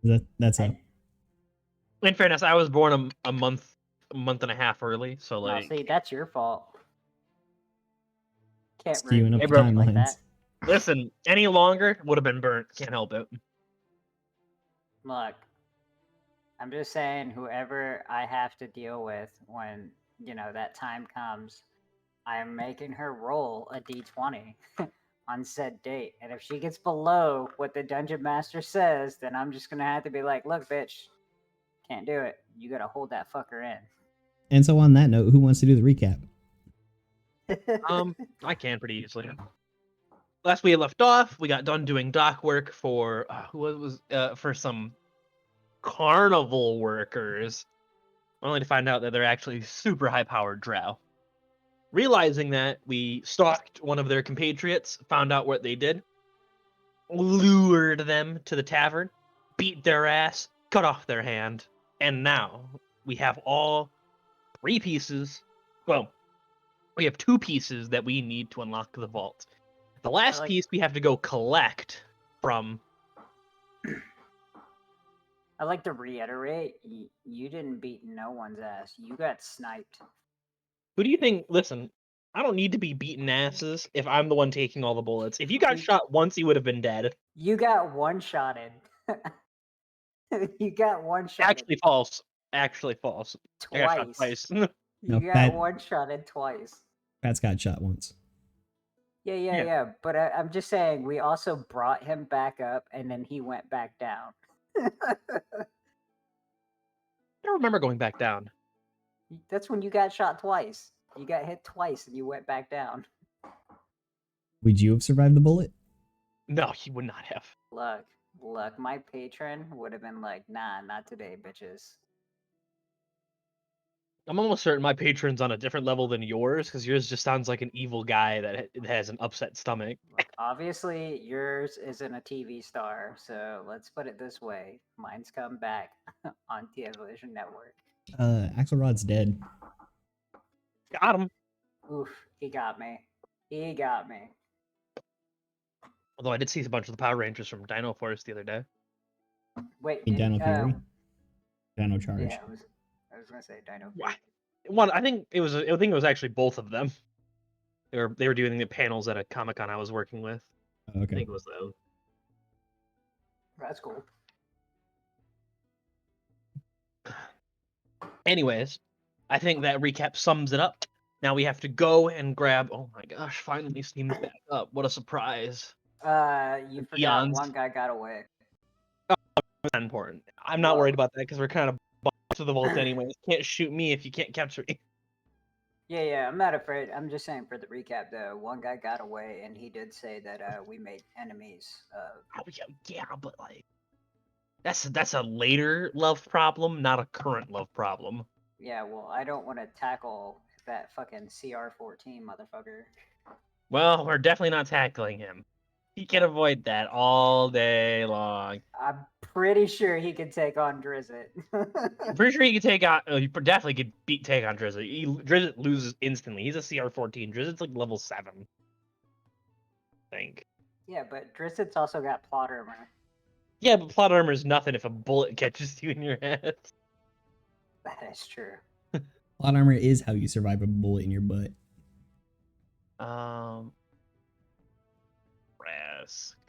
That's a In fairness, I was born a month and a half early, so No, like. see, that's your fault. Can't skewing up Hey, the bro. like that. timelines. Listen, any longer would have been burnt. Can't help it. Look, I'm just saying, whoever I have to deal with when, that time comes, I'm making her roll a d20 on said date. And if she gets below what the dungeon master says, then I'm just going to have to be like, look, bitch, can't do it. You got to hold that fucker in. And so on that note, who wants to do the recap? I can pretty easily. Last we left off, we got done doing dock work for for some carnival workers, only to find out that they're actually super high-powered drow. Realizing that, we stalked one of their compatriots, found out what they did, lured them to the tavern, beat their ass, cut off their hand, and now we have all 3 pieces. Well, we have 2 pieces that we need to unlock the vault. The last piece we have to go collect from. I like to reiterate, you didn't beat no one's ass. You got sniped. Who do you think? Listen, I don't need to be beating asses if I'm the one taking all the bullets. If you got shot once, you would have been dead. You got one-shotted. You got one-shotted. Actually false. Twice. I got shot twice. You got one-shotted twice. Pat's got shot once. Yeah. But I'm just saying, we also brought him back up, and then he went back down. I don't remember going back down. That's when you got shot twice. You got hit twice, and you went back down. Would you have survived the bullet? No, he would not have. Look, my patron would have been like, nah, not today, bitches. I'm almost certain my patron's on a different level than yours, because yours just sounds like an evil guy that has an upset stomach. Look, obviously, yours isn't a TV star, so let's put it this way. Mine's come back on Television Network. Axelrod's dead. Got him. Oof, he got me. Although I did see a bunch of the Power Rangers from Dino Force the other day. Wait, Dino Fury? Dino Charge. Yeah, I was gonna say Dino Fury. I think it was actually both of them. They were doing the panels at a Comic-Con I was working with. Oh, okay. I think it was those. That's cool. Anyways, I think that recap sums it up. Now we have to go and grab. Oh my gosh! Finally, Steam's back up. What a surprise! You forgot one guy got away. Oh, that's not important. I'm not worried about that because we're kind of to the vault anyways. Can't shoot me if you can't capture me. Yeah, I'm not afraid. I'm just saying for the recap, though, one guy got away, and he did say that we made enemies. Yeah, but like, that's a later love problem, not a current love problem. Yeah, well, I don't want to tackle that fucking CR14 motherfucker. Well, we're definitely not tackling him. He can avoid that all day long. I'm pretty sure he can take on Drizzit. I'm pretty sure he could take on. You definitely could take on Drizzit. Drizzit loses instantly. He's a CR14. Drizzit's like level 7. I think. Yeah, but Drizzit's also got plot armor. Yeah, but plot armor is nothing if a bullet catches you in your head. That is true. Plot armor is how you survive a bullet in your butt.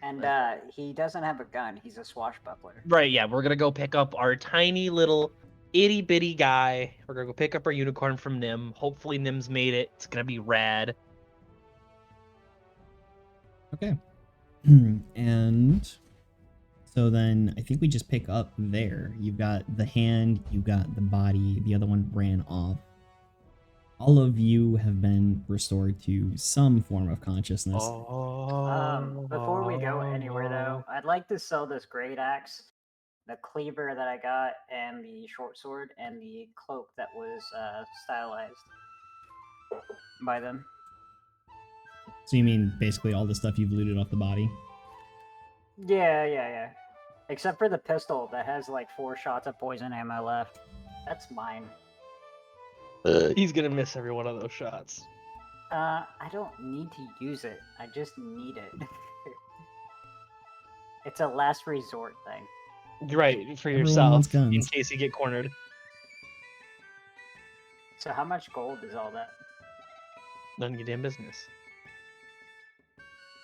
And he doesn't have a gun. He's a swashbuckler. Right, yeah. We're going to go pick up our tiny little itty-bitty guy. We're going to go pick up our unicorn from Nim. Hopefully Nim's made it. It's going to be rad. Okay. And so then I think we just pick up there. You've got the hand, you got the body, the other one ran off. All of you have been restored to some form of consciousness. Before we go anywhere, though, I'd like to sell this great axe, the cleaver that I got, and the short sword, and the cloak that was stylized by them. So you mean basically all the stuff you've looted off the body? Yeah. Except for the pistol that has like 4 shots of poison ammo left. That's mine. He's gonna miss every one of those shots. I don't need to use it. I just need it. It's a last resort thing. Right, for Everyone yourself, wants in guns. case you get cornered. So how much gold is all that? None of your damn business.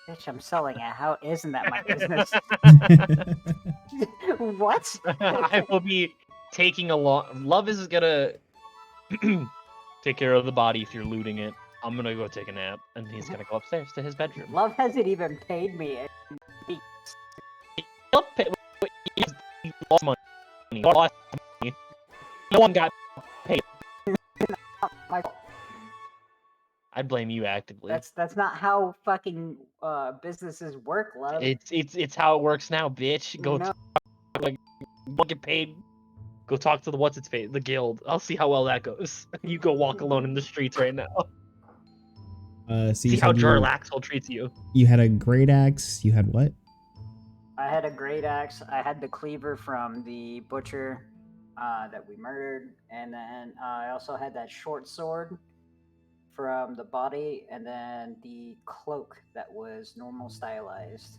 Bitch, I'm selling it. How isn't that my business? What? I will be taking a long. Love is gonna take care of the body if you're looting it. I'm gonna go take a nap, and he's gonna go upstairs to his bedroom. Love hasn't even paid me. Love he lost money. He lost money. No one got paid. My- I'd blame you actively. That's not how fucking businesses work, love. It's how it works now, bitch. Go No. don't get paid. Go talk to the guild. I'll see how well that goes. You go walk alone in the streets right now. So See you how said Jarlaxle treats you. you had a great axe. You had what? I had a great axe. I had the cleaver from the butcher that we murdered, and then I also had that short sword from the body, and then the cloak that was normal stylized.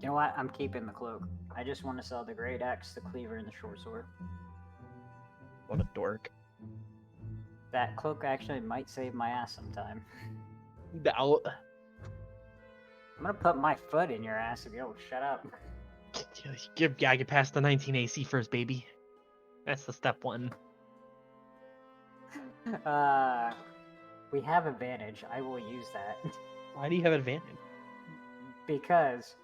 You know what? I'm keeping the cloak. I just want to sell the great axe, the cleaver, and the short sword. What a dork. That cloak actually might save my ass sometime. I'll- I'm gonna put my foot in your ass if you don't shut up. Get past the 19 AC first, baby. That's the step one. We have advantage. I will use that. Why do you have advantage? Because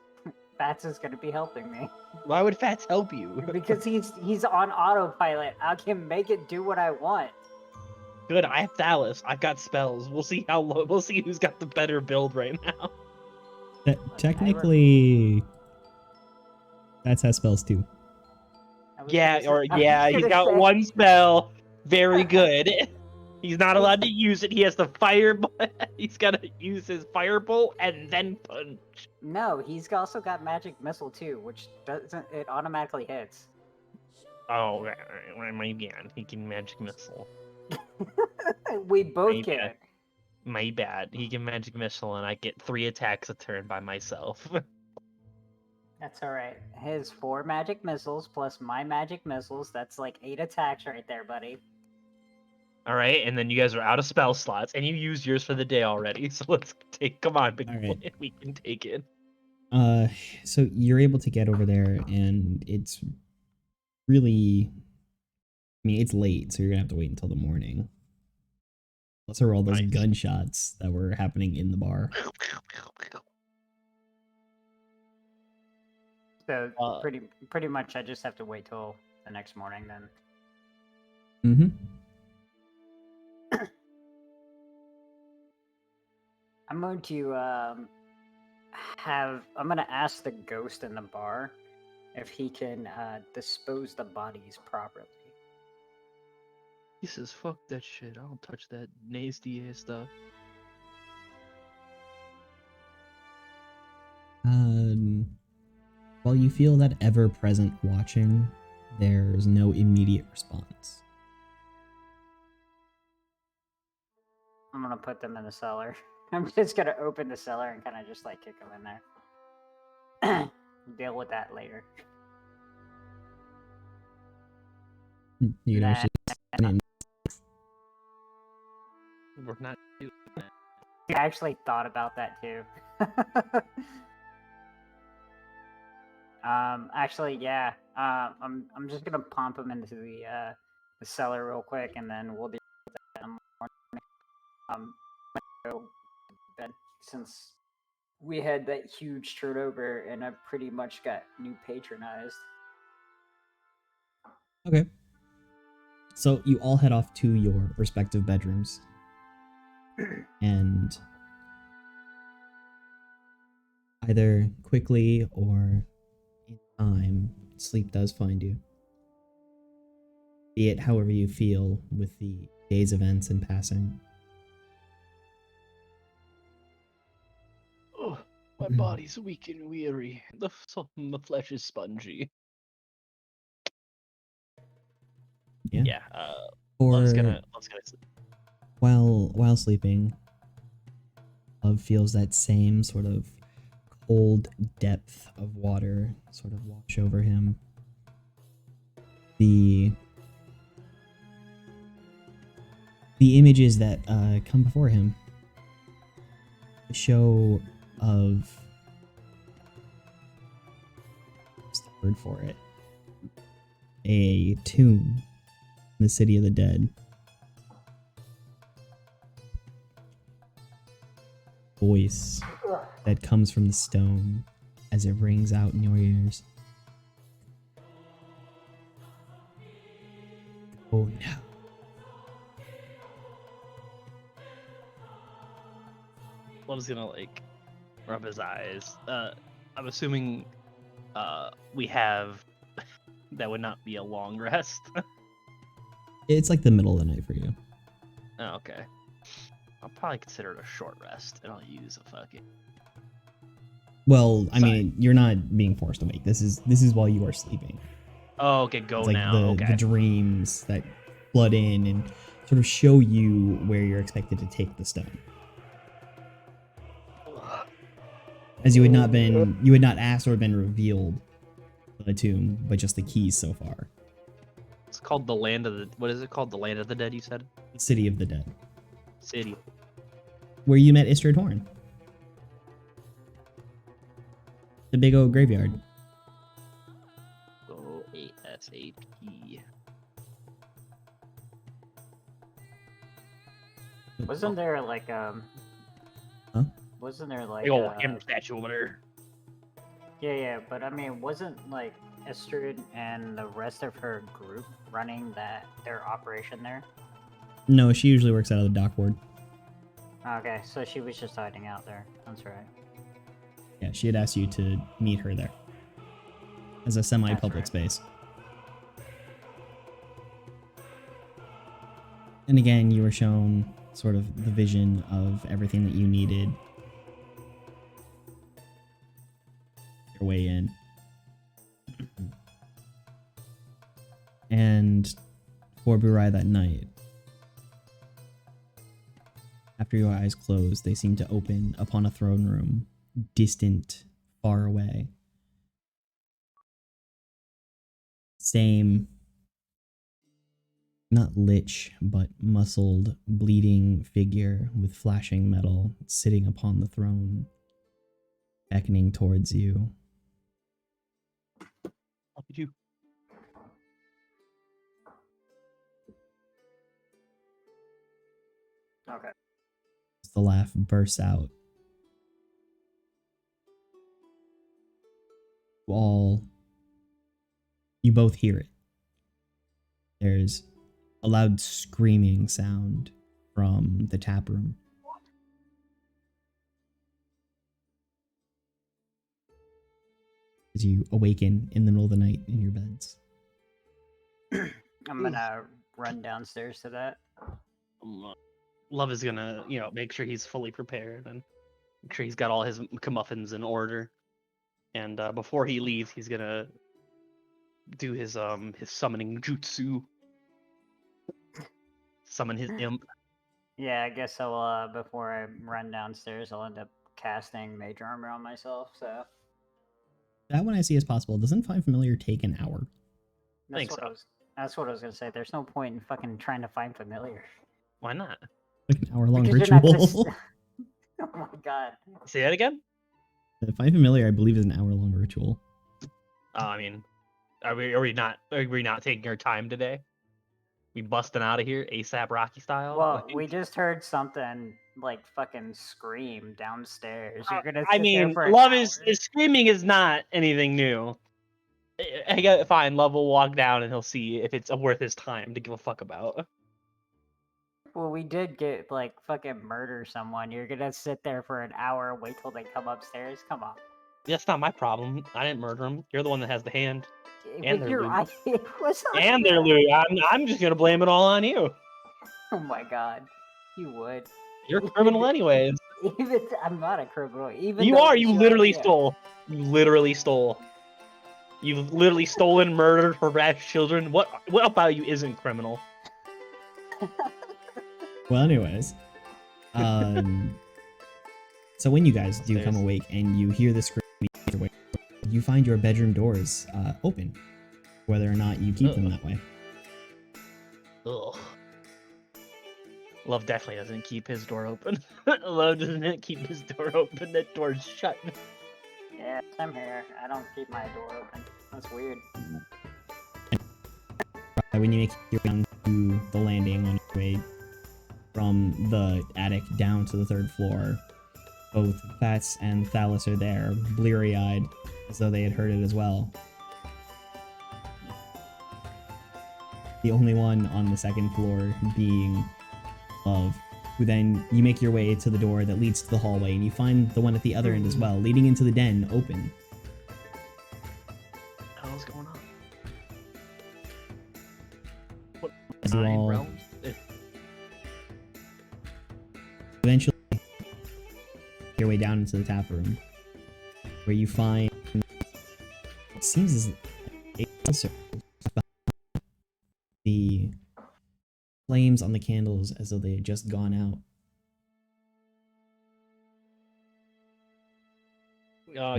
Fats is gonna be helping me. Why would Fats help you? Because he's on autopilot. I can make it do what I want. Good, I have Thalos. I've got spells. We'll see we'll see who's got the better build right now. Technically, Fats has spells too. Yeah, he's got one spell. Very good. He's not allowed to use it. He has to he's got to use his firebolt and then punch. No, he's also got magic missile too, which doesn't it automatically hits. Oh, maybe he can magic missile. We both My can. bad. My bad. He can magic missile, and I get 3 attacks a turn by myself. That's alright. His 4 magic missiles plus my magic missiles, that's like 8 attacks right there, buddy. Alright, and then you guys are out of spell slots, and you used yours for the day already, so let's come on, big boy, we can take it. So you're able to get over there, and it's really... I mean, it's late, so you're gonna have to wait until the morning. Let's roll those gunshots that were happening in the bar. So pretty much I just have to wait till the next morning then. Mm-hmm. I'm going to I'm gonna ask the ghost in the bar if he can dispose the bodies properly. He says, fuck that shit, I don't touch that nasty ass stuff. While you feel that ever-present watching, there's no immediate response. I'm gonna put them in the cellar. I'm just gonna open the cellar and kind of just like kick them in there. Deal with that later. You can actually... We're not doing that. I actually thought about that too. Actually, yeah. I'm just gonna pump them into the cellar real quick, and then we'll do that in the morning. Go to bed since we had that huge turnover, and I pretty much got new patronized. Okay. So you all head off to your respective bedrooms. And either quickly or in time, sleep does find you. Be it however you feel with the day's events and passing. Oh, my body's weak and weary. The flesh is spongy. Yeah. Love's gonna sleep. While sleeping, Love feels that same sort of cold depth of water sort of wash over him. The images that come before him show of, what's the word for it? A tomb in the city of the dead. Voice that comes from the stone as it rings out in your ears. Oh no. Love's gonna like rub his eyes. I'm assuming we have that would not be a long rest. It's like the middle of the night for you. Oh, okay. I'll probably consider it a short rest, and I'll use a fucking. Well, I Sorry. mean, you're not being forced awake. This is while you are sleeping. Oh, okay, go It's like now. the Okay. dreams that flood in and sort of show you where you're expected to take the stone. As you had not asked or been revealed the tomb, but just the keys so far. It's called the land of the. What is it called? The land of the dead. You said. The city of the dead, City. where you met Istrid Horn. The big old graveyard. O-A-S-H-E. Wasn't there like Huh? Wasn't there like Big old hammer statue over there. yeah, but I mean, wasn't like Estrid and the rest of her group running their operation there? No, she usually works out of the dock ward. Okay, so she was just hiding out there. That's right. Yeah, she had asked you to meet her there as a semi-public right. space. And again, you were shown sort of the vision of everything that you needed. Your way in. And for Burai that night, after your eyes closed, they seemed to open upon a throne room, distant, far away. Same, not lich, but muscled, bleeding figure with flashing metal sitting upon the throne, beckoning towards you. What did you? Okay. The laugh bursts out. You both hear it. There's a loud screaming sound from the tap room. As you awaken in the middle of the night in your beds. I'm gonna run downstairs to that. Love is gonna, make sure he's fully prepared and make sure he's got all his comeuppance in order. And before he leaves, he's gonna do his summoning jutsu. Summon his imp. Yeah, I guess I'll before I run downstairs, I'll end up casting Mage Armor on myself. So That one I see as possible. Doesn't Find Familiar take an hour? that's what I was gonna say. There's no point in fucking trying to find familiar. Why not? Like an hour-long Because you're not ritual. gonna oh my god. Say that again? Find Familiar, I believe, is an hour-long ritual. I mean, are we not taking our time today? We busting out of here ASAP Rocky style? Well, we just heard something like fucking scream downstairs. You're gonna. I sit there mean, for an love hour? is screaming is not anything new. I get fine. Love will walk down and he'll see if it's worth his time to give a fuck about. Well, we did get like fucking murder someone. You're gonna sit there for an hour and wait till they come upstairs? Come on. That's not my problem. I didn't murder him. You're the one that has the hand and With their loot. it was on And their you. loot. I'm just gonna blame it all on you. Oh my god, you would. You're a criminal anyways. Even I'm not a criminal. Even You though are. it's You your literally idea. stole. You literally stole. You've literally stolen, murdered, harassed children. What about you isn't criminal? Well, anyways. So when you guys do come awake and you hear the scream, you find your bedroom doors open, whether or not you keep them that way. Ugh. Love definitely doesn't keep his door open. Love doesn't keep his door open. That door's shut. Yeah, I'm here. I don't keep my door open. That's weird. When you make your way down to the landing on your way from the attic down to the 3rd floor, both Fats and Thalys are there, bleary-eyed, as though they had heard it as well. The only one on the 2nd floor being Love, who then you make your way to the door that leads to the hallway, and you find the one at the other end as well, leading into the den, open. What the hell's going on? What As you 9 all realms? eventually make your way down into the tap room, where you find what seems as a the flames on the candles as though they had just gone out.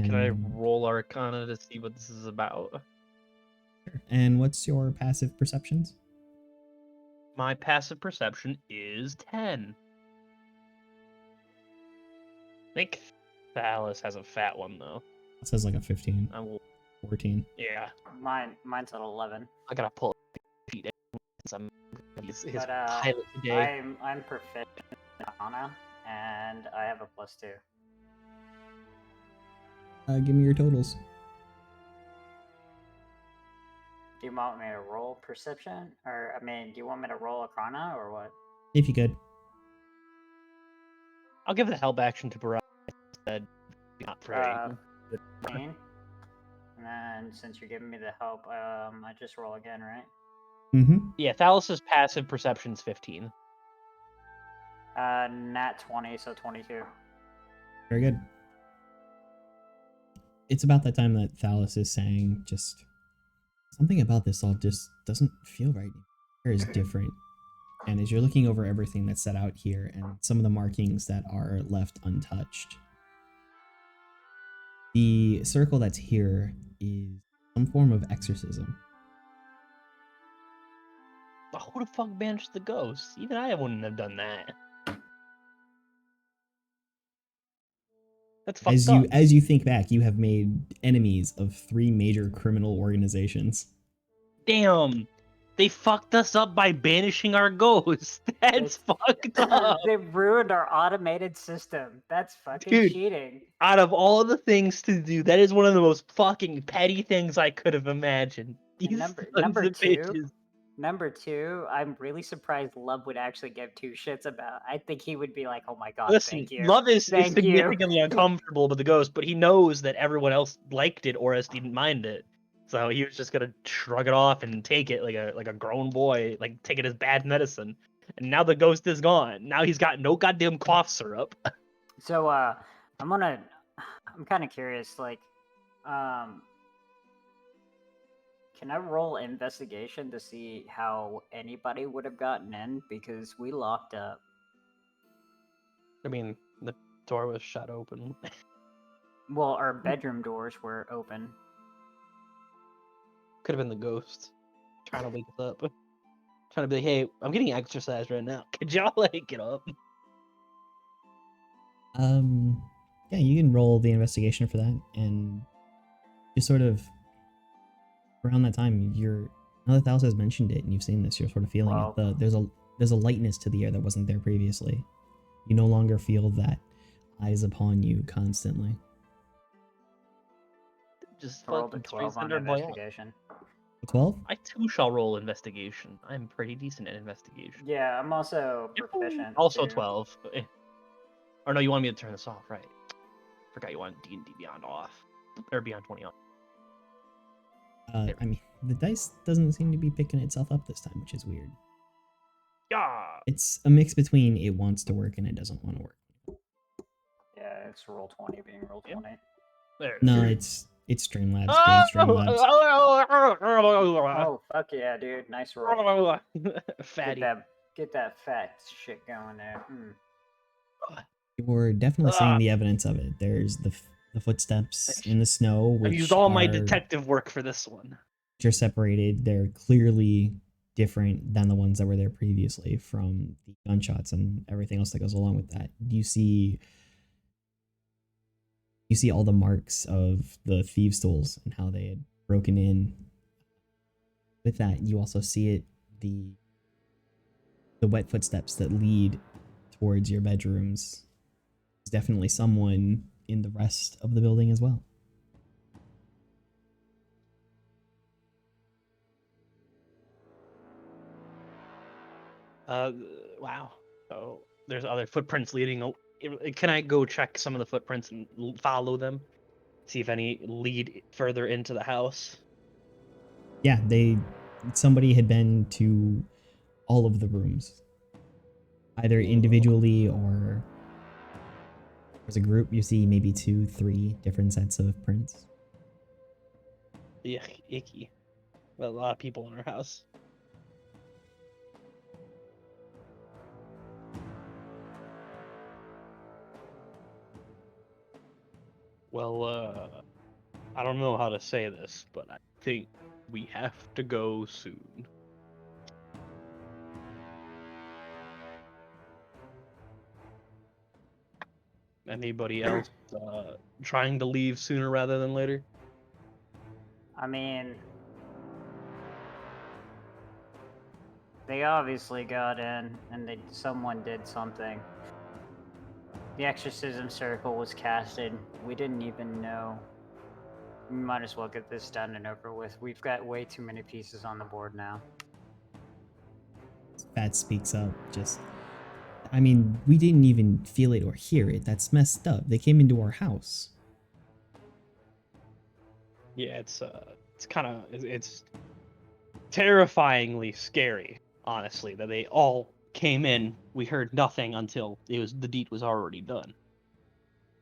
Can I roll Arcana to see what this is about? And what's your passive perceptions? My passive perception is 10. I think Thalys has a fat one though. It says like a 15, I will. 14. Yeah, Mine's at 11. I gotta pull feet since I'm his But pilot today. I'm proficient in Arcana, and I have a +2. Give me your totals. Do you want me to roll perception, or I mean, do you want me to roll Arcana, or what? If you could. I'll give the help action to Baraj instead. Not praying. 15. And then since you're giving me the help, I just roll again, right? Mm-hmm. Yeah, Thalys' passive perception's 15. Nat 20, so 22. Very good. It's about that time that Thalys is saying, just something about this all just doesn't feel right. It is different. And as you're looking over everything that's set out here and some of the markings that are left untouched, the circle that's here is some form of exorcism. Who the fuck banished the ghosts? Even I wouldn't have done that. That's fucked up. As you think back, you have made enemies of 3 major criminal organizations. Damn. They fucked us up by banishing our ghosts. That's fucked up. They ruined our automated system. That's fucking Dude, cheating. Out of all of the things to do, that is one of the most fucking petty things I could have imagined. These Number two, I'm really surprised Love would actually give 2 shits about. I think he would be like, "Oh my god, Listen, thank you." Love is Thank you. significantly uncomfortable with the ghost, but he knows that everyone else liked it or else didn't mind it. So he was just gonna shrug it off and take it like a grown boy, like take it as bad medicine. And now the ghost is gone. Now he's got no goddamn cough syrup. So I'm kind of curious, like, can I roll investigation to see how anybody would have gotten in? Because we locked up. I mean, the door was shut open. Well, our bedroom doors were open. Could have been the ghost trying to wake us up. Trying to be like, hey, I'm getting exercise right now. Could y'all like get up? Yeah, you can roll the investigation for that, and just sort of around that time, now that Thalys has mentioned it and you've seen this, you're sort of feeling it. There's a lightness to the air that wasn't there previously. You no longer feel that eyes upon you constantly. Just rolled a fucking 12 on send our boy out. investigation. 12? I too shall roll investigation. I'm pretty decent at investigation. Yeah, I'm also proficient. Also too. 12. Or no, you want me to turn this off, right? Forgot you want D&D Beyond off. Or Beyond 20 on. I mean, the dice doesn't seem to be picking itself up this time, which is weird. Yeah. It's a mix between it wants to work and it doesn't want to work. Yeah, it's roll 20 being roll 20. There. No, it's Streamlabs being Streamlabs. Oh, fuck yeah, dude. Nice roll. Fatty. Get that fat shit going there. You're definitely seeing Ah, the evidence of it. There's the footsteps in the snow, I've used which all my are detective work for this one. separated. They're clearly different than the ones that were there previously from the gunshots and everything else that goes along with that. You see all the marks of the thieves' tools and how they had broken in. With that, you also see it the wet footsteps that lead towards your bedrooms. There's definitely someone in the rest of the building as well. Wow. So there's other footprints leading. Can I go check some of the footprints and follow them? See if any lead further into the house. Yeah, somebody had been to all of the rooms, either individually or as a group. You see maybe 2, 3 different sets of prints. Yuck, icky. Well, a lot of people in our house. Well, I don't know how to say this, but I think we have to go soon. Anybody else trying to leave sooner rather than later? I mean, they obviously got in, and someone did something. The exorcism circle was casted. We didn't even know. We might as well get this done and over with. We've got way too many pieces on the board now. Fat speaks up. I mean, we didn't even feel it or hear it. That's messed up. They came into our house. Yeah, it's terrifyingly scary, honestly, that they all came in. We heard nothing until the deed was already done.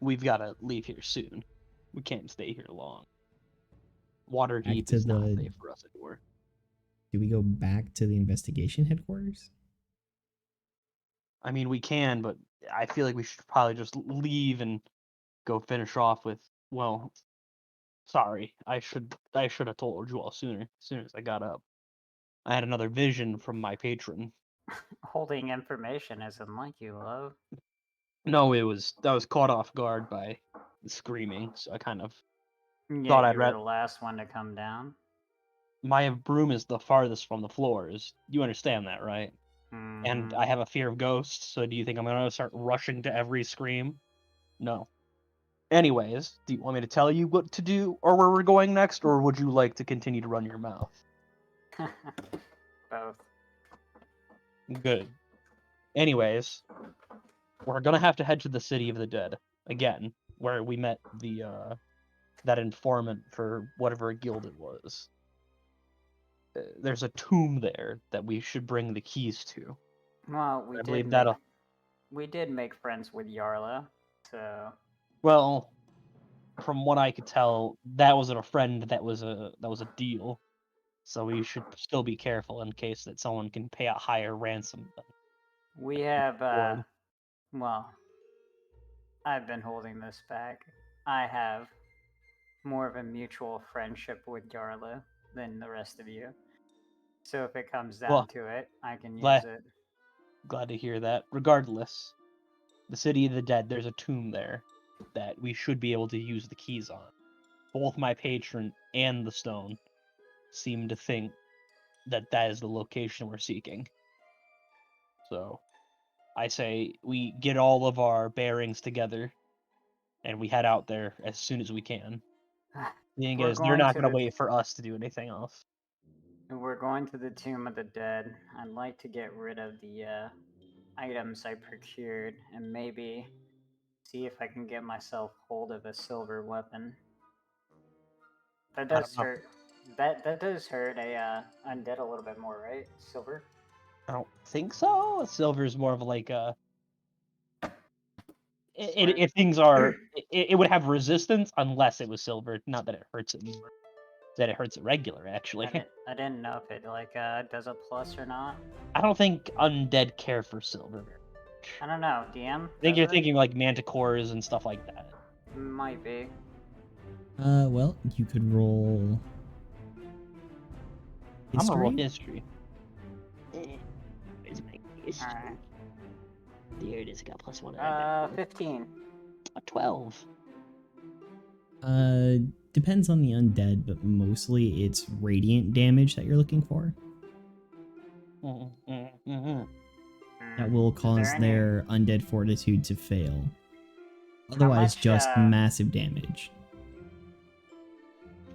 We've got to leave here soon. We can't stay here long. Back Waterdeep to is not the. safe for us anymore. Do we go back to the investigation headquarters? I mean, we can, but I feel like we should probably just leave and go finish off with. Well, sorry, I should have told you all sooner. As soon as I got up, I had another vision from my patron. Holding information isn't like you, love. No, I was caught off guard by the screaming, so I kind of thought Yet I'd you were read. the last one to come down. My broom is the farthest from the floors. You understand that, right? And Mm-hmm. I have a fear of ghosts, so do you think I'm gonna start rushing to every scream? No. Anyways, do you want me to tell you what to do or where we're going next, or would you like to continue to run your mouth? Both. Good. Anyways, we're gonna have to head to the City of the Dead again, where we met the that informant for whatever guild it was. There's a tomb there that we should bring the keys to. Well, I believe that'll. we did make friends with Yarla, so Well, from what I could tell, that wasn't a friend. That was a deal. So we should still be careful in case that someone can pay a higher ransom than we have Lord. well, I've been holding this back. I have more of a mutual friendship with Yarla than the rest of you. So if it comes down Well, to it, I can use glad it. glad to hear that. Regardless, the City of the Dead, there's a tomb there that we should be able to use the keys on. Both my patron and the stone seem to think that that is the location we're seeking. So I say we get all of our bearings together and we head out there as soon as we can. The thing We're is, you're going not to going to the wait for us to do anything else. we're going to the Tomb of the Dead. I'd like to get rid of the items I procured and maybe see if I can get myself hold of a silver weapon. That I don't does know. hurt. That does hurt a undead a little bit more, right? Silver. I don't think so. Silver is more of like a. Swear. If things are, it would have resistance unless it was silver. Not that it hurts it more. That it hurts it regular, actually. I didn't know if it like does a plus or not. I don't think undead care for silver. I don't know. DM? I think you're Does it? thinking like manticores and stuff like that. Might be. Well, you could roll I'm gonna roll history. history. Where's my history? Alright. There it is. I got +1. 15. A 12. Depends on the undead, but mostly it's radiant damage that you're looking for. That will cause their undead fortitude to fail. Otherwise, much, just massive damage.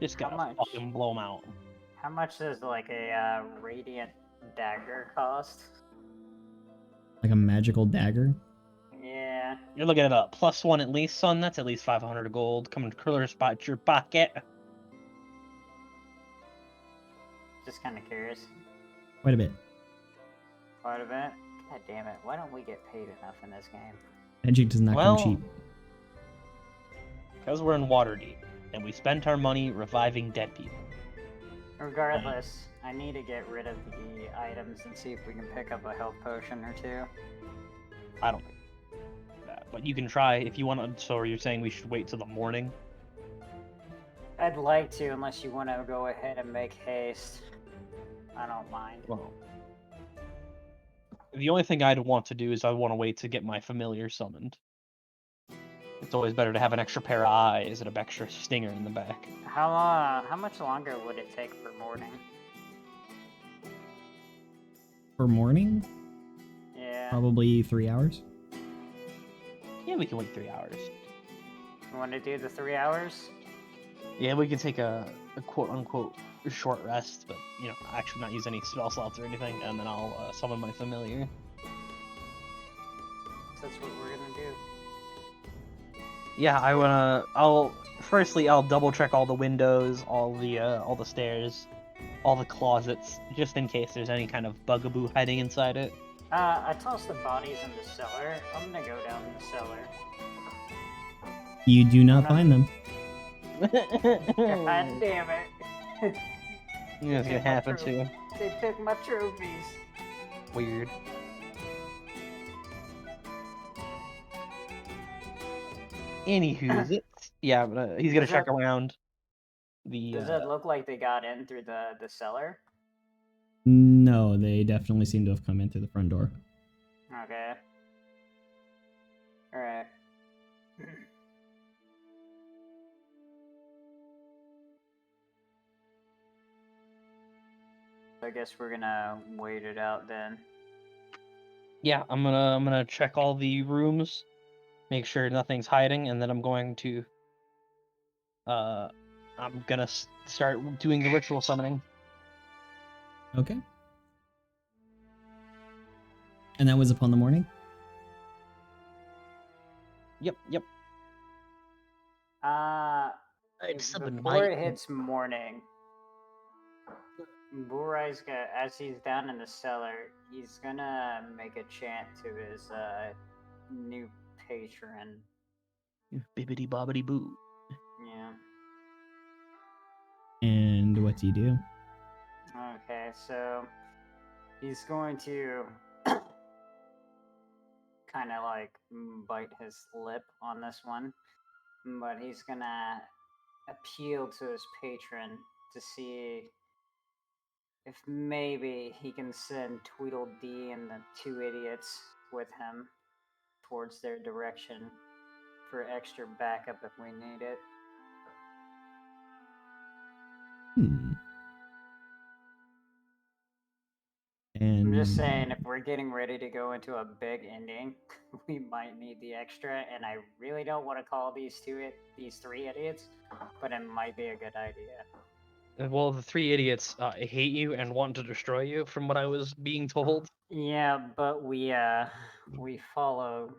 Just How gotta much? fucking blow them out. How much does like a radiant dagger cost? Like a magical dagger. Yeah. You're looking at a +1 at least, son. That's at least 500 gold. Coming to curler spot your pocket. Just kind of curious. Quite a bit. Quite a bit. God damn it! Why don't we get paid enough in this game? Magic does not come cheap. Because we're in Waterdeep, and we spent our money reviving dead people. Regardless, I need to get rid of the items and see if we can pick up a health potion or two. I don't think that, but you can try if you want to. So you're saying we should wait till the morning? I'd like to, unless you want to go ahead and make haste. I don't mind. Well, the only thing I'd want to do is I want to wait to get my familiar summoned. It's always better to have an extra pair of eyes and an extra stinger in the back. How much longer would it take for morning? For morning? Yeah. Probably 3 hours. Yeah, we can wait 3 hours. You want to do the 3 hours? Yeah, we can take a quote-unquote short rest, but, you know, actually not use any spell slots or anything, and then I'll summon my familiar. So that's what we're gonna do. Yeah, I'll double check all the windows, all the stairs, all the closets, just in case there's any kind of bugaboo hiding inside it. I tossed the bodies in the cellar. I'm gonna go down the cellar. You do not find them. God damn it. You know, it's gonna happen too. They took my trophies. Weird. Anywho, yeah, but, he's gonna check around. Does it look like they got in through the cellar? No, they definitely seem to have come in through the front door. Okay. Alright. I guess we're gonna wait it out then. Yeah, I'm gonna check all the rooms, make sure nothing's hiding, and then I'm going to start doing the ritual summoning. Okay. And that was upon the morning? Yep. Before it hits morning, Burai's as he's down in the cellar, he's gonna make a chant to his new patron. Bibbidi bobbidi boo. Yeah. And what do you do? Okay, so he's going to kind of like bite his lip on this one, but he's gonna appeal to his patron to see if maybe he can send Tweedledee and the two idiots with him towards their direction for extra backup if we need it. And I'm just saying, if we're getting ready to go into a big ending, we might need the extra, and I really don't want to call these three idiots, but it might be a good idea. Well, the three idiots hate you and want to destroy you, from what I was being told. Yeah, but we follow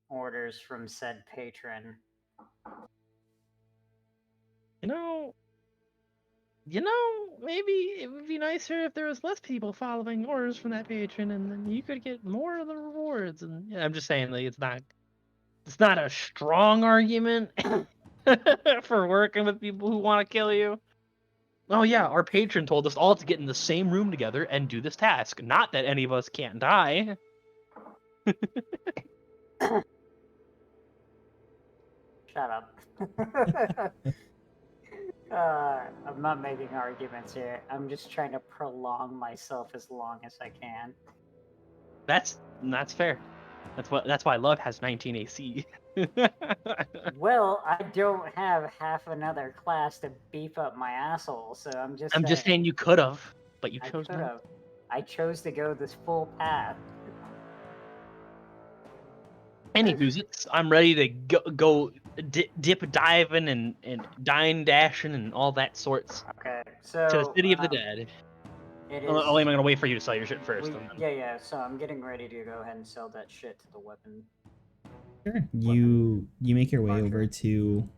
orders from said patron. You know, maybe it would be nicer if there was less people following orders from that patron, and then you could get more of the rewards. And yeah, I'm just saying, like, it's not a strong argument for working with people who want to kill you. Oh yeah, our patron told us all to get in the same room together and do this task. Not that any of us can't die. Shut up. I'm not making arguments here. I'm just trying to prolong myself as long as I can. That's fair. That's why love has 19 AC. Well, I don't have half another class to beef up my asshole, so I'm just saying. just saying you could have, but you I chose could not. have. I chose to go this full path. Anywho's, I'm ready to go dip diving and dine dashing and all that sorts Okay, to so the city of the dead. it Oh, is. I'm gonna wait for you to sell your shit first. Yeah. So I'm getting ready to go ahead and sell that shit to the weapon. Sure. You make your way over to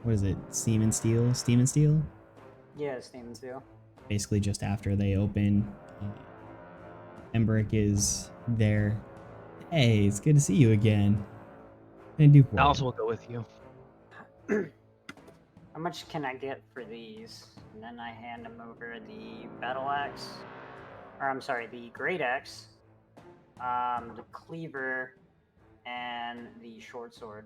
what is it? Steam and Steel? Steam and Steel? Yeah, Steam and Steel. Basically just after they open. Embrick is there. Hey, it's good to see you again. What can I do for Alice you? will go with you. How much can I get for these? And then I hand him over the battle axe, or I'm sorry, the great axe, the cleaver, and the short sword.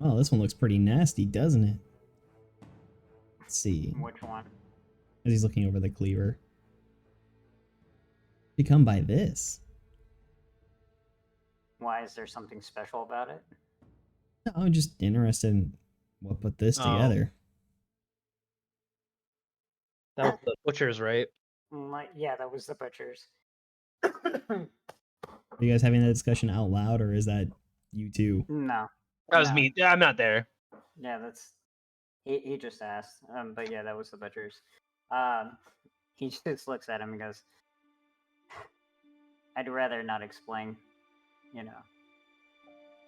Oh, this one looks pretty nasty, doesn't it? Let's see. Which one? As he's looking over the cleaver. You come by this. Why is there something special about it? No, I'm just interested in what put this Oh. together. That was the butchers, right? Yeah, that was the butcher's. Are you guys having that discussion out loud, or is that you two? No. That was No. me. Yeah, I'm not there. Yeah, that's he just asked. But yeah, that was the butcher's. He just looks at him and goes, "I'd rather not explain. You know,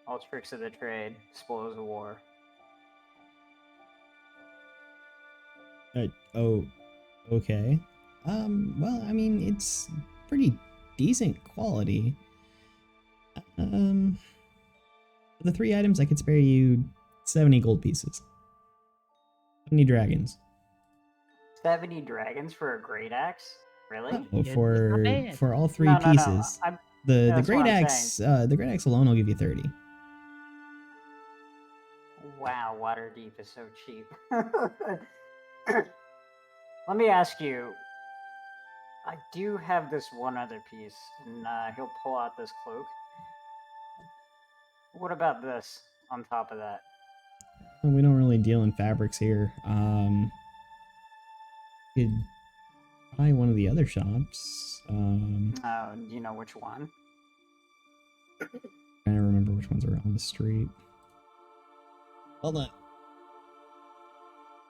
all tricks of the trade, spoils of war." Oh, okay. Well, I mean, it's pretty decent quality. For the 3 items, I could spare you 70 gold pieces. 70 dragons. 70 dragons for a great axe? Really? Oh, Yeah, it's not bad. for all 3 No, no, no. pieces. The that's what great I'm axe, the great axe alone will give you 30. Wow, Waterdeep is so cheap. Let me ask you. I do have this one other piece, and he'll pull out this cloak. What about this on top of that? We don't really deal in fabrics here. Could buy one of the other shops. Do you know which one? Trying to remember which ones are on the street. Hold on.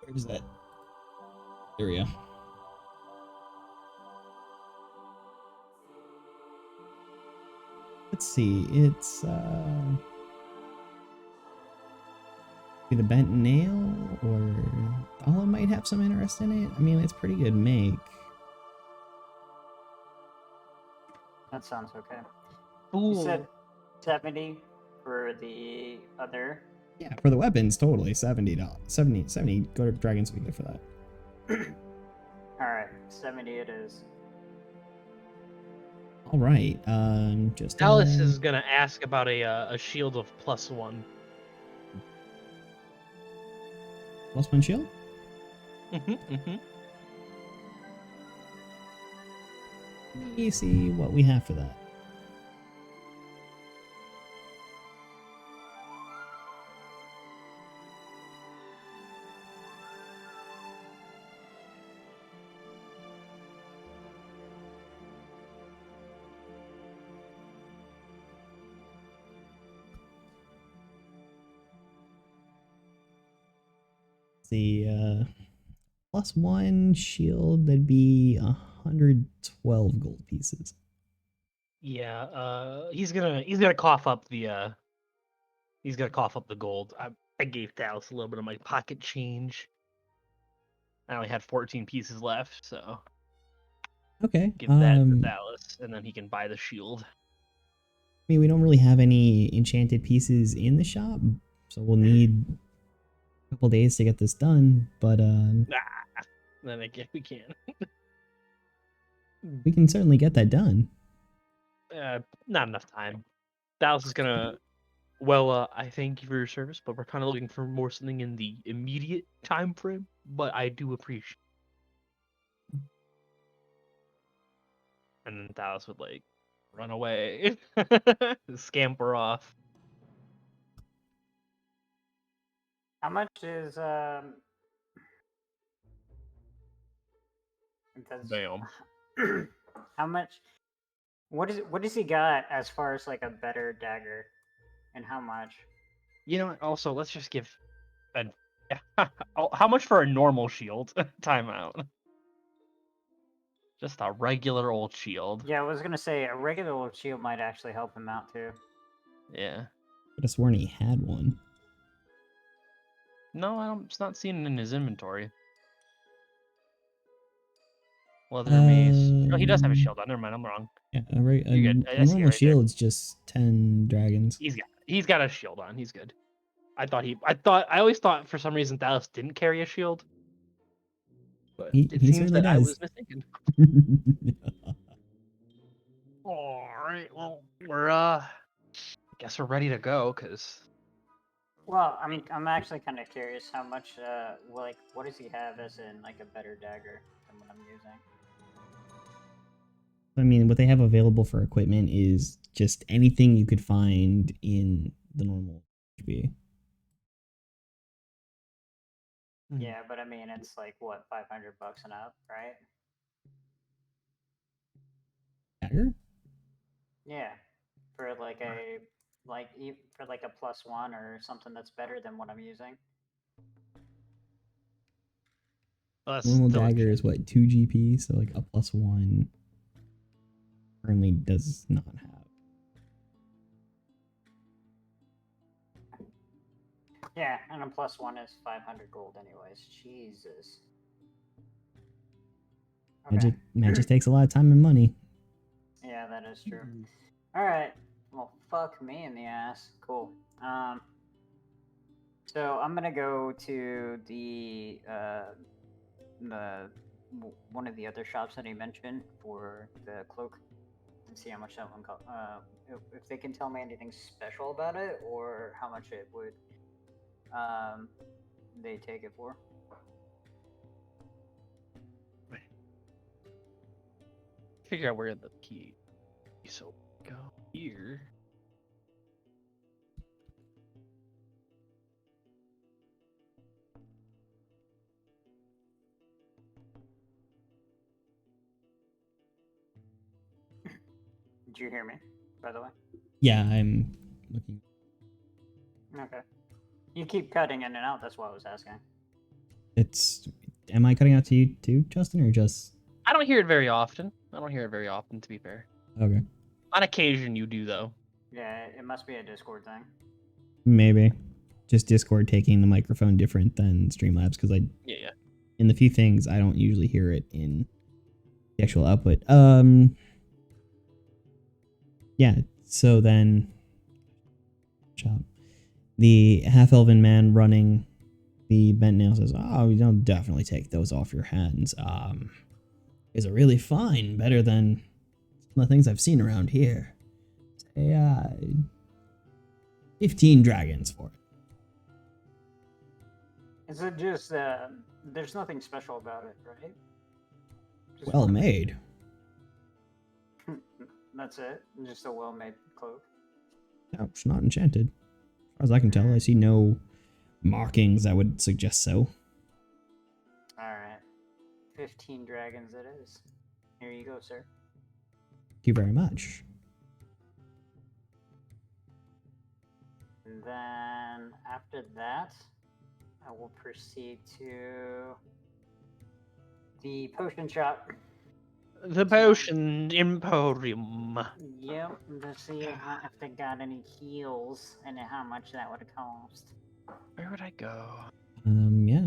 Where's that? There we go. Let's see. It's the bent nail, or Thala might have some interest in it. I mean, it's pretty good make. That sounds okay. Ooh. You said 70 for the other. Yeah, for the weapons, totally $70. 70. Go to Dragon's Weekly for that. Alright, 70 it is. All right. Just Alice is gonna ask about a shield of +1. +1 shield. Mm-hmm. Let me see what we have for that. The +1 shield, that'd be 112 gold pieces. Yeah, he's gonna cough up the gold. I gave Dallas a little bit of my pocket change. I only had 14 pieces left, so Okay. give that to Dallas, and then he can buy the shield. I mean, we don't really have any enchanted pieces in the shop, so we'll need a couple days to get this done. But Then I guess we can. We can certainly get that done. Not enough time. Dallas is gonna. Well, I thank you for your service, but we're kind of looking for more something in the immediate time frame. But I do appreciate. And then Dallas would like run away, scamper off. How much is does- Bam. how much? What is what does he got as far as like a better dagger, and how much? You know what? Also, let's just give. An... Oh, how much for a normal shield? Timeout. Just a regular old shield. Yeah, I was gonna say a regular old shield might actually help him out too. Yeah. I could have sworn he had one. No, I don't. It's not seen in his inventory. Leather Uh, mace. No, he does have a shield on. Never mind, I'm wrong. Yeah, You're good. I see it normal right there. shield's just 10 dragons. He's got a shield on. He's good. I always thought for some reason Dallas didn't carry a shield. But He it seems certainly that I does. was mistaken. All right. Well, we're guess we're ready to go because Well, I'm actually kind of curious how much like what does he have as in like a better dagger than what I'm using? I mean, what they have available for equipment is just anything you could find in the normal HB. Yeah, but I mean it's like what, $500 and up, right? Dagger? Yeah, for like a for like a +1 or something that's better than what I'm using. well, that's Normal still a dagger check. is what, 2 GP, so like a +1 currently does not have. Yeah, and a +1 is 500 gold anyways. Jesus. Okay. Magic takes a lot of time and money. Yeah, that is true. All right. Well, fuck me in the ass. Cool. So I'm gonna go to the one of the other shops that he mentioned for the cloak and see how much that one costs. If they can tell me anything special about it or how much it would they take it for. Figure out where the key. So go here. Did you hear me, by the way? Yeah, I'm looking. Okay. You keep cutting in and out, that's why I was asking. Am I cutting out to you too, Justin, or just? I don't hear it very often. To be fair. Okay. On occasion, you do though. Yeah, it must be a Discord thing. Maybe. Just Discord taking the microphone different than Streamlabs, because Yeah. in the few things I don't usually hear it in the actual output. Yeah, so then the half-elven man running the bent nail says, "Oh, you don't definitely take those off your hands. Is it really fine? Better than some of the things I've seen around here. Say, 15 dragons for it." Is it just there's nothing special about it, right? Just Well made. That's it. Just a well-made cloak. No, it's not enchanted. As far as I can tell, I see no markings that would suggest so. Alright. 15 dragons it is. Here you go, sir. Thank you very much. And then after that, I will proceed to the potion shop. The potion emporium. Yep, to see if they got any heals and how much that would cost. Where would I go? Yeah.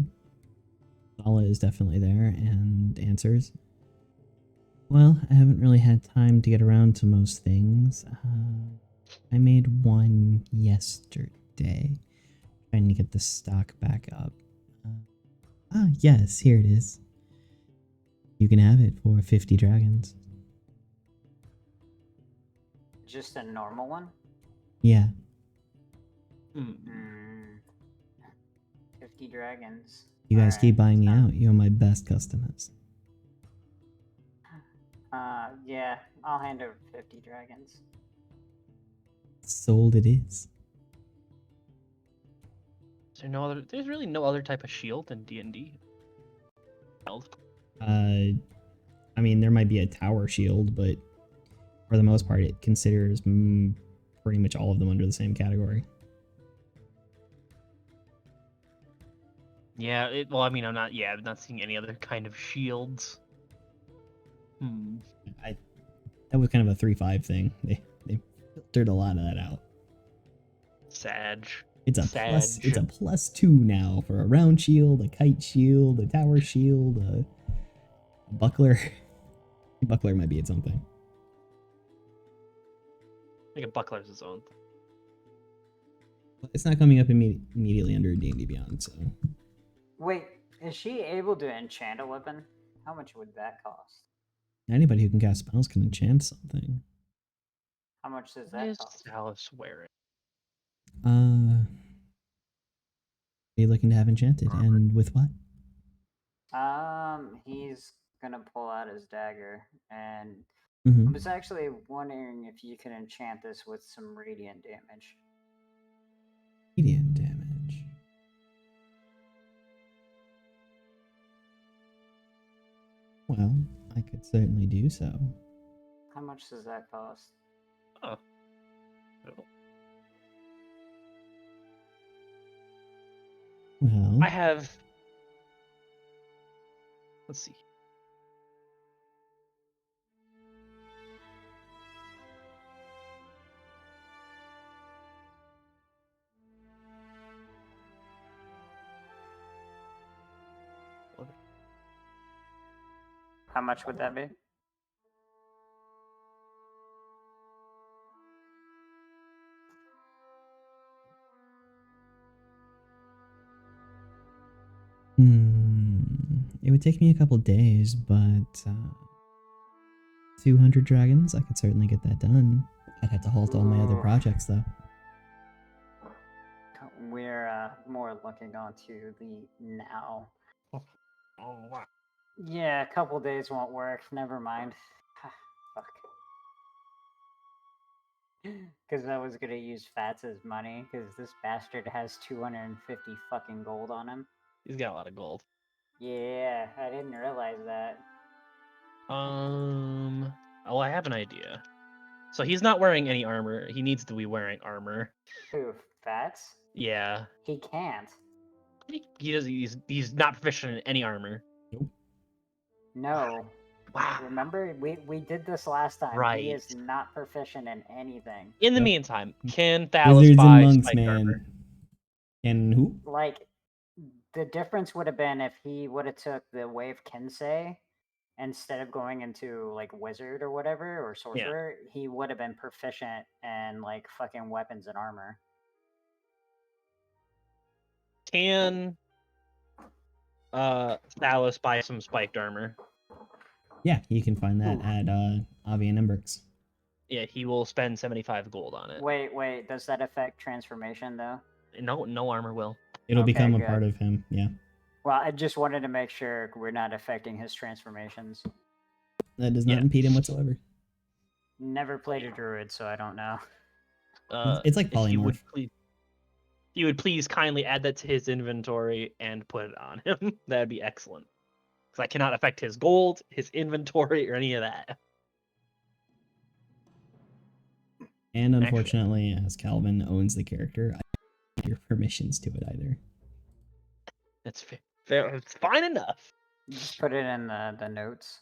Sala is definitely there and answers. Well, I haven't really had time to get around to most things. I made one yesterday. Trying to get the stock back up. Yes, here it is. You can have it for 50 dragons. Just a normal one? Yeah. Hmm. 50 dragons. You guys keep buying me sounds- out. You're my best customers. Yeah, I'll hand over 50 dragons. Sold it is. Is there no other? There's really no other type of shield in D&D. I mean, there might be a tower shield, but for the most part, it considers pretty much all of them under the same category. Yeah. Well, I mean, I'm not seeing any other kind of shields. That was kind of a 3-5 thing. They filtered a lot of that out. Sag. It's a Sag. +2 now for a round shield, a kite shield, a tower shield, a buckler. Buckler might be its own thing. I think a buckler is its own. It's not coming up immediately under D&D Beyond, so. Wait, is she able to enchant a weapon? How much would that cost? Anybody who can cast spells can enchant something. How much does Why that is cost? Alice wearing? Are you looking to have enchanted? And with what? He's gonna pull out his dagger, and Mm-hmm. I was actually wondering if you could enchant this with some radiant damage. Radiant damage. Well, I could certainly do so. How much does that cost? Oh. Well, I have. Let's see. How much would that be? it would take me a couple days, but 200 dragons, I could certainly get that done. I'd have to halt all my other Ooh. projects, though. We're more looking onto the now. Oh, wow. Yeah, a couple days won't work. Never mind. Fuck. Because I was gonna use Fats as money, because this bastard has 250 fucking gold on him. He's got a lot of gold. Yeah, I didn't realize that. Oh, I have an idea. So he's not wearing any armor. He needs to be wearing armor. Who, Fats? Yeah. He can't. He does. He's not proficient in any armor. Nope. No. Wow. Remember, we did this last time. Right. He is not proficient in anything. In the Yep. meantime, can Thalos Wizards buy and monks, spiked man. armor? And who? Like, the difference would have been if he would have took the Wave Kinsei instead of going into like wizard or whatever or sorcerer. He would have been proficient in like fucking weapons and armor. Can Thalos buy some spiked armor? Yeah, you can find that at Avi and Embrix. Yeah, he will spend 75 gold on it. Wait, does that affect transformation though? No armor will. It'll Okay, become a good. part of him, yeah. Well, I just wanted to make sure we're not affecting his transformations. That does not Yeah. impede him whatsoever. Never played a druid, so I don't know. It's like If you would polymorph. please, you would please kindly add that to his inventory and put it on him. That'd be excellent. Because I cannot affect his gold, his inventory, or any of that. And unfortunately, as Calvin owns the character, I don't have your permissions to it either. That's fair. It's fine enough. Just put it in the notes.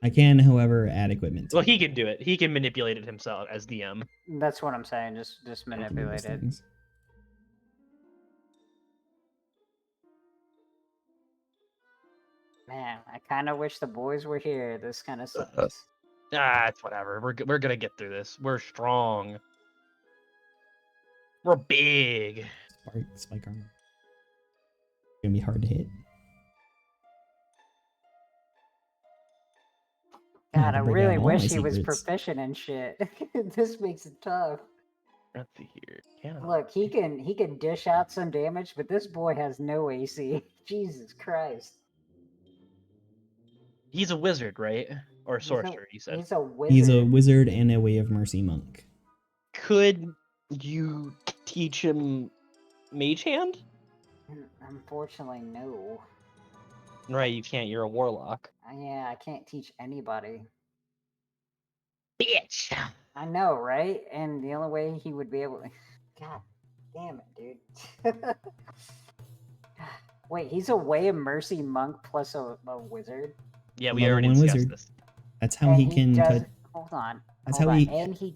I can, however, add equipment to Well, he it. can do it. He can manipulate it himself as DM. That's what I'm saying. Just I can do manipulate those it. things. Man, I kind of wish the boys were here. This kind of sucks. It's whatever. We're gonna get through this. We're strong. We're big. Spike armor. Gonna be hard to hit. God, I break out really all my wish he was secrets. proficient in shit. This makes it tough. Let's see here. Cannon. Look, he can dish out some damage, but this boy has no AC. Jesus Christ. He's a wizard, right? Or a He's a- sorcerer, you said. He's a wizard. He's a wizard and a Way of Mercy monk. Could you teach him Mage Hand? Unfortunately, no. Right, you can't. You're a warlock. Yeah, I can't teach anybody. Bitch! I know, right? And the only way he would be able to... God damn it, dude. Wait, he's a Way of Mercy monk plus a wizard? Yeah, we Level already 1 discussed wizard. this. That's how And he can does... touch. Hold on. That's hold how on. he. And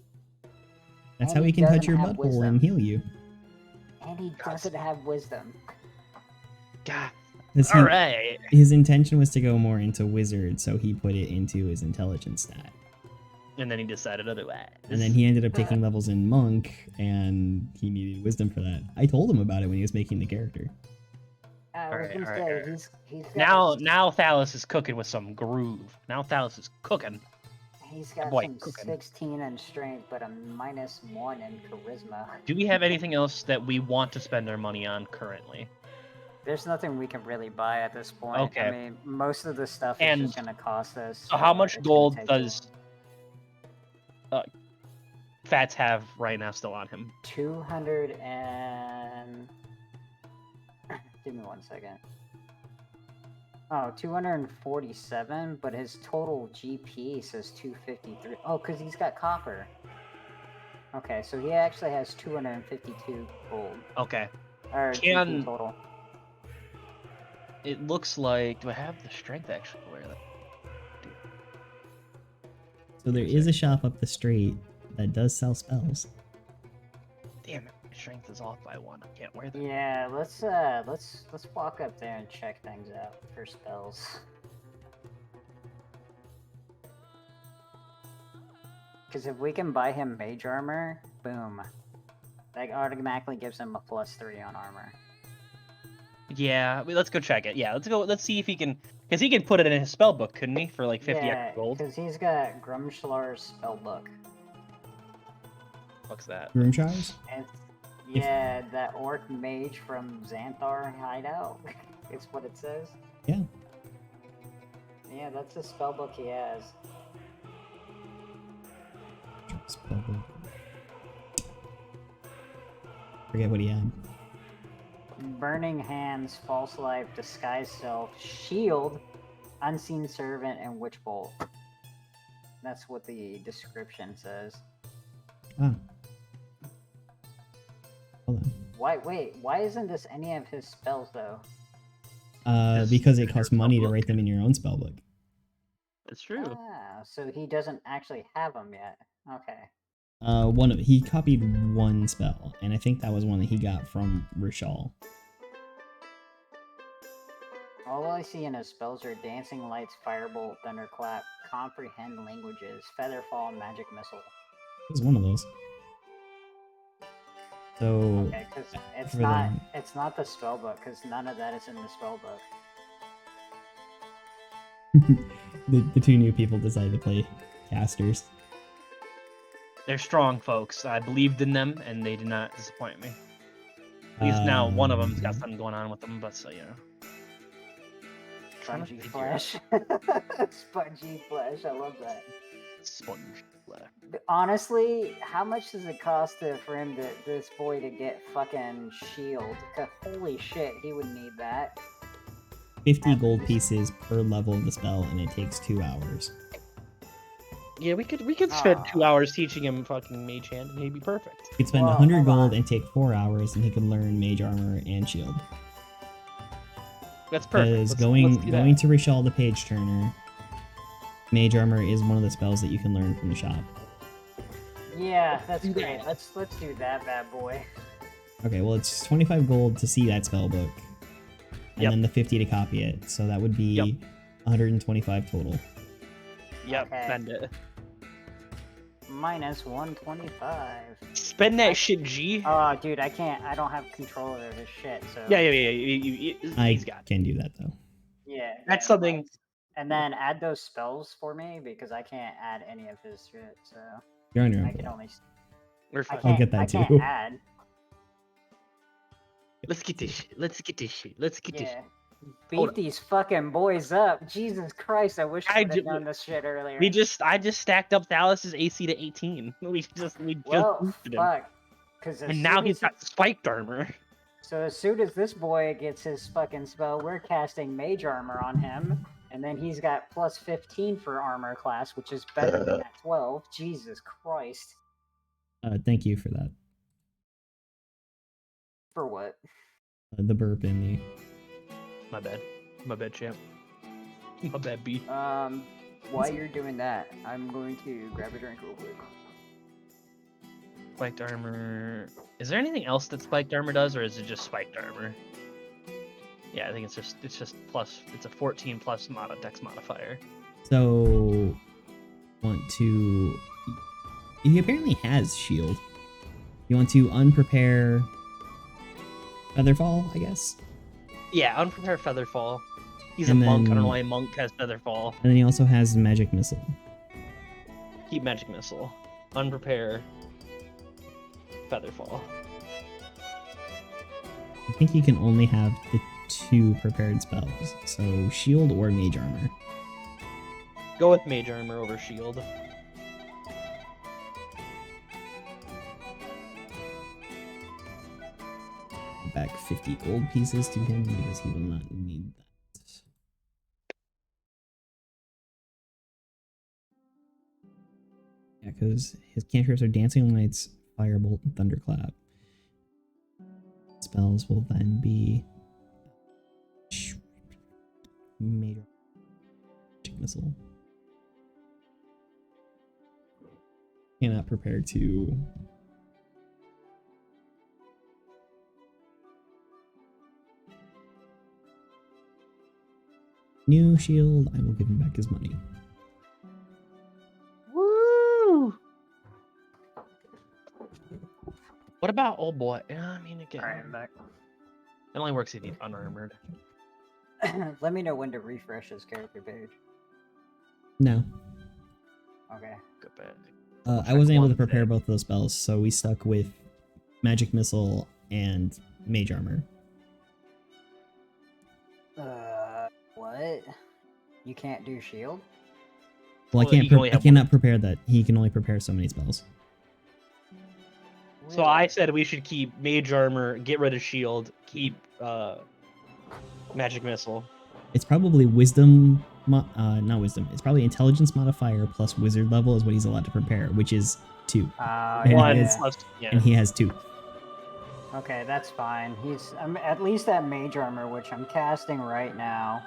That's how he he can touch doesn't your have butthole wisdom. and heal you. And he doesn't have wisdom. God. 'Cause he- Alright. His intention was to go more into wizard, so he put it into his intelligence stat. And then he decided otherwise. And then he ended up taking levels in monk, and he needed wisdom for that. I told him about it when he was making the character. I was Alright, gonna alright, say, alright. he's got Now Thalos is cooking with some groove. Now Thalos is cooking. He's got boy, some cooking. 16 in strength, but a -1 in charisma. Do we have anything else that we want to spend our money on currently? There's nothing we can really buy at this point. Okay. I mean, most of the stuff is And just gonna cost us. So how or much it's gonna gold take does Fats have right now still on him? 200 and... Give me 1 second. Oh, 247, but his total GP says 253. Oh, because he's got copper. Okay, so he actually has 252 gold. Okay. Or Can- GP total. It looks like... Do I have the strength actually? Where that? So there is a shop up the street that does sell spells. Damn it. My strength is off by 1. I can't wear that. Yeah, let's walk up there and check things out for spells. Because if we can buy him Mage Armor, boom. That automatically gives him a +3 on armor. Yeah, let's go check it. Yeah, let's go. Let's see if he can... Because he can put it in his spell book, couldn't he? For like 50 yeah, extra gold. because he's got Grumshlar's spellbook. What's that? Groomshires? And yeah, that orc mage from Xanthar hideout. It's what it says. Yeah. Yeah, that's the spellbook he has. Spellbook. Forget what he had. Burning Hands, False Life, Disguise Self, Shield, Unseen Servant, and Witch Bolt. That's what the description says. Ah. Hold on. Why isn't this any of his spells though? Because it costs money to write them in your own spellbook. It's true. Ah, so he doesn't actually have them yet. Okay. He copied one spell, and I think that was one that he got from Rishal. All I see in his spells are Dancing Lights, Firebolt, Thunderclap, Comprehend Languages, Featherfall, and Magic Missile. It was one of those. So Okay, because it's for not the- it's not the spellbook, because none of that is in the spellbook. the two new people decided to play casters. They're strong folks. I believed in them, and they did not disappoint me. At least now one of them's got something going on with them, but so, you know. Spongy Flesh. Spongy Flesh, I love that. Sponge left. Honestly, how much does it cost for him this boy to get fucking shield? 'Cause holy shit, he would need that. 50 gold pieces per level of the spell, and it takes 2 hours. Yeah, we could spend 2 hours teaching him fucking Mage Hand, and he'd be perfect. You could spend Well, 100 hold gold on. and take 4 hours, and he could learn Mage Armor and Shield. That's perfect. Because Let's going do that. to Rishal the Page Turner, Mage Armor is one of the spells that you can learn from the shop. Yeah, that's do great. that. Let's do that bad boy. Okay, well it's 25 gold to see that spell book, and Yep. then the 50 to copy it, so that would be Yep. 125 total. Yep, Okay. spend it. Minus 125. Spend that shit, G. Oh, dude, I can't. I don't have control over this shit. So Yeah. I He's got it. can do that though. yeah. That's yeah, something- And then add those spells for me because I can't add any of his shit. So You're on your own I for can that. only. We're I fine. can't. get that I too. can't add. Let's get this shit. Let's get this shit. Let's get this. Yeah. Hold Beat these fucking boys up. Jesus Christ! I wish I I would ju- have done this shit earlier. I just stacked up Thalas's AC to 18. We just Well, boosted him. fuck. Because And now he's got spiked armor. So as soon as this boy gets his fucking spell, we're casting Mage Armor on him, and then he's got plus 15 for armor class, which is better than that 12. Jesus Christ. Thank you for that. For what? The burp in the. My bad, champ. My bad, B. While you're doing that, I'm going to grab a drink real quick. Spiked armor. Is there anything else that spiked armor does, or is it just spiked armor? Yeah, I think it's just plus. It's a 14 plus dex modifier. So, want to. He apparently has shield. You want to unprepare Featherfall, I guess. Yeah, unprepared Featherfall. He's And a monk. I don't then- know why a monk has Featherfall. And then he also has Magic Missile. Keep Magic Missile. Unprepare Featherfall. I think he can only have the 2 prepared spells, so shield or Mage Armor. Go with Mage Armor over Shield. Back 50 gold pieces to him because he will not need that. Yeah, because his cantrips are Dancing Lights, Firebolt, and Thunderclap. Spells will then be Magic Missile. Cannot prepare to new shield. I will give him back his money. Woo! What about old boy? I mean, again, Alright, I'm back. it only works if he's unarmored. Let me know when to refresh this character page. No. Okay. Good bet. I wasn't able to one prepare today. both of those spells, so we stuck with Magic Missile and Mage Armor. What? You can't do shield? Well, Well, you can only I have cannot prepare that. He can only prepare so many spells. So I said we should keep Mage Armor, get rid of Shield, keep Magic Missile. It's probably Wisdom, not Wisdom. It's probably Intelligence modifier plus Wizard level is what he's allowed to prepare, which is 2, And One he is- plus, yeah. and he has 2. Okay, that's fine. He's at least that Mage Armor, which I'm casting right now.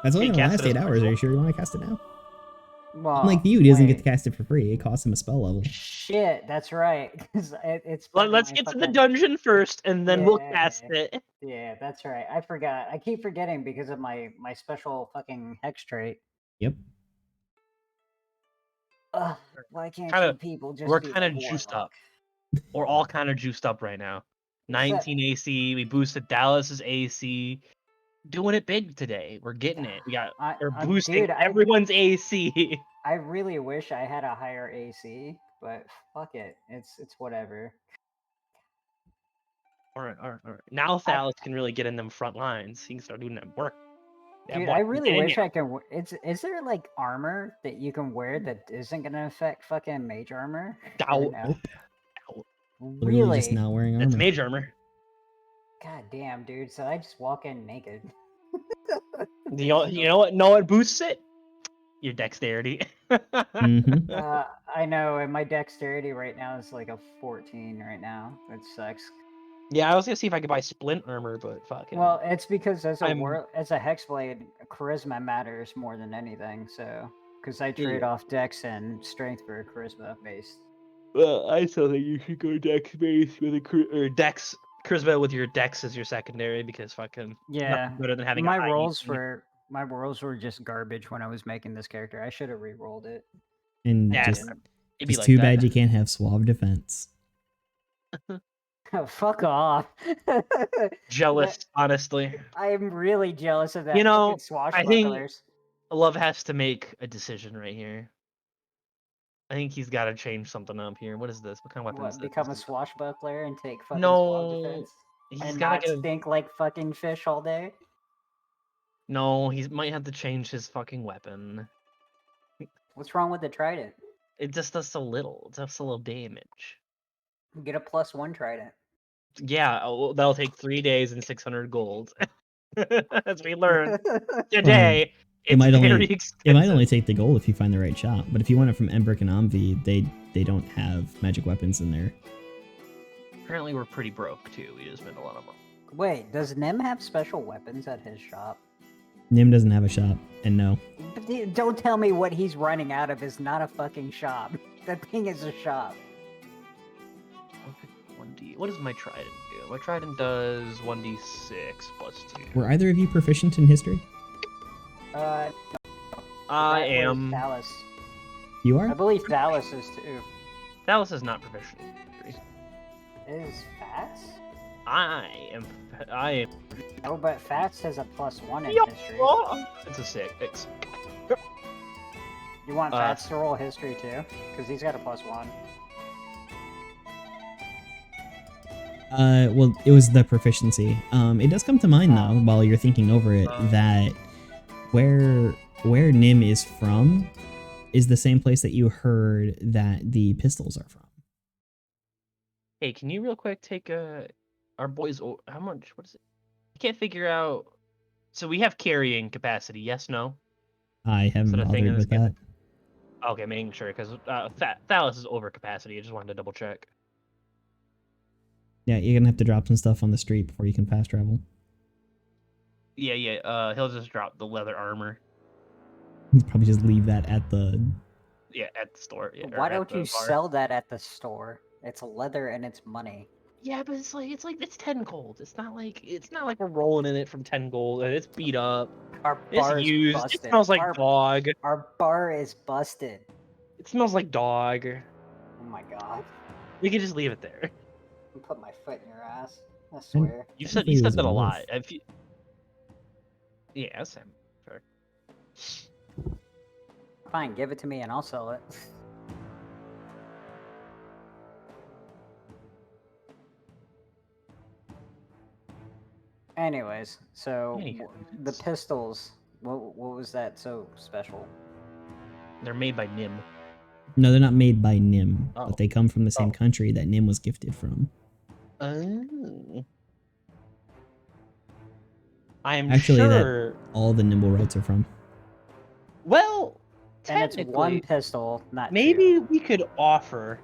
That's only He gonna cast last it as 8 hours. Are purple? you sure you want to cast it now? Well, Unlike you, he doesn't get to wait. cast it for free. It costs him a spell level. Shit, that's right. 'Cause it's. Let's my get to the fucking- dungeon first, and then we'll Yeah. cast it. Yeah, that's right. I forgot. I keep forgetting because of my special fucking hex trait. Yep. Ugh, why can't Kinda- you people just we're be kinda like juiced Warlock? We're all kind of juiced up right now. 19 AC. We boosted Dallas's AC. Doing it big today. We're getting it. We're boosting dude, everyone's AC. I really wish I had a higher AC, but fuck it. It's whatever. All right. Now Thalas can really get in them front lines. He can start doing that work. That Dude, boy I can really get in wish there. I could. Is there like armor that you can wear that isn't gonna affect fucking mage armor? Or no? Literally Really? just not wearing armor. That's Mage Armor. God damn, dude. So I just walk in naked. You know what? No, it boosts it. Your dexterity. Mhm. I know, and my dexterity right now is like a 14 right now. It sucks. Yeah, I was gonna see if I could buy splint armor, but fuck it. Well, it's because as a I'm- as a hexblade, charisma matters more than anything. So, because I trade Yeah. off dex and strength for a charisma based. Well, I still think you should go dex base with or dex charisma with your dex as your secondary because fucking Yeah, nothing better than having my a high rolls AC. my rolls were just garbage when I was making this character. I should have re-rolled it. And Yeah, just, it'd be just like too that. bad you can't have suave defense. Fuck off. Jealous, honestly. I'm really jealous of that You know, fucking I think swashbucklers. Love has to make a decision right here. I think he's got to change something up here. What is this? What kind of weapon is What, this? become a swashbuckler and take fucking swamp No, defense? he's And got to not get a... stink like fucking fish all day? No, he might have to change his fucking weapon. What's wrong with the trident? It just does so little. It does so little damage. Get a +1 trident. Yeah, that'll take 3 days and 600 gold. As we learned today, it it's might very only expensive. it might only take the gold if you find the right shop. But if you want it from Embrick and Omvi, they don't have magic weapons in there. Apparently, we're pretty broke too. We just spent a lot of money. Wait, does Nim have special weapons at his shop? Nim doesn't have a shop, and no. Don't tell me what he's running out of is not a fucking shop. That thing is a shop. 1d. What does my trident do? My trident does 1d6 plus 2. Were either of you proficient in history? I I am. Thalys. You I are? believe Thalys is too. Dallas is not proficient in history. Is Fats? I am. Oh, but Fats has a +1 in Yup. history. It's a 6. You want Fats to roll history too? Because he's got a +1. Well, it was the proficiency. It does come to mind though, while you're thinking over it, that where Nim is from is the same place that you heard that the pistols are from. Hey, can you real quick take our boys? How much? What is it? I can't figure out. So we have carrying capacity. Yes, no. I haven't So the thing bothered is with that. Okay, making sure because Thalys is over capacity. I just wanted to double check. Yeah, you're gonna have to drop some stuff on the street before you can fast travel. Yeah. He'll just drop the leather armor. You probably just leave that at the. Yeah, at the store. Yeah, Why don't you sell that at the store? It's leather and it's money. Yeah, but it's 10 gold. It's not like we're rolling in it from 10 gold and it's beat up. Our It's bar is used. busted. It smells like dog. Our bar is busted. It smells like dog. Oh my god. We could just leave it there. I'll put my foot in your ass. I swear. You said Technically, it was that a a lot. wolf. Yeah, Sam. Sure. Fine, give it to me and I'll sell it. Anyways, so the pistols, what was that so special? They're made by Nim. No, they're not made by Nim, Oh. but they come from the same country that Nim was gifted from. Oh. I am Actually, sure. that all the nimble rights are from. Well, And it's technically, one pistol, not maybe two. we could offer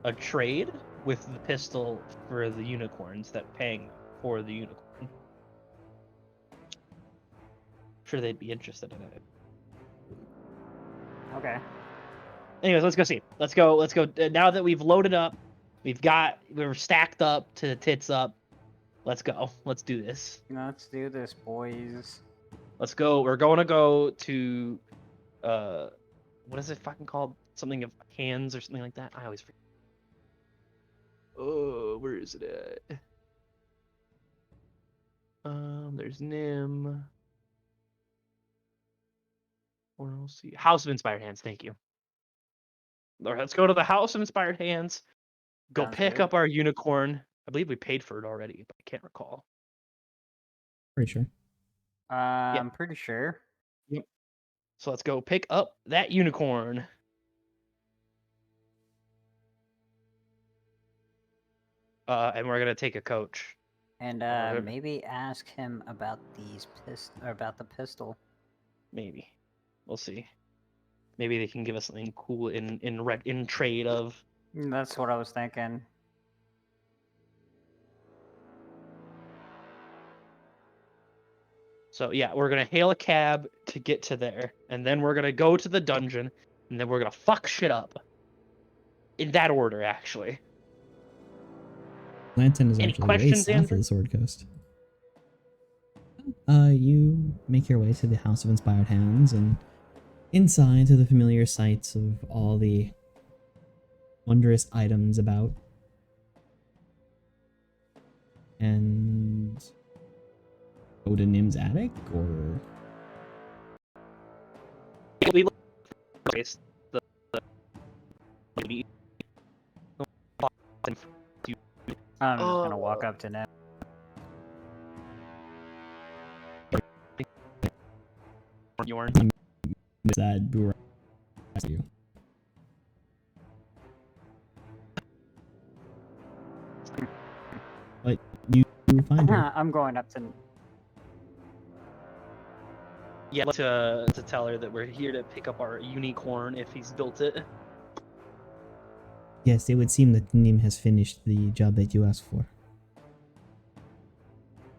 a trade with the pistol for the unicorns that paying for the unicorn. Sure, they'd be interested in it. Okay. Anyways, let's go see. Let's go. Now that we've loaded up, we're stacked up to the tits up. Let's go. Let's do this. Let's do this, boys. Let's go. We're going to go to, what is it fucking called? Something of hands or something like that. I always forget. Oh, where is it at? There's Nim. Or we'll see. House of Inspired Hands. Thank you. All right, let's go to the House of Inspired Hands. Go Sounds pick good. up our unicorn. I believe we paid for it already, but I can't recall. Pretty sure. I'm pretty sure. Yep. So let's go pick up that unicorn. And we're gonna take a coach. And Whatever. maybe ask him about about the pistol. Maybe. We'll see. Maybe they can give us something cool in trade of. That's what I was thinking. So yeah, we're gonna hail a cab to get to there, and then we're gonna go to the dungeon, and then we're gonna fuck shit up. In that order, actually. Lantern is Any actually way questions, south Andrew? of the Sword Coast. You make your way to the House of Inspired Hands and inside to the familiar sights of all the wondrous items about. and go to Nim's attic, or We look the lady. I'm just gonna walk up to Nim. Yorn. that Boo you? But you find her. I'm going up to. Yeah, to tell her that we're here to pick up our unicorn if he's built it. Yes, it would seem that Nim has finished the job that you asked for.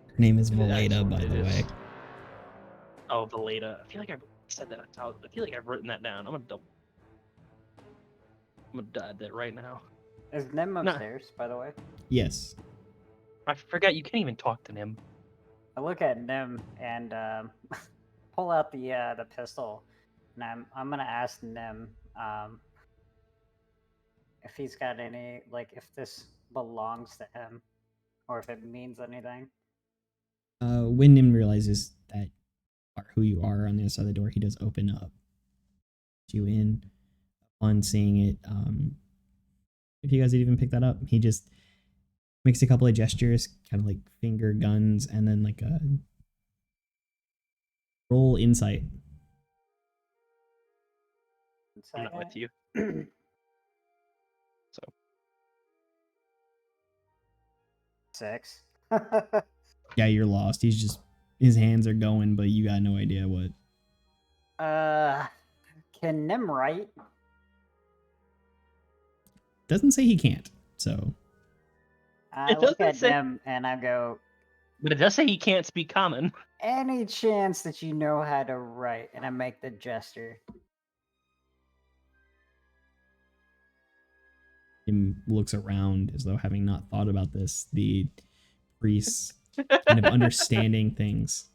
Her name is Valeda, by the way. Oh, Valeda. I feel like I said that out. I feel like I've written that down. I'm gonna dive that right now. Is Nim upstairs, by the way? Yes. I forgot you can't even talk to him. I look at Nim and pull out the pistol, and I'm gonna ask Nim if he's got any, like, if this belongs to him, or if it means anything. When Nim realizes that are who you are on the other side of the door, he does open up you in. On seeing it, if you guys had even picked that up, he just makes a couple of gestures, kind of like finger guns, and then like a roll insight. I'm not with you. So 6. Yeah, you're lost. He's just, his hands are going, but you got no idea what. Can Nim write? Doesn't say he can't, so. I It look doesn't at say- Nim and I go, But it does say he can't speak common. any chance that you know how to write? And I make the gesture. Him looks around as though having not thought about this. The priest kind of understanding things,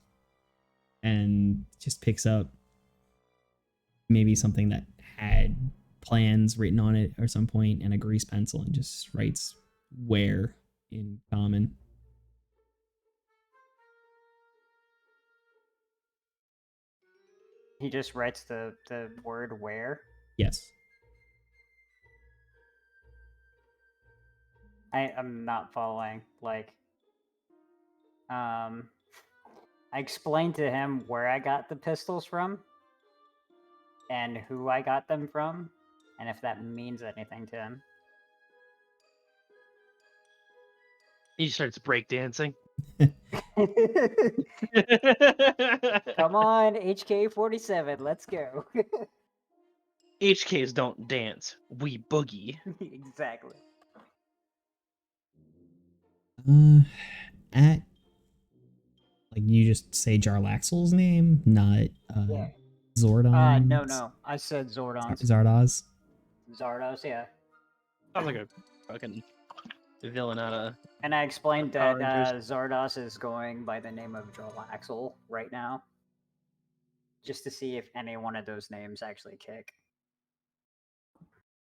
and just picks up maybe something that had plans written on it or some point, and a grease pencil, and just writes "where" in common. He just writes the word where. Yes. I'm not following. Like, I explained to him where I got the pistols from and who I got them from, and if that means anything to him. He starts breakdancing. Come on, HK47, let's go. HKs don't dance. We boogie. Exactly. At like, you just say Jarlaxle's name, not Yeah. Zordon. No. I said Zordons. Zardoz. Zardos, yeah. Sounds like a fucking villain out of. And I explained Power that Rangers. Zardos is going by the name of Jarlaxle right now. Just to see if any one of those names actually kick.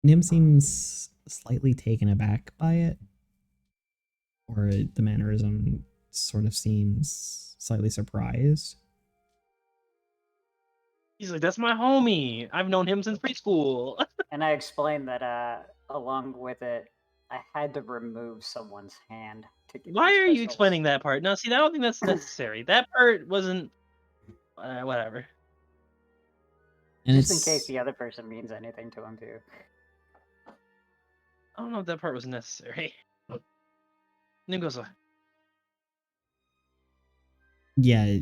Nim seems slightly taken aback by it, or the mannerism sort of seems slightly surprised. He's like, that's my homie. I've known him since preschool. And I explained that along with it, I had to remove someone's hand to get Why these are you pistols. explaining that part? No, see, I don't think that's necessary. That part wasn't. Whatever. And Just it's in case the other person means anything to him too. I don't know if that part was necessary. Nim goes, yeah.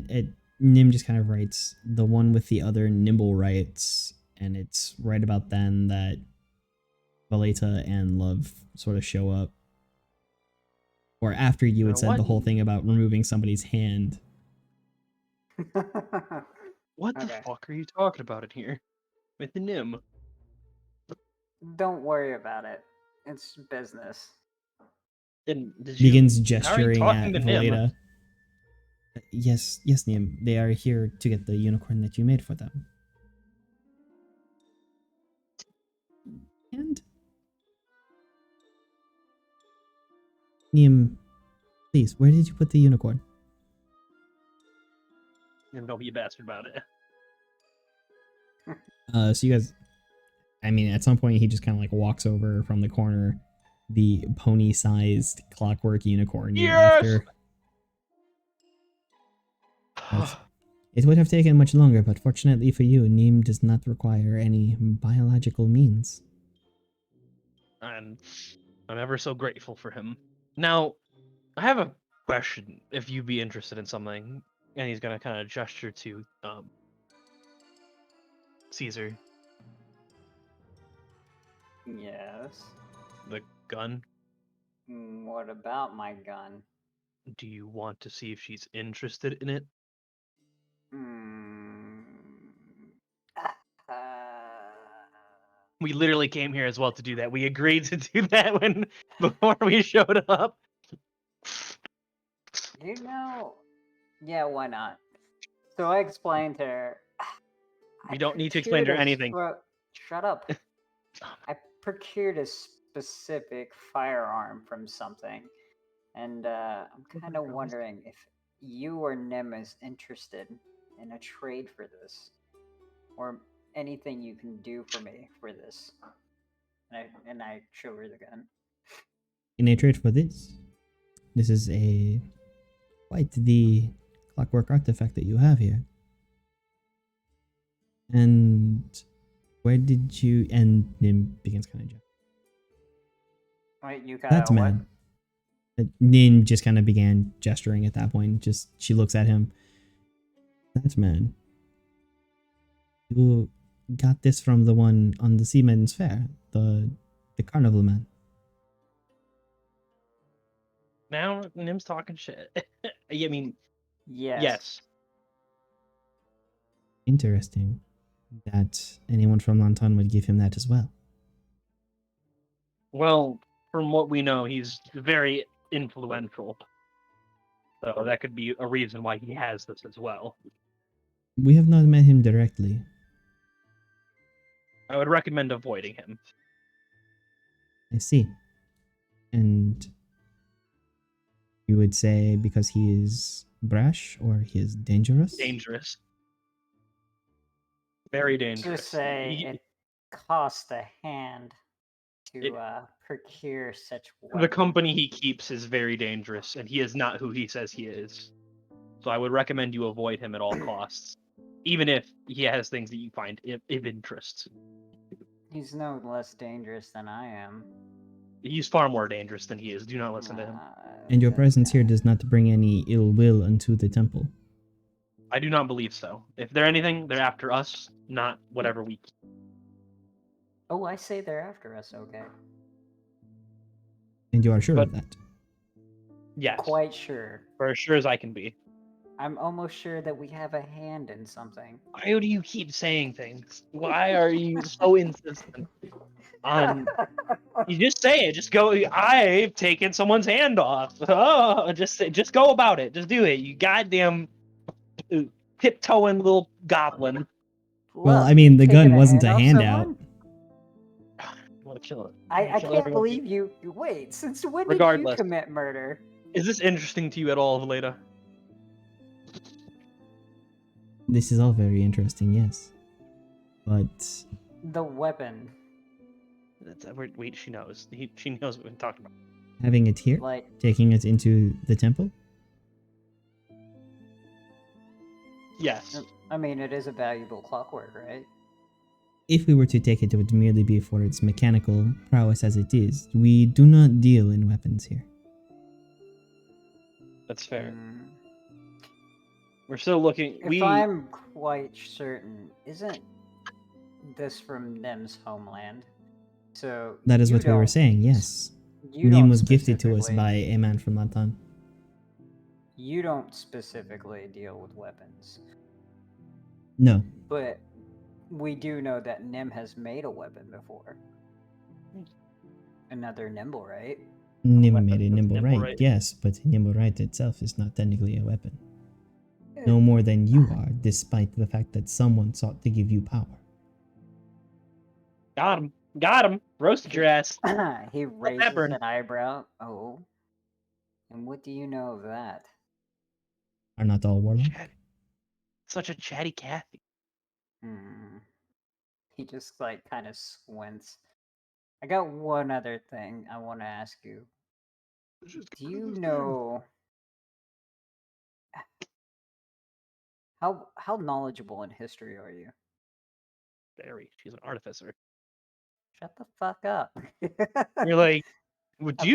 Nim just kind of writes the one with the other nimble rights, and it's right about then that Valeta and Love sort of show up, or after you had said the whole thing about removing somebody's hand. what the Okay. fuck are you talking about in here? With the Nim. Don't worry about it. It's business. Did you, Begins how are you gesturing at talking to Nim? Valeta. Yes, Nim. They are here to get the unicorn that you made for them. And Nim, Please, where did you put the unicorn? And don't be a bastard about it. So you guys, I mean, at some point he just kind of like walks over from the corner, the pony-sized clockwork unicorn you're after. It would have taken much longer, but fortunately for you, Neem does not require any biological means. And I'm ever so grateful for him. Now, I have a question, if you'd be interested in something. And he's gonna kind of gesture to Caesar. Yes. The gun. What about my gun? Do you want to see if she's interested in it? Hmm. We literally came here as well to do that. We agreed to do that before we showed up. Yeah, why not? So I explained to her. We don't need to explain to her anything. Shut up. I procured a specific firearm from something, and I'm kind of wondering if you or Nim is interested in a trade for this, or anything you can do for me for this. And I show her the gun. In a trade for this, this is quite the clockwork artifact that you have here. And where did you? And Nim begins kind of joking. Wait, you got That's what? mad. Nin just kind of began gesturing at that point. Just she looks at him. That's mad. You got this from the one on the Seaman's Fair, the carnival man. Now Nim's talking shit. I mean, Yes. Interesting that anyone from Lantan would give him that as well. Well, from what we know, he's very influential. So that could be a reason why he has this as well. We have not met him directly. I would recommend avoiding him. I see. And you would say because he is brash or he is dangerous? Dangerous. Very dangerous. Just say it costs a hand to procure such weapons. The company he keeps is very dangerous, and he is not who he says he is. So I would recommend you avoid him at all costs, even if he has things that you find of interest. He's no less dangerous than I am. He's far more dangerous than he is. Do not listen to him. And your presence here does not bring any ill will unto the temple. I do not believe so. If they're anything, they're after us, not whatever we keep. Oh, I say they're after us, okay. And you are sure of that? Yes. Quite sure. For as sure as I can be. I'm almost sure that we have a hand in something. Why do you keep saying things? Why are you so insistent on... You just say it. Just go, I've taken someone's hand off. Oh, just go about it. Just do it. You goddamn tiptoeing little goblin. Well, I mean, the gun wasn't a handout. You want to kill it. I can't believe you. Wait, since when did you commit murder? Is this interesting to you at all, Valeda? This is all very interesting, yes. But... The weapon. Wait, she knows. She knows what we're talking about. Having it here? Like, taking it into the temple? Yes. I mean, it is a valuable clockwork, right? If we were to take it, it would merely be for its mechanical prowess as it is. We do not deal in weapons here. That's fair. We're still looking. If I'm quite certain, isn't this from Nim's homeland? So that is what we were saying, yes. Nim was gifted to us by a man from Lantan. You don't specifically deal with weapons. No. But we do know that Nim has made a weapon before. Another nimble, right? Nim made a nimble right, yes, but nimble right itself is not technically a weapon. No more than you are, despite the fact that someone sought to give you power. Got him. Got him. Roasted your ass. He raises an eyebrow. Oh. And what do you know of that? Are not all warlock? Such a chatty Cathy. Hmm. He just like kind of squints. I got one other thing I want to ask you. Do you know how knowledgeable in history are you? Very. She's an artificer. Shut the fuck up. You're like,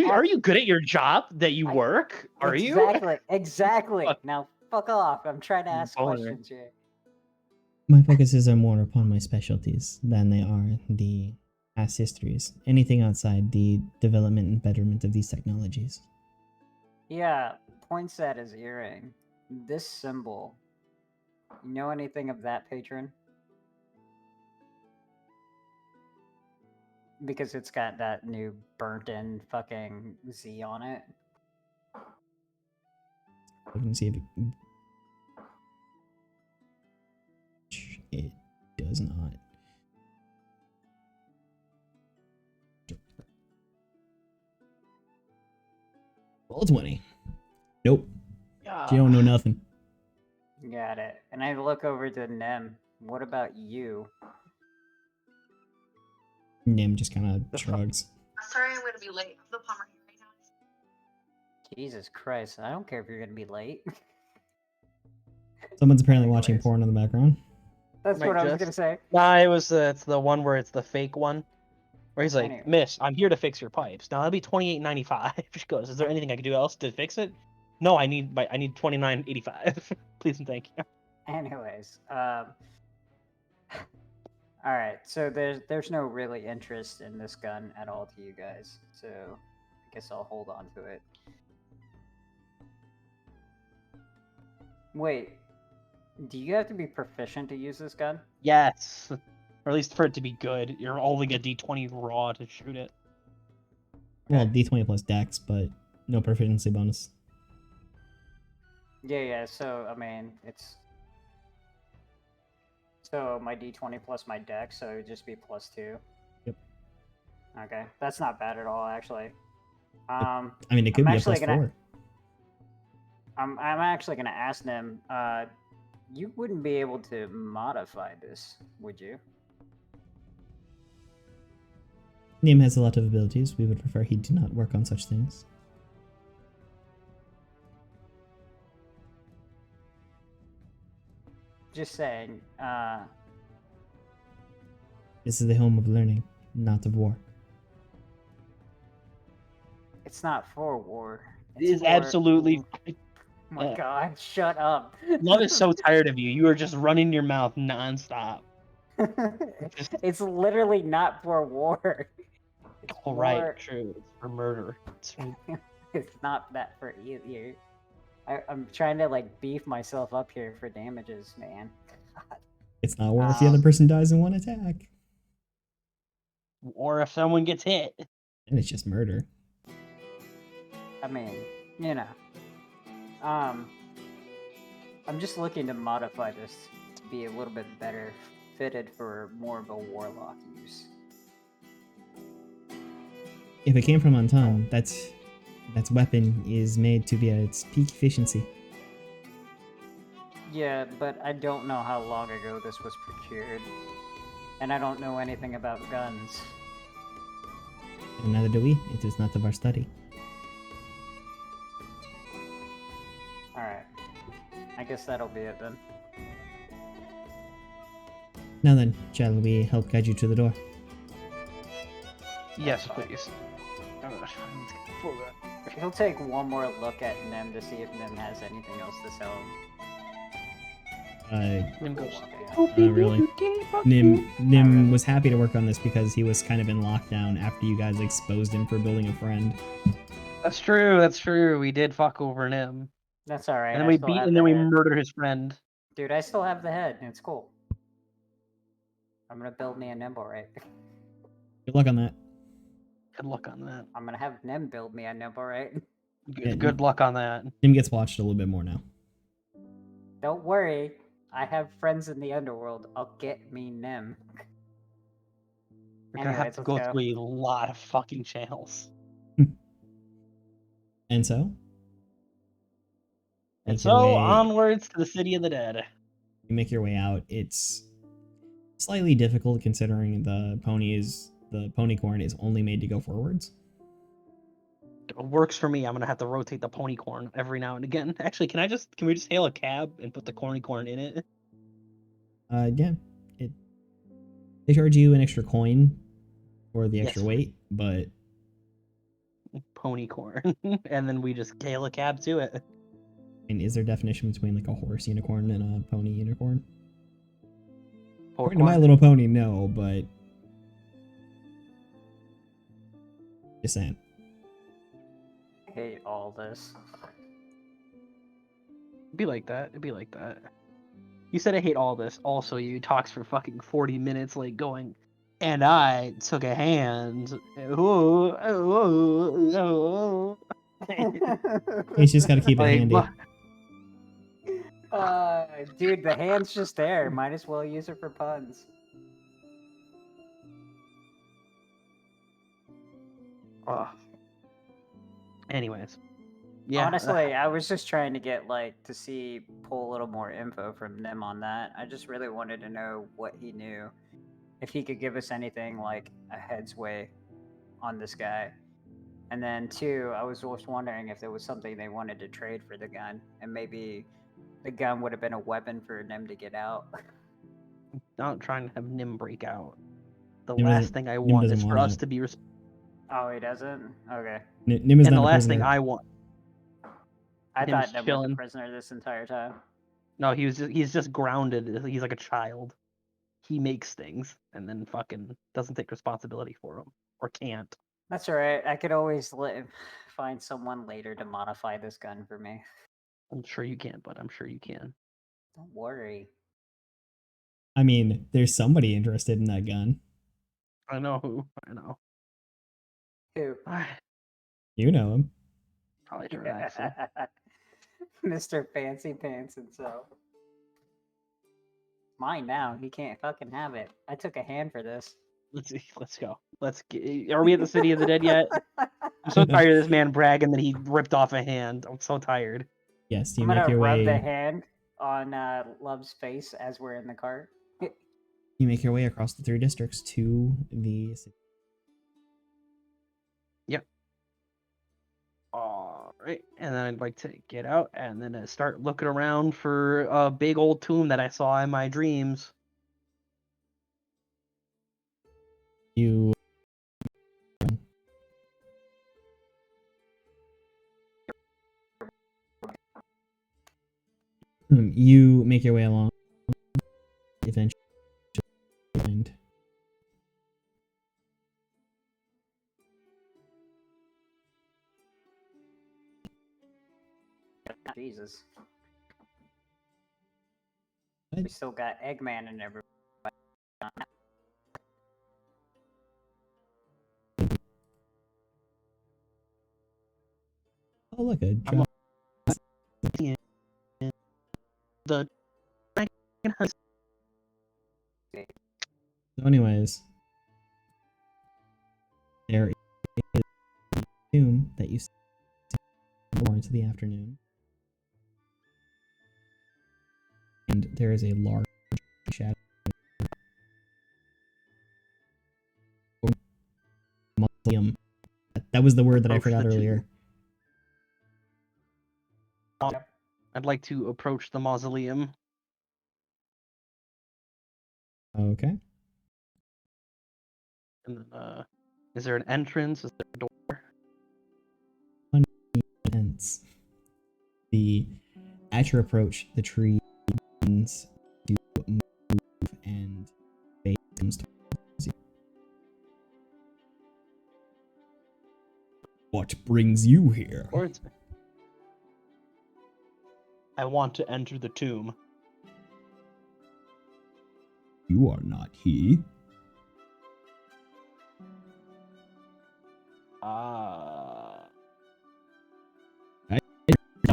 are you good at your job that you I- work? Are you? Exactly. Fuck. Now fuck off. I'm trying to ask Boner. questions here. My focuses are more upon my specialties than they are the past histories. Anything outside the development and betterment of these technologies. Yeah, points at his earring. This symbol. You know anything of that, patron? Because it's got that new burnt in fucking Z on it. I can see if it does not. Roll 20. Nope. Yeah. She don't know nothing. Got it. And I look over to Nem. What about you? Nim just kind of shrugs. Sorry, I'm gonna be late. The plumber here right now. Jesus Christ, I don't care if you're gonna be late. Someone's apparently watching Anyways. porn in the background. That's Might what I was just- gonna say. Nah, it's the one where it's the fake one. Where he's like, Anyway. Miss, I'm here to fix your pipes. Now that'll be $28.95. She goes, is there anything I can do else to fix it? No, I need $29.85. Please and thank you. Anyways, all right. So there's no really interest in this gun at all to you guys. So I guess I'll hold on to it. Wait, do you have to be proficient to use this gun? Yes. Or at least for it to be good. You're rolling a D20 raw to shoot it. Well, D20 plus dex, but no proficiency bonus. Yeah. So I mean, it's so my D20 plus my dex, so it would just be +2. Yep. Okay, that's not bad at all, actually. I mean, it could I'm be a actually plus gonna- 4. I'm actually gonna ask them. You wouldn't be able to modify this, would you? Nim has a lot of abilities. We would prefer he do not work on such things. Just saying. This is the home of learning, not of war. It's not for war. It It's is for- absolutely. Oh my yeah. god! Shut up. Love is so tired of you. You are just running your mouth nonstop. It's literally not for war. It's All right, for- true. It's for murder. It's not that for either. I'm trying to like beef myself up here for damages, man. It's not war if the other person dies in one attack. Or if someone gets hit. And it's just murder. I mean, you know. I'm just looking to modify this to be a little bit better fitted for more of a warlock use. If it came from Untitled, that's weapon is made to be at its peak efficiency. Yeah, but I don't know how long ago this was procured. And I don't know anything about guns. And neither do we. It is not of our study. Alright. I guess that'll be it then. Now then, shall we help guide you to the door? Yes, please. He'll take one more look at Nim to see if Nim has anything else to sell him. Nim goes. Not really. Nim was happy to work on this because he was kind of in lockdown after you guys exposed him for building a friend. That's true. That's true. We did fuck over Nim, That's alright. and then we murder his friend. Dude, I still have the head, and it's cool. I'm gonna build me a Nimble, right? Good luck on that. Good luck on that. I'm gonna have Nim build me a Nimble, right? Good luck on that. Nim gets watched a little bit more now. Don't worry. I have friends in the underworld. I'll get me Nim. You're gonna have Anyways, to let's go go. through a lot of fucking channels. And so, And Make your so way- onwards to the city of the dead. You make your way out. It's slightly difficult considering the ponycorn is only made to go forwards. It works for me. I'm gonna have to rotate the pony corn every now and again. Actually, can we just hail a cab and put the corny corn in it? Yeah. They charge you an extra coin for the extra Yes. weight, but Pony corn. And then we just hail a cab to it. and is there definition between like a horse unicorn and a pony unicorn? Poor According to My corn. Little Pony, no, but just saying. I hate all this. It'd be like that. It'd be like that. You said I hate all this. Also, you talks for fucking 40 minutes, like going, and I took a hand. Ooh, ooh, ooh. You just gotta keep it Like, handy. Dude, the hand's just there. Might as well use it for puns. Ugh. Anyways, yeah. Honestly, I was just trying to get pull a little more info from them on that. I just really wanted to know what he knew. If he could give us anything like a head's way on this guy. And then two, I was just wondering if there was something they wanted to trade for the gun, and maybe the gun would have been a weapon for Nim to get out. Not trying to have Nim break out. The Nim last doesn't- thing I Nim want doesn't is for want us it. to be. Oh, he doesn't? Okay. Nim is And the not a last thing prisoner. I want. I Nim's thought Nim was chilling. a prisoner this entire time. No, he's just grounded. He's like a child. He makes things and then fucking doesn't take responsibility for them or can't. That's alright. I could always find someone later to modify this gun for me. I'm sure you can, but I'm sure you can. Don't worry. I mean, there's somebody interested in that gun. I know who. I know. Who? You know him. Probably Draxel. Mr. Fancy Pants himself. Mine now. He can't fucking have it. I took a hand for this. Let's go. Let's get. Are we at the city of the dead yet? I'm so tired of this man bragging that he ripped off a hand. I'm so tired. Yes, you I'm make gonna your rub the way. hand on Love's face as we're in the cart. You make your way across the 3 districts to the city. All right, and then I'd like to get out and then start looking around for a big old tomb that I saw in my dreams. You you make your way along. Eventually, find Jesus. What? We still got Eggman and everybody. oh look a I'm drop. The So anyways, there is a tomb that you see more into the afternoon, and there is a large shadow mausoleum. That was the word that I Approach forgot the tomb. earlier. I'd like to approach the mausoleum. Okay. And then, is there an entrance? Is there a door? Hence, at your approach, the tree begins to move and face comes towards you. What brings you here? Towards me. I want to enter the tomb. You are not he.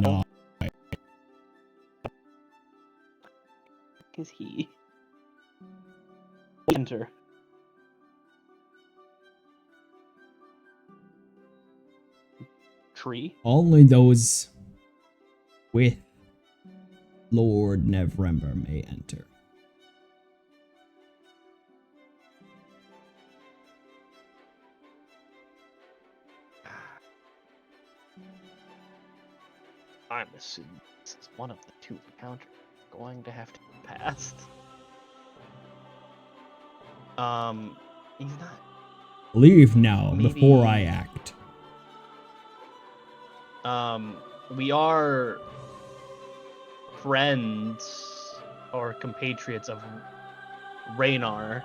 No. Is he? Enter. Tree. Only those with Lord Neverember may enter. I'm assuming this is one of the two encounters going to have to be passed. He's not. Leave now before Maybe- I act. We are friends or compatriots of Raynar.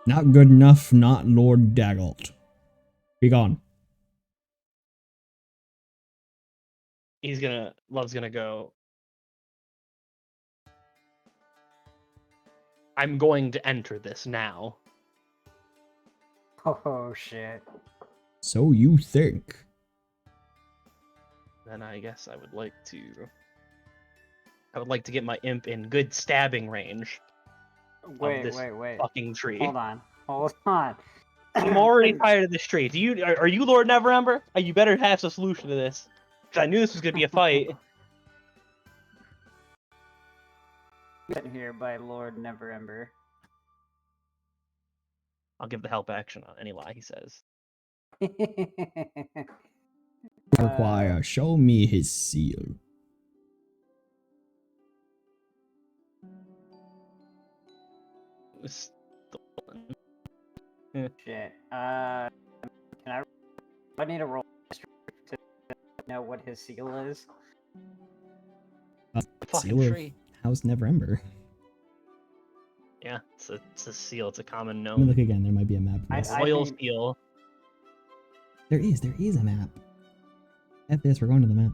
Not good enough, not Lord Daggalt. Be gone. Love's gonna go. I'm going to enter this now. Oh shit. So you think. Then I guess I would like to get my imp in good stabbing range Wait, this wait. fucking tree. Hold on. I'm already tired of this tree. Are you Lord Neverember? You better have some solution to this. 'Cause I knew this was gonna be a fight. Sent here by Lord Neverember. I'll give the help action on any lie he says. Require, show me his seal. Stolen. Shit. I need a roll to know what his seal is. Fucking Seal of tree. House Neverember. Yeah, it's a seal. It's a common Let me gnome. look again. There might be a map. For I- this. Royal mean- seal. There is a map. F this, we're going to the map.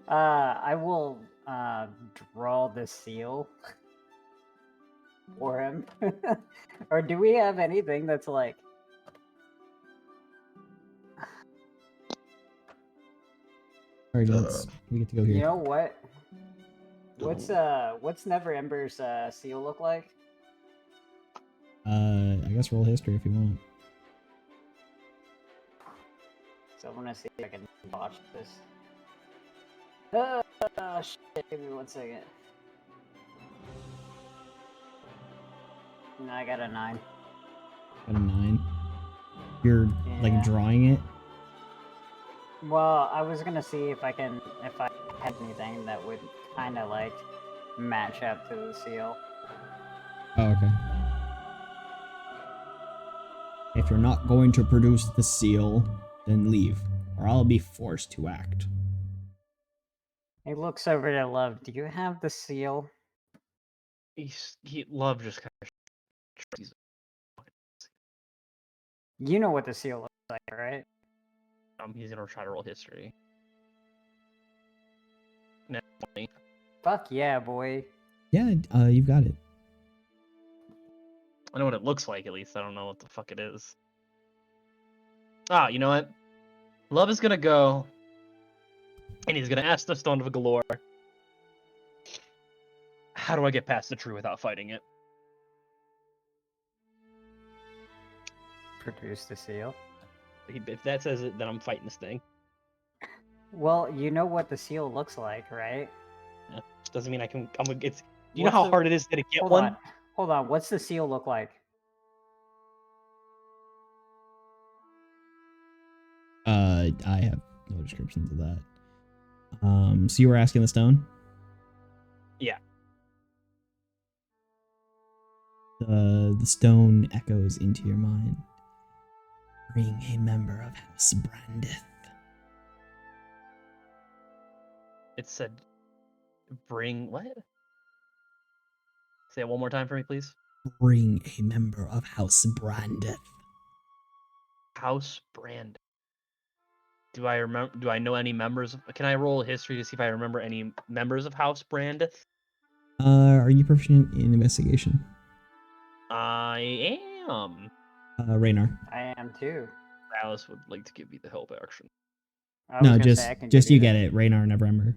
I will draw the seal for him. Or do we have anything that's like Alright, we get to go here. you know what? What's Neverember's seal look like? I guess roll history if you want. So I'm gonna see if I can watch this. Shit, give me 1 second. No, I got a 9. Got a 9. You're Yeah. like drawing it. Well, I was gonna see if I had anything that would kind of like match up to the seal. Oh, okay. If you're not going to produce the seal, then leave, or I'll be forced to act. He looks over to Love. Do you have the seal? Love just kind of. You know what the seal looks like, right? He's gonna try to roll history. Nat 20. Fuck yeah, boy. Yeah, you've got it. I know what it looks like, at least. I don't know what the fuck it is. Ah, you know what? Love is gonna go, and he's gonna ask the Stone of Galore, how do I get past the tree without fighting it? Produce the seal. If that says it, then I'm fighting this thing. Well, you know what the seal looks like, right? Yeah, doesn't mean I can. Do you know What's how the- hard it is to get Hold one? on. Hold on. What's the seal look like? I have no descriptions of that. So you were asking the stone? Yeah. The stone echoes into your mind. Bring a member of House Brandith. It said, bring what? Say it one more time for me, please. Bring a member of House Brandith. House Brand. Do I remember? Do I know any members? Can I roll history to see if I remember any members of House Brandith? Are you proficient in investigation? I am. Raynar. I am too. Alice would like to give me the help action. I was No, gonna just say I can just give you the- get it. Raynar, Neverember.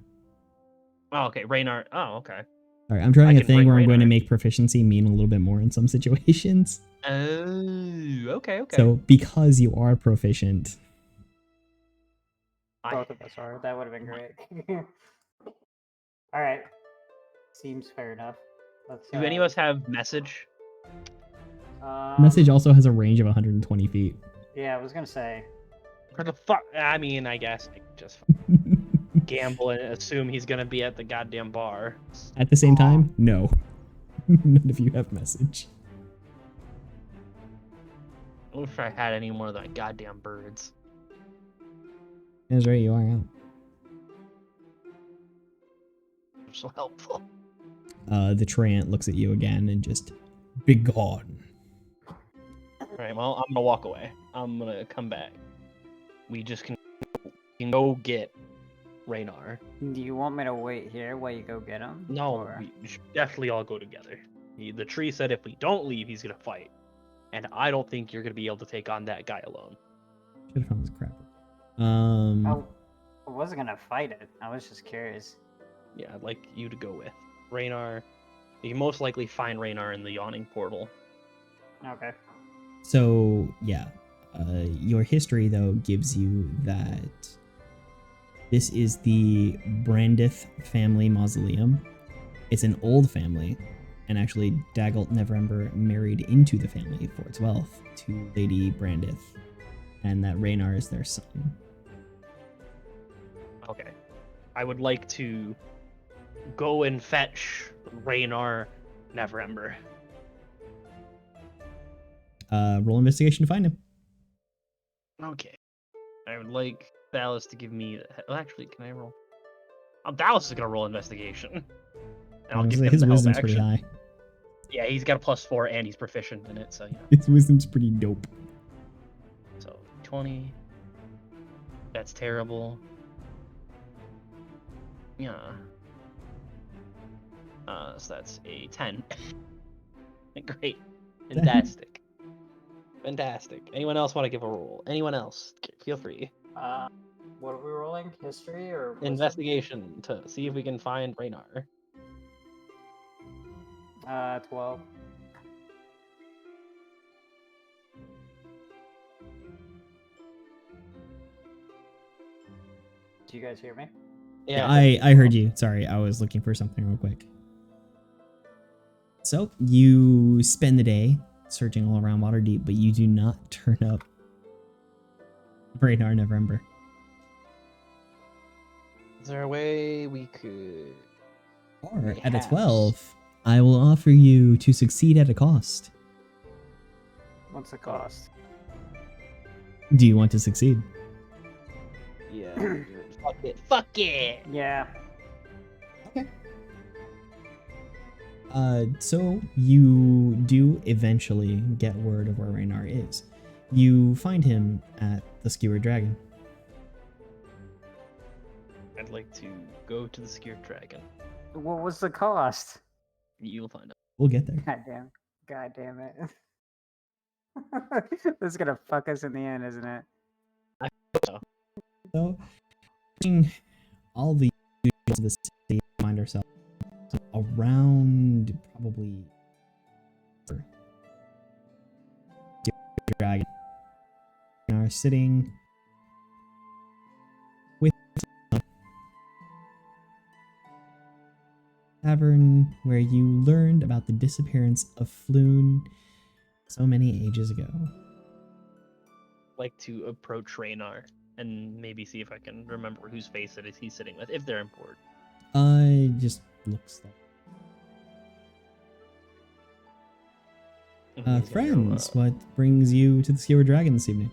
Oh, okay. Raynar. Oh, okay. All right, I'm trying I a can thing bring where I'm going to Raynar. make proficiency mean a little bit more in some situations. Oh, okay. So because you are proficient, Both of us are. That would have been great. All right. Seems fair enough. Let's. Do any of us have message? message also has a range of 120 feet. Yeah, I was gonna say. What the fuck? I mean, I guess I could just gamble and assume he's gonna be at the goddamn bar. At the same time, no. None of you have message. I wish I had any more of the goddamn birds. That's right, you are out. They're so helpful. The Trant looks at you again and just, begone. Alright, well, I'm gonna walk away. I'm gonna come back. We just can go get Raynar. Do you want me to wait here while you go get him? No, Or- we should definitely all go together. The tree said if we don't leave, he's gonna fight. And I don't think you're gonna be able to take on that guy alone. Should have found this crap. I wasn't gonna fight it. I was just curious. Yeah, I'd like you to go with Raynar. You can most likely find Raynar in the yawning portal. Okay. So, yeah. Your history, though, gives you that this is the Brandith family mausoleum. It's an old family, and actually Dagult Neverember married into the family for its wealth to Lady Brandith, and that Raynar is their son. Okay. I would like to go and fetch Raynar Neverember. Roll investigation to find him. Okay. I would like Dallas to give me. Well, actually, can I roll? Oh, Dallas is gonna roll investigation. And I'll give him His the help wisdom's pretty action. high. Yeah, he's got a +4 and he's proficient in it, so yeah. His wisdom's pretty dope. So 20. That's terrible. Yeah. So that's a 10. Great. Fantastic. Fantastic. Anyone else want to give a roll? Anyone else? Feel free. What are we rolling? History or wisdom? Investigation to see if we can find Raynar. 12. Do you guys hear me? Yeah, I heard you. Sorry, I was looking for something real quick. So, you spend the day searching all around Waterdeep, but you do not turn up Raynar Neverember. Is there a way we could? Or, at a Perhaps. 12, I will offer you to succeed at a cost. What's the cost? Do you want to succeed? Yeah. Fuck it. Fuck it. Yeah. So you do eventually get word of where Raynar is. You find him at the Skewered Dragon. I'd like to go to the Skewered Dragon. What was the cost? You'll find out. We'll get there. God damn it. This is gonna fuck us in the end, isn't it? So, seeing all the of the city, we find ourselves around probably dragon. We are sitting with tavern where you learned about the disappearance of Floon so many ages ago. Like to approach Raynar and maybe see if I can remember whose face it is he's sitting with, if they're important. Just looks like. He's gonna go, Friends, what brings you to the Skewered Dragon this evening?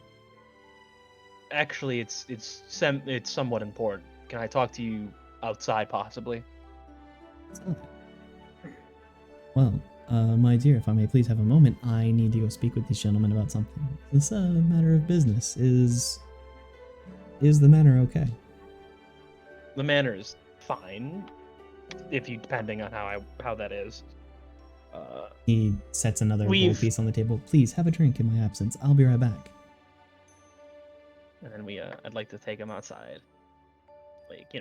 Actually, it's somewhat important. Can I talk to you outside, possibly? Well, my dear, if I may please have a moment, I need to go speak with these gentlemen about something. Is this a matter of business? Is the manor okay? The manor is fine, depending on how that is. He sets another gold We've- piece on the table. Please have a drink in my absence. I'll be right back. And then I'd like to take him outside, like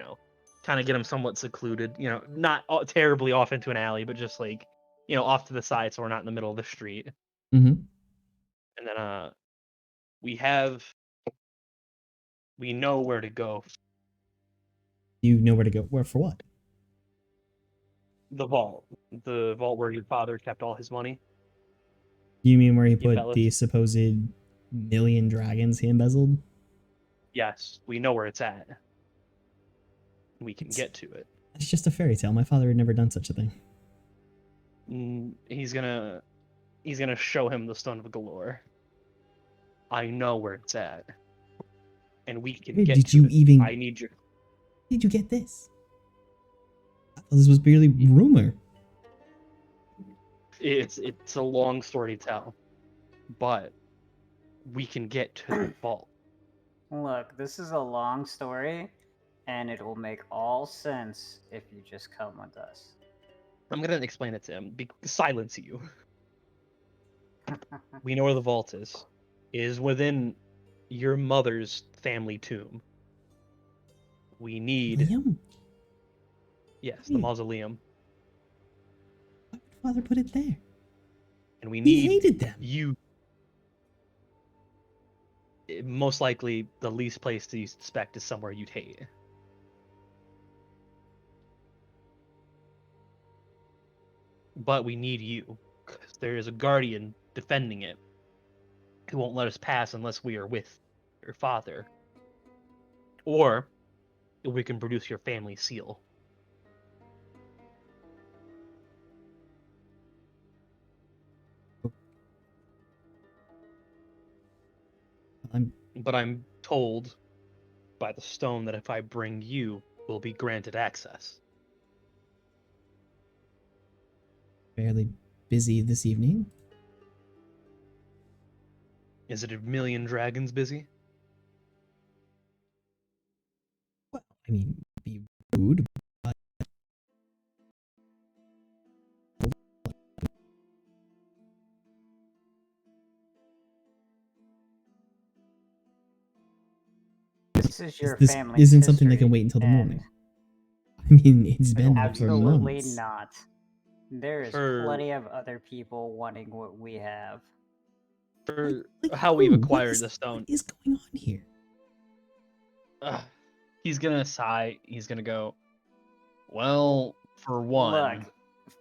kind of get him somewhat secluded. You know, not terribly off into an alley, but just like, you know, off to the side, so we're not in the middle of the street. Mm-hmm. And then we know where to go. You know where to go. Where for what? The vault where your father kept all his money. You mean where he You put fellas. the supposed million dragons he embezzled? Yes, we know where it's at. We can It's- get to it. It's just a fairy tale. My father had never done such a thing. He's gonna show him the Stone of Galore. I know where it's at, and we can Where get did to you it. even? I need your. Did you get this? I thought this was barely rumor. It's a long story to tell, but we can get to the vault. Look, this is a long story, and it will make all sense if you just come with us. I'm gonna explain it to him. Silence you. We know where the vault is. It is within your mother's family tomb. We need Liam, yes, the Wait. mausoleum, why would father put it there? and we He need hated them. you. Most likely, the least place to suspect is somewhere you'd hate. But we need you, because there is a guardian defending it who won't let us pass unless we are with your father. Or if we can produce your family seal. But I'm told by the stone that if I bring you, we'll be granted access. Fairly busy this evening. Is it a million dragons busy? Well, I mean, be rude, but This is your this family's isn't something that can history, wait until the and morning. I mean, it's been for absolutely months. not. There is For- plenty of other people wanting what we have. For Like, how we've who? What acquired is- the stone. What is going on here? He's gonna sigh. He's gonna go, well, for one. Look,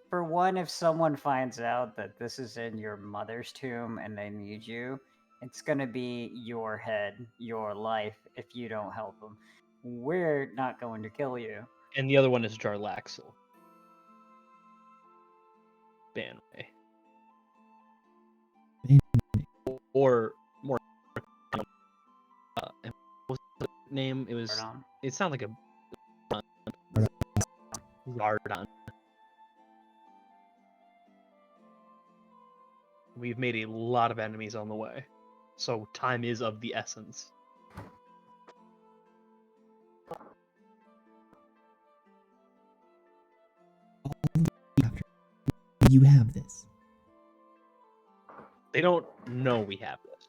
for one, if someone finds out that this is in your mother's tomb and they need you, it's gonna be your head, your life, if you don't help them. We're not going to kill you. And the other one is Jarlaxle. Banway. Or more. What was the name? It was. Pardon? It sounded like a. Lardon. We've made a lot of enemies on the way, so time is of the essence. You have this. They don't know we have this,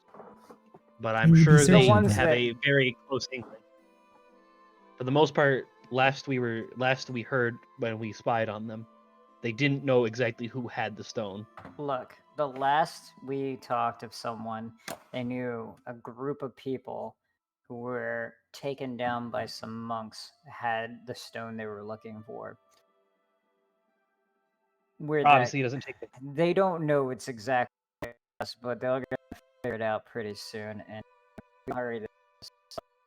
but I'm And you sure deserve they ones have that- a very close inkling. For the most part, last we heard when we spied on them, they didn't know exactly who had the stone. Look, the last we talked of someone, they knew a group of people who were taken down by some monks had the stone they were looking for. Where that, Obviously, he doesn't take the. they don't know it's exactly us, but they're going to figure it out pretty soon. And hurry this.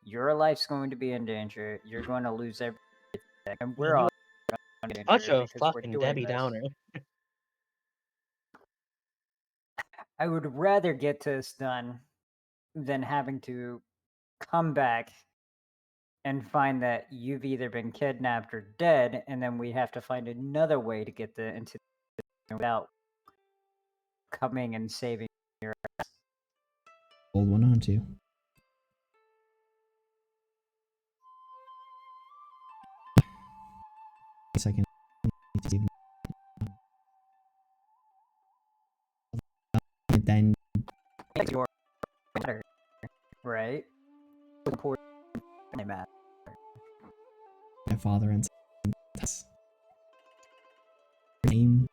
Your life's going to be in danger. You're going to lose everything, and we're all going to be in Such danger a because we're fucking doing Debbie this. Downer. I would rather get this done than having to come back and find that you've either been kidnapped or dead, and then we have to find another way to get into without coming and saving your ass. Hold one on to. A second. And then It's your matter, right? Important they matter. my father and that's name.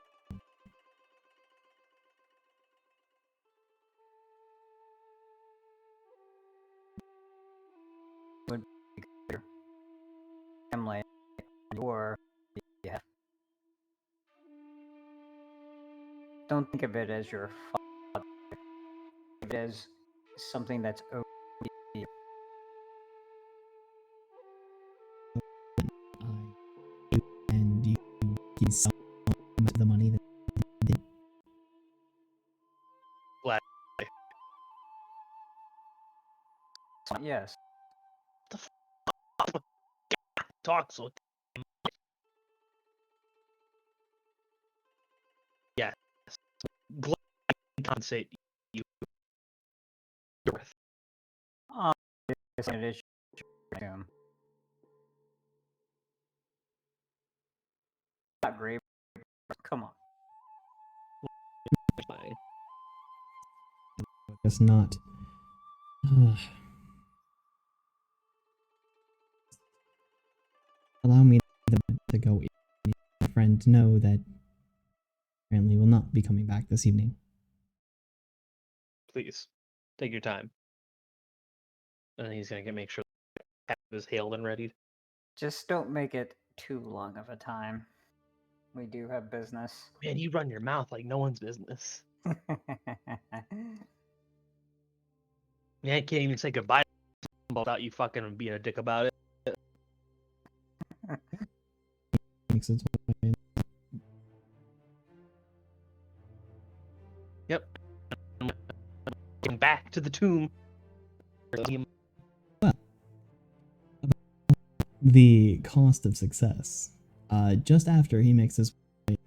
Would be your family or yeah. Don't think of it as your father. Think of it as something that's over you. And you give some of the money that they did. Yes. Talk so. Yes. Gladly compensate you. Worth. Yes, it is your tomb. Not grave. Come on. Fine. Guess not. Allow me to go in. My friend know that apparently will not be coming back this evening. Please take your time. And then he's gonna make sure the is hailed and readied. Just don't make it too long of a time. We do have business. Man, you run your mouth like no one's business. Man, I can't even say goodbye without you fucking being a dick about it. Makes its way. Yep. Going back to the tomb. The cost of success. Just after he makes his way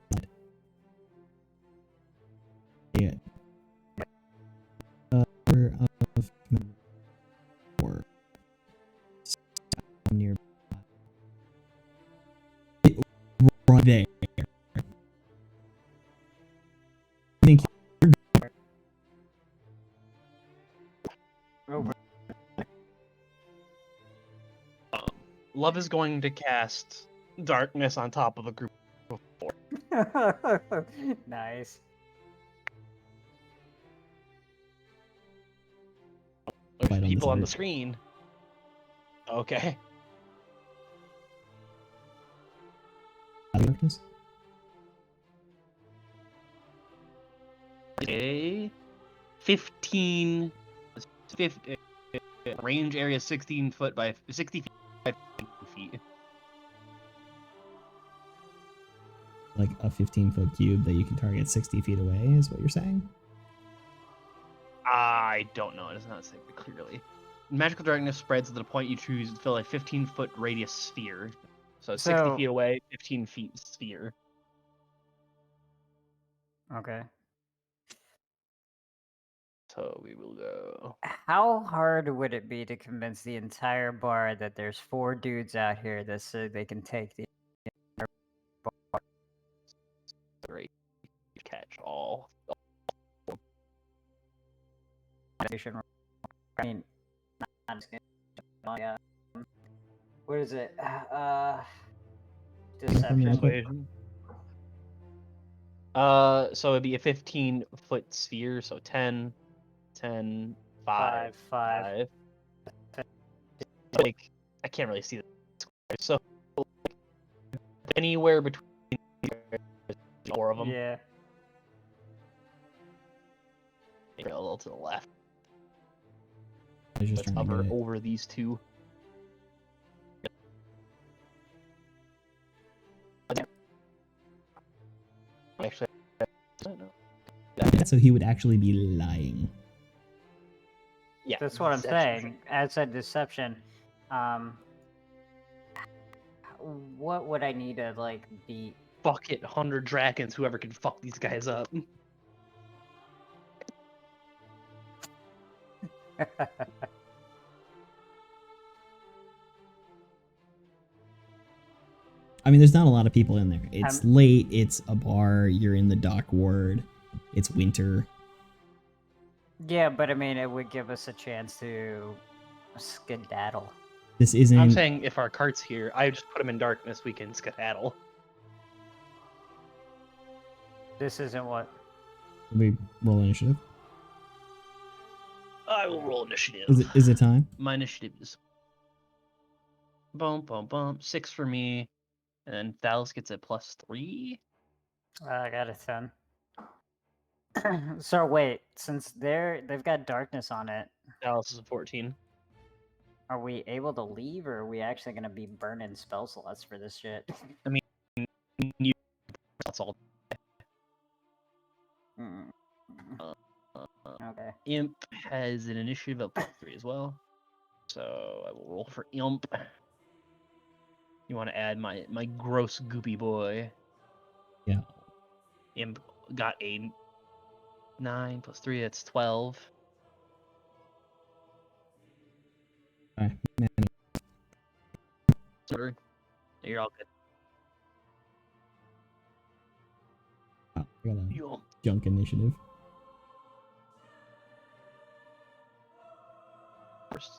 of or near right there. Over. Love is going to cast darkness on top of a group of 4. Nice. There's Right on the people on the side. screen. Okay. Darkness? A 15 range area 16 foot by 60 feet by 50 feet. Like a 15-foot cube that you can target 60 feet away is what you're saying? I don't know. It does not say it clearly. Magical darkness spreads to the point you choose to fill a 15-foot radius sphere. So 60 feet away, 15 feet sphere. Okay. So we will go. How hard would it be to convince the entire bar that there's 4 dudes out here that so they can take the Great. Catch all. station? I mean, not just yeah. What is it? Deception. Persuasion. So it'd be a 15-foot sphere, so 10, 10, 5, 5. Like, I can't really see the square. So anywhere between 4 of them. Yeah. A little to the left. I was just Let's trying to hover get it. over these 2. Actually, I don't know. So he would actually be lying. Yeah, That's what I'm deception. saying. As a deception, what would I need to like beat? Fuck it, 100 dragons, whoever can fuck these guys up. I mean, there's not a lot of people in there. It's late, it's a bar, you're in the dock ward, it's winter. Yeah, but I mean, it would give us a chance to skedaddle. This isn't. I'm saying if our cart's here, I just put them in darkness. We can skedaddle. This isn't what. We roll initiative. I will roll initiative. Is it time? My initiative is bump, bump, bump. 6 for me, and then Thalos gets a +3. I got a 10. So wait, since they've got darkness on it, Thalos is a 14. are we able to leave, or are we actually gonna be burning spell slots for this shit? That's all. Mm. Okay. Imp has an initiative of +3 as well, so I will roll for Imp. You want to add my gross goopy boy? Yeah. Imp got a 9 + 3. That's 12. Okay. Man, Sorry. You're all good. wow, I got a You'll junk initiative.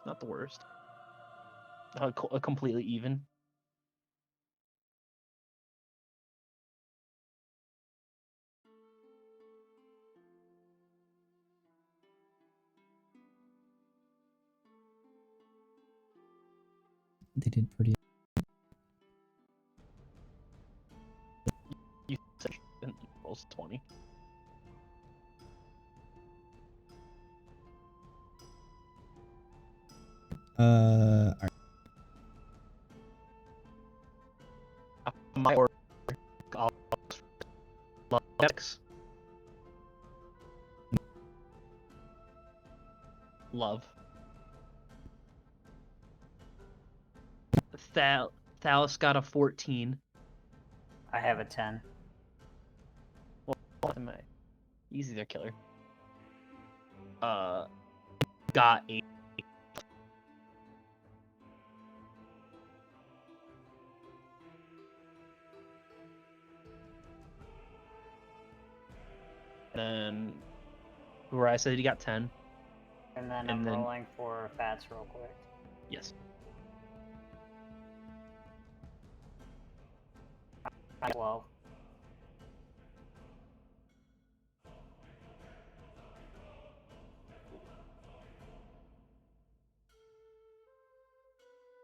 not the worst. Completely even. They did pretty. You said rolls 20. All right. My order. Love. Thalos got a 14. I have a 10. What am I? Easy there, killer. Got a. And then where I said he got 10. And then And I'm then- rolling for Fats real quick. Yes. 12.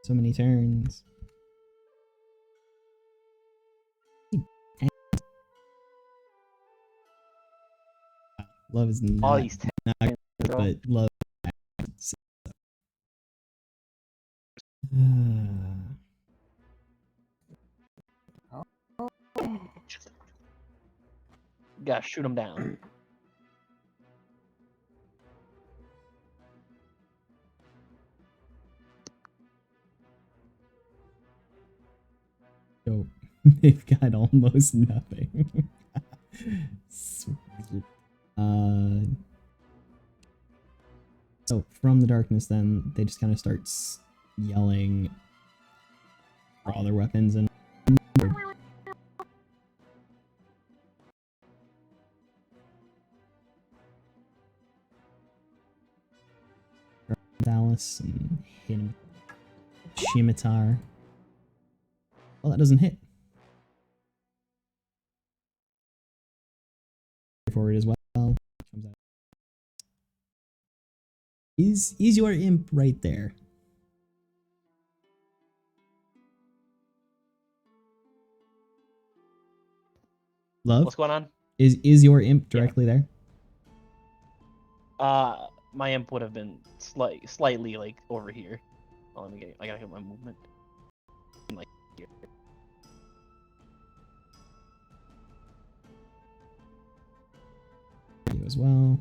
So many turns. Love is All not, these 10. not but love. Gotta shoot him down. So they've got almost nothing. Sweet. So from the darkness, then they just kind of start yelling for all their weapons and. Dallas and hit him. Scimitar. Well, that doesn't hit. Forward as well. Comes out. Is your imp right there? Love? What's going on? Is your imp directly there? My imp would have been slightly like over here. Oh, let me get. I gotta get my movement. Like here. You as well.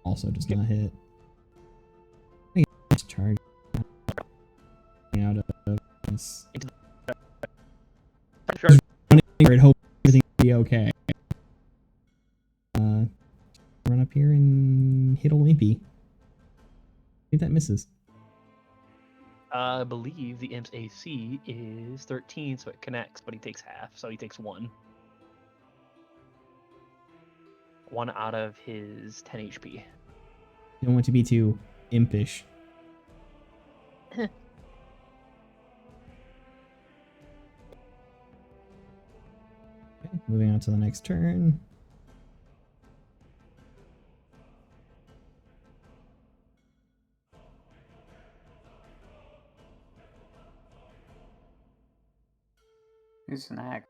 Also does not hit. I think it's charge out of this. I'd hope everything will be okay. Run up here and hit old Impy. I think that misses. I believe the imp's AC is 13, so it connects, but he takes half, so he takes 1. 1 out of his 10 HP. You don't want to be too impish. moving on to the next turn. Who's next?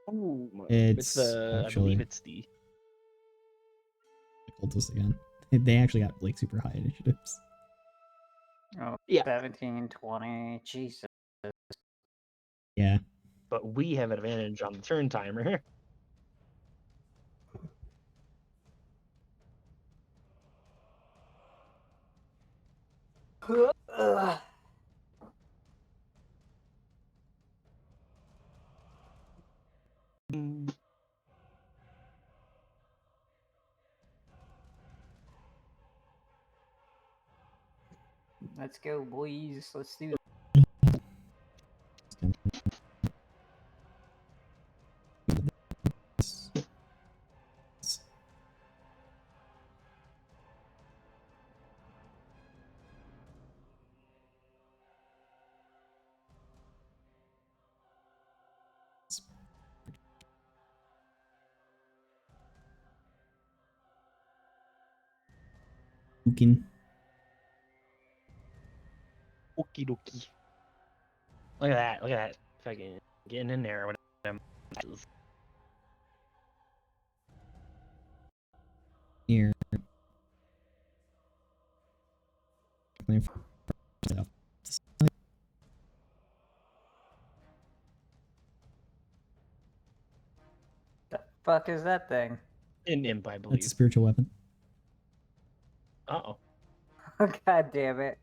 Ooh, It's I actually- believe it's the Cultists again. They actually got like super high initiatives. Oh, Yeah. 17, 20. Jesus. Yeah. but we have advantage on the turn timer. Let's go, boys. Let's do Pukin. Okie dokie. Look at that. Look at that. Fucking getting in there with them. Here. the fuck is that thing? An imp, I That's a believe. spiritual weapon. Uh-oh. Oh, god damn it.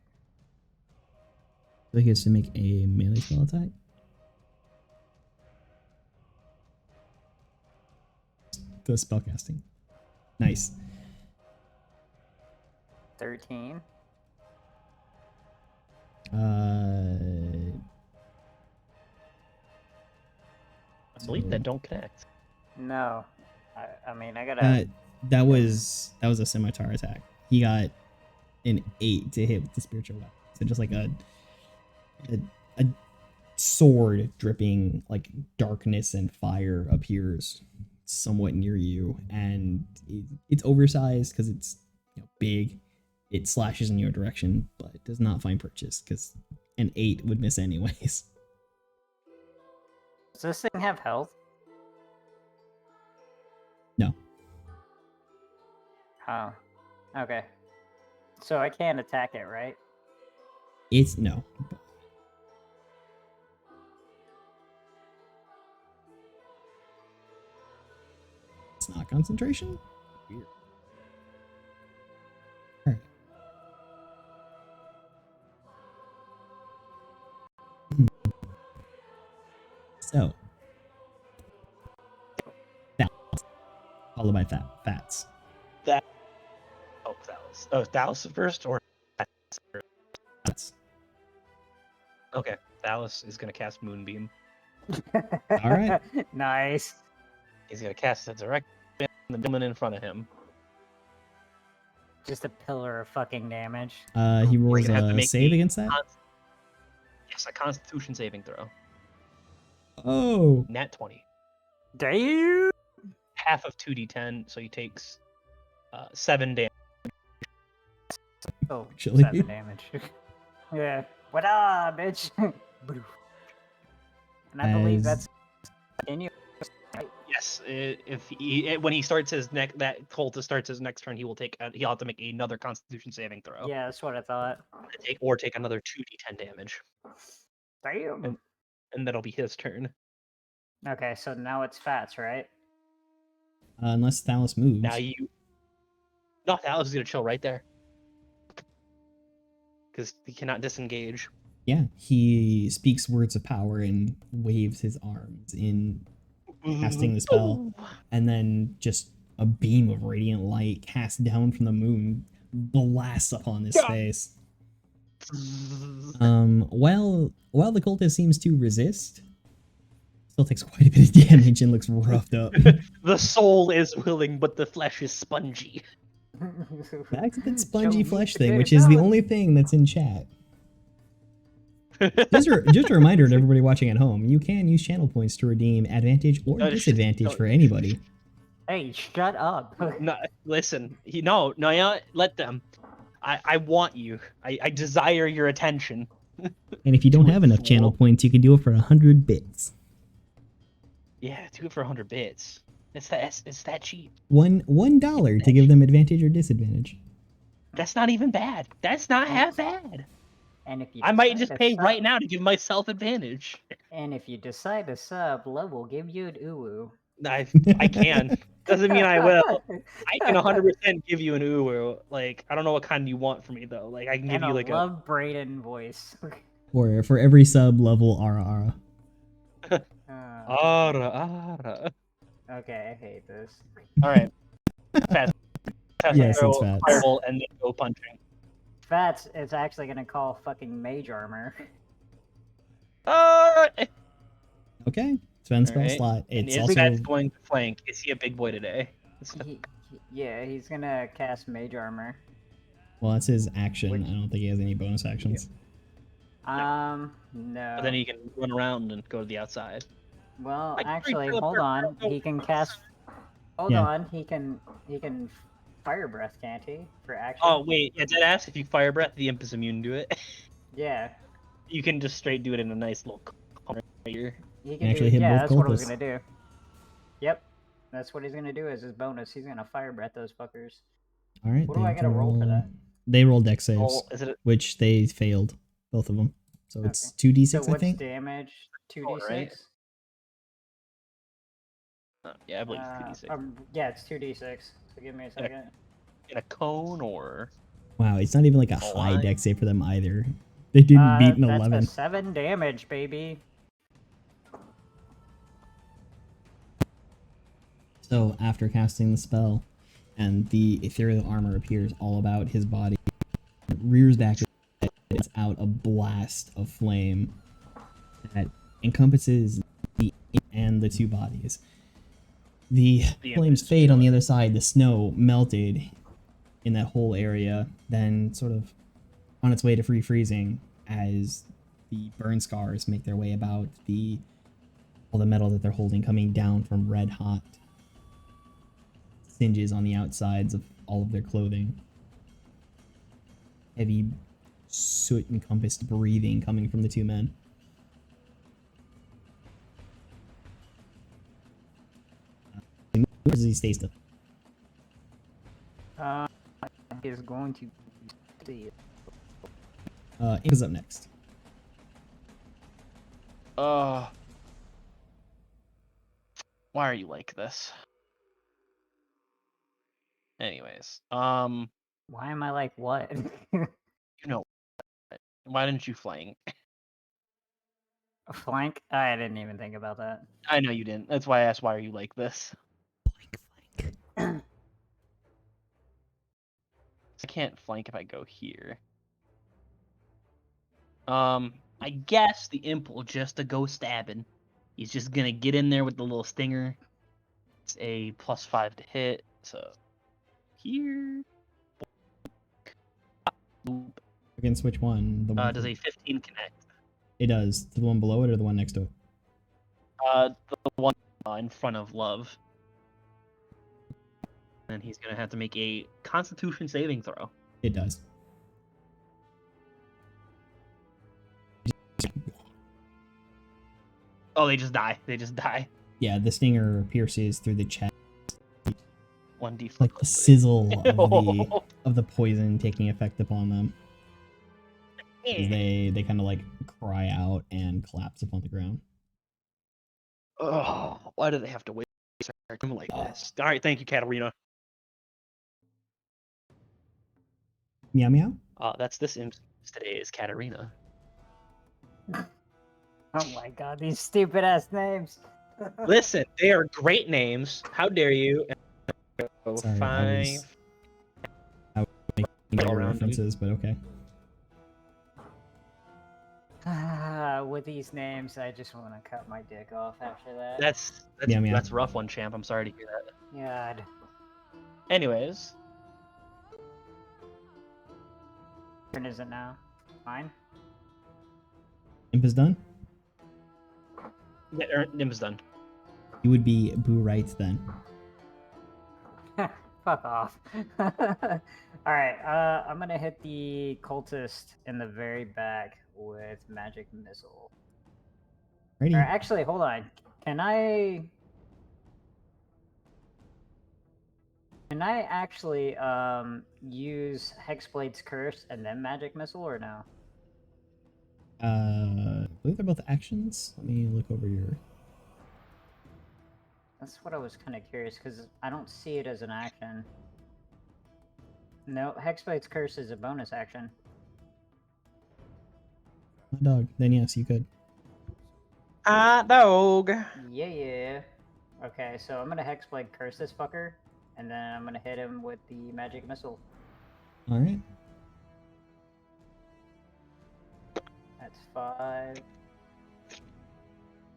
So he gets to make a melee spell attack. The spellcasting. Nice. 13. I believe that don't connect. No. I mean, I gotta. That was a scimitar attack. He got an 8 to hit with the spiritual weapon. So just like a sword dripping like darkness and fire appears somewhat near you, and it's oversized because it's big. It slashes in your direction, but it does not find purchase because an 8 would miss anyways. Does this thing have health? No. Oh. Okay. So I can't attack it, right? It's no. It's not concentration? Weird. Alright. So. Fats. Followed by fats. Oh, Thalos. Oh, Thalos first or Fats. okay. Thalos is gonna cast Moonbeam. Alright. Nice. He's gonna cast it direct in the woman in front of him. Just a pillar of fucking damage. He We're rolls gonna have to a make save the against that? Yes, a Constitution saving throw. Oh. Nat 20. Damn. Half of 2d10, so he takes 7 damage. Oh, Actually. 7 damage. Yeah. What up, bitch? And I believe As- that's in you. Yes, when he starts his that cultist starts his next turn, he'll have to make another Constitution saving throw. Yeah, that's what I thought. Take another 2d10 damage, Damn. and that'll be his turn. Okay, so now it's Fats, right? Unless Thalos moves. Now no, Thalos is gonna chill right there because he cannot disengage. Yeah, he speaks words of power and waves his arms in casting the spell, and then just a beam of radiant light cast down from the moon blasts upon his face. While the cultist seems to resist, still takes quite a bit of damage and looks roughed up. The soul is willing, but the flesh is spongy. Back to that spongy Show me flesh the thing, big which is the gun. only thing that's in chat. Just a reminder to everybody watching at home: you can use channel points to redeem advantage or No, disadvantage no. for anybody. Hey, shut up. No, listen. No, yeah, let them. I want you. I desire your attention. And if you don't Do it, have enough fool. channel points, you can do it for 100 bits. Yeah, do it for 100 bits. It's that cheap. $1 to give them advantage or disadvantage. That's not even bad. That's not half bad. And if you I might decide just to pay sub- right now to give myself advantage. And if you decide to sub, Love will give you an uwu. I can. Doesn't mean I will. I can 100% give you an uwu. Like, I don't know what kind you want from me though. Like, I can give And you a like Love Brayden voice. Or for every sub level, ara. Ara. Okay, I hate this. All right. Fast. Yes, it's fast. Fireball and then go punching. Fats is actually gonna call fucking Mage Armor. Okay, spend spell Alright. slot. And It's is also Fats going to flank? Is he a big boy today? Yeah, he's gonna cast Mage Armor. well, that's his action. Which- I don't think he has any bonus actions. No. But then he can run around and go to the outside. Well, I can actually, reach the hold third on. level. He can cast. Hold Yeah. on. He can fire breath, can't he? For action. Oh wait, yeah, dead ass. If you fire breath, the imp is immune to it. Yeah. You can just straight do it in a nice little corner right here. He can actually hit yeah, both that's what I was cultists. gonna do. Yep. That's what he's gonna do as his bonus. He's gonna fire breath those fuckers. All right. What do they I have to gotta roll for that? They roll dex saves, Oh, is it? which they failed, both of them. So it's Okay. 2d6, So I what's think. damage? 2d6. Oh, right? Yeah, I believe it's 2d6. Yeah, it's 2d6. So give me a second. In a cone or? Wow, it's not even like a Oh, high I- dex save for them either. They didn't beat an That's 11. a 7 damage, baby. So after casting the spell, and the ethereal armor appears all about his body, it rears back and lets out a blast of flame that encompasses the imp and the two bodies. The The flames imp is fade on the chilling. other side. The snow melted in that whole area, then sort of on its way to free freezing as the burn scars make their way about all the metal that they're holding coming down from red hot singes on the outsides of all of their clothing. Heavy soot encompassed breathing coming from the two men. Where does he stay still? He's going to see it. Ink is up next. Why are you like this? Anyways, Why am I like what? you know, why didn't you flank? A flank? I didn't even think about that. I know you didn't. That's why I asked why are you like this. I can't flank if I go here. I guess the imp will just go stabbing. He's just gonna get in there with the little stinger. It's a +5 to hit, so here. Against which one? The one Does a 15 connect? It does. To the one below it or the one next to it? The one in front of Love. And he's gonna have to make a Constitution saving throw. It does. Oh, they just die. They just die. Yeah, the stinger pierces through the chest, 1d4. like the sizzle of the poison taking effect upon them. As they kind of like cry out and collapse upon the ground. Oh, why do they have to wait him like this? All right, thank you, Katarina. Meow meow. That's this imp today is Katarina. Oh my god, these stupid ass names. Listen, they are great names. How dare you? Sorry, I was making around references, but okay. With these names, I just want to cut my dick off after that. That's rough one, champ. I'm sorry to hear that. God. Anyways, Turn is it now? Mine? Imp is done. Yeah, Nim's done. You would be Boo right then. Fuck off. Alright, I'm gonna hit the cultist in the very back with magic missile. Ready? Or actually, hold on. Can I actually use Hexblade's Curse and then magic missile or no? I believe they're both actions. Let me look over your. That's what I was kind of curious because I don't see it as an action. No, Hexblade's Curse is a bonus action. Hot dog. Then yes, you could. Hot dog. Yeah. Okay, so I'm gonna Hexblade Curse this fucker, and then I'm gonna hit him with the magic missile. All right. That's 5.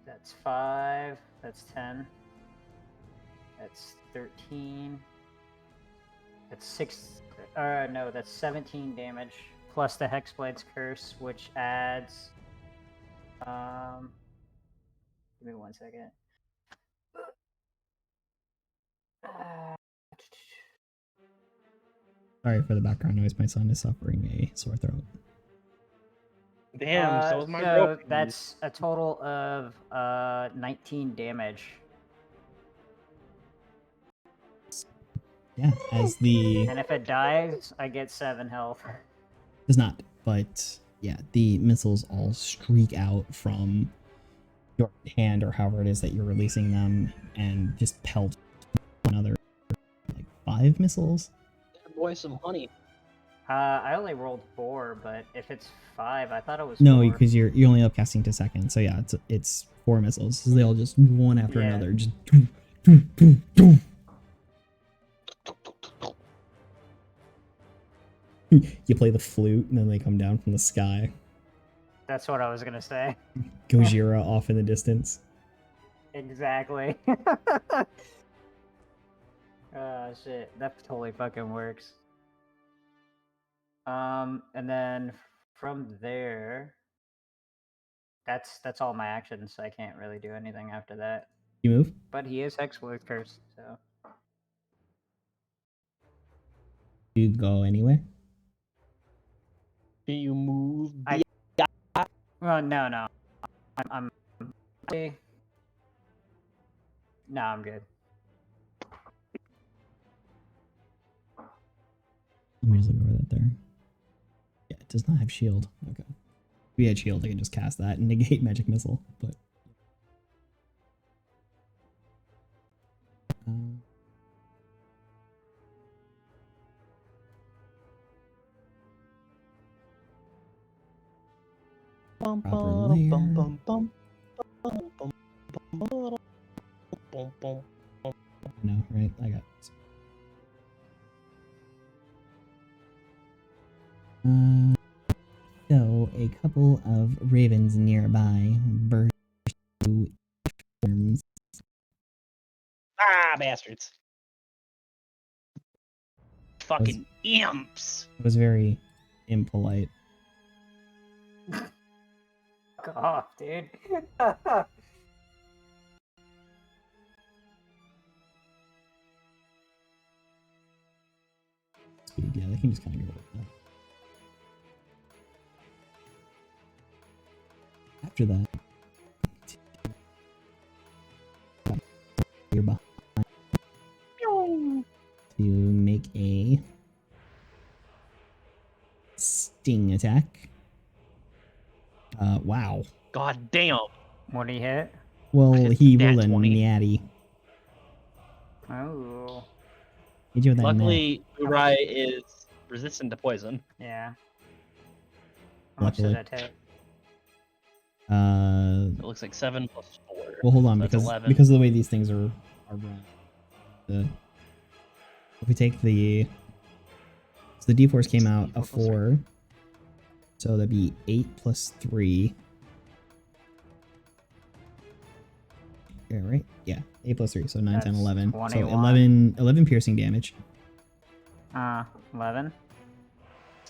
That's 5. That's 10. That's 13. That's 6. No, that's 17 damage plus the Hexblade's Curse, which adds. Give me 1 second. Sorry for the background noise. My son is suffering a sore throat. Damn, so is my So girlfriend. that's a total of 19 damage. Yeah, as the And if it dies, I get 7 health. does not, but yeah, the missiles all streak out from your hand or however it is that you're releasing them, and just pelt another like 5 missiles. Boy, some honey. I only rolled 4, but if it's 5, I thought it was No, 4. because you're only upcasting to second, so yeah, it's 4 missiles. So they all just one after Yeah. another, just. Doom, doom, doom, doom. You play the flute, and then they come down from the sky. That's what I was gonna say. Gojira off in the distance. Exactly. Oh shit, that totally fucking works. And then from there, that's all my actions. I can't really do anything after that. You move. But he is Hexblade's Curse, so You go anywhere. Do you move? I- well, no. I'm no, I'm good. Let me just look over that there. Yeah, it does not have shield. Okay. If we had shield, I could just cast that and negate magic missile. But proper layer. No, right? I got it. So a couple of ravens nearby burst into forms. Ah, bastards. Fucking imps. It was very impolite. Fuck off, dude. Speed, yeah, they can just kind of go like that. After that, you're behind to make a sting attack. Wow. God damn. What did he hit? Well, Hit he nat rolled a 20. natty. Oh, Hit you with that nat. Luckily, Urai is resistant to poison. yeah. How much does Luckily. that take? It looks like 7 plus 4. Well, hold on, So that's because 11. because of the way these things are run. If we take the so the d4s came out a 4, so that'd be 8 plus 3. Yeah, right? Yeah, 8 plus 3, so 9, 10, That's 11. 21. So 11 piercing damage. 11.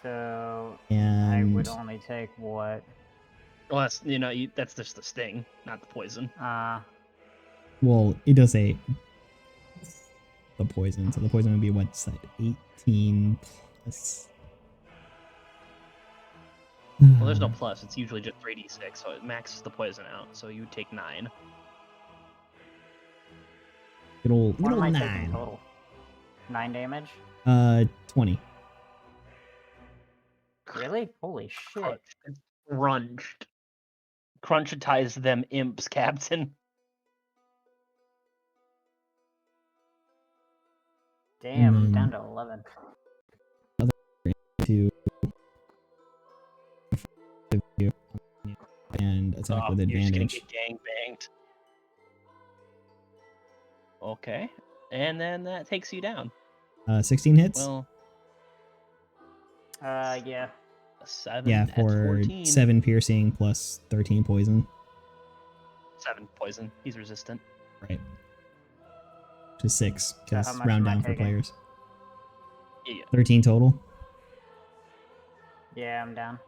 So I And would only take what? Well, that's that's just the sting, not the poison. Well, it does say the poison, so the poison would be what's that? 18 plus. Well, there's no plus. It's usually just 3d6, so it maxes the poison out. So you would take 9. Good old What am I taking 9. total? 9 damage? 20. Really? Holy shit. Crunched. Crunchitize them imps, Captain. Damn, I'm Mm. down to 11. To and attack with You're just gonna advantage. get gang banged. Okay. And then that takes you down. 16 hits? Well, Yeah. a 7. Yeah, That's for 14. 7 piercing plus 13 poison. 7 poison. He's resistant. Right. To 6, how because much round am I down for taking? players. Yeah. 13 total. Yeah, I'm down.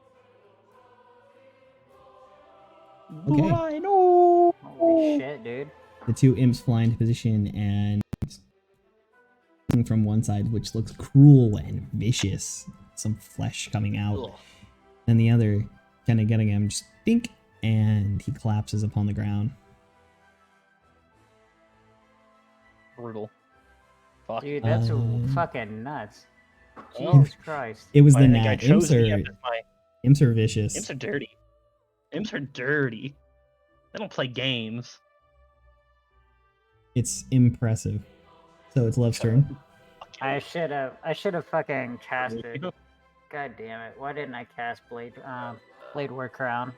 Okay. Rhino! Holy shit, dude. The 2 imps fly into position and from one side, which looks cruel and vicious, some flesh coming out, Ugh. and the other kind of getting him just dink, and he collapses upon the ground. Brutal. Fuck. Dude, that's Uh, fucking nuts. Well, Jesus Christ. It was Why the do you think I nat. chose the imp as my... Imps are vicious. Imps are dirty. Imps are dirty. They don't play games. It's impressive. So it's Love's turn. I should have fucking casted. God damn it. Why didn't I cast Blade Ward Crown?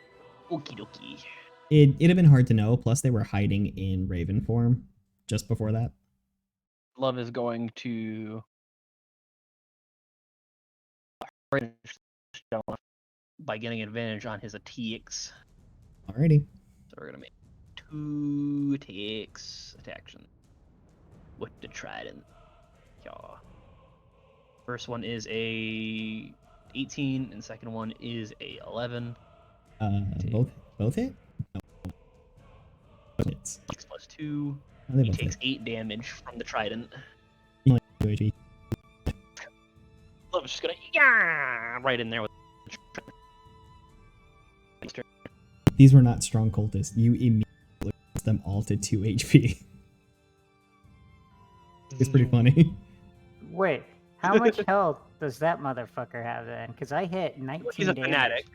Okie dokie. It'd have been hard to know, plus they were hiding in Raven form just before that. Love is going to by getting advantage on his attacks. Alrighty. So we're gonna make 2 attacks action with the trident. Yeah. First one is a 18, and second one is a 11. Both hit? No. Both hits. 6 plus 2. Oh, they He both takes hit. 8 damage from the trident. He only has 2 HP. Love's just gonna right in there with. These were not strong cultists. You immediately lost them all to 2 HP. It's pretty funny. Wait, how much health does that motherfucker have then? Because I hit 19 He's a damage. fanatic.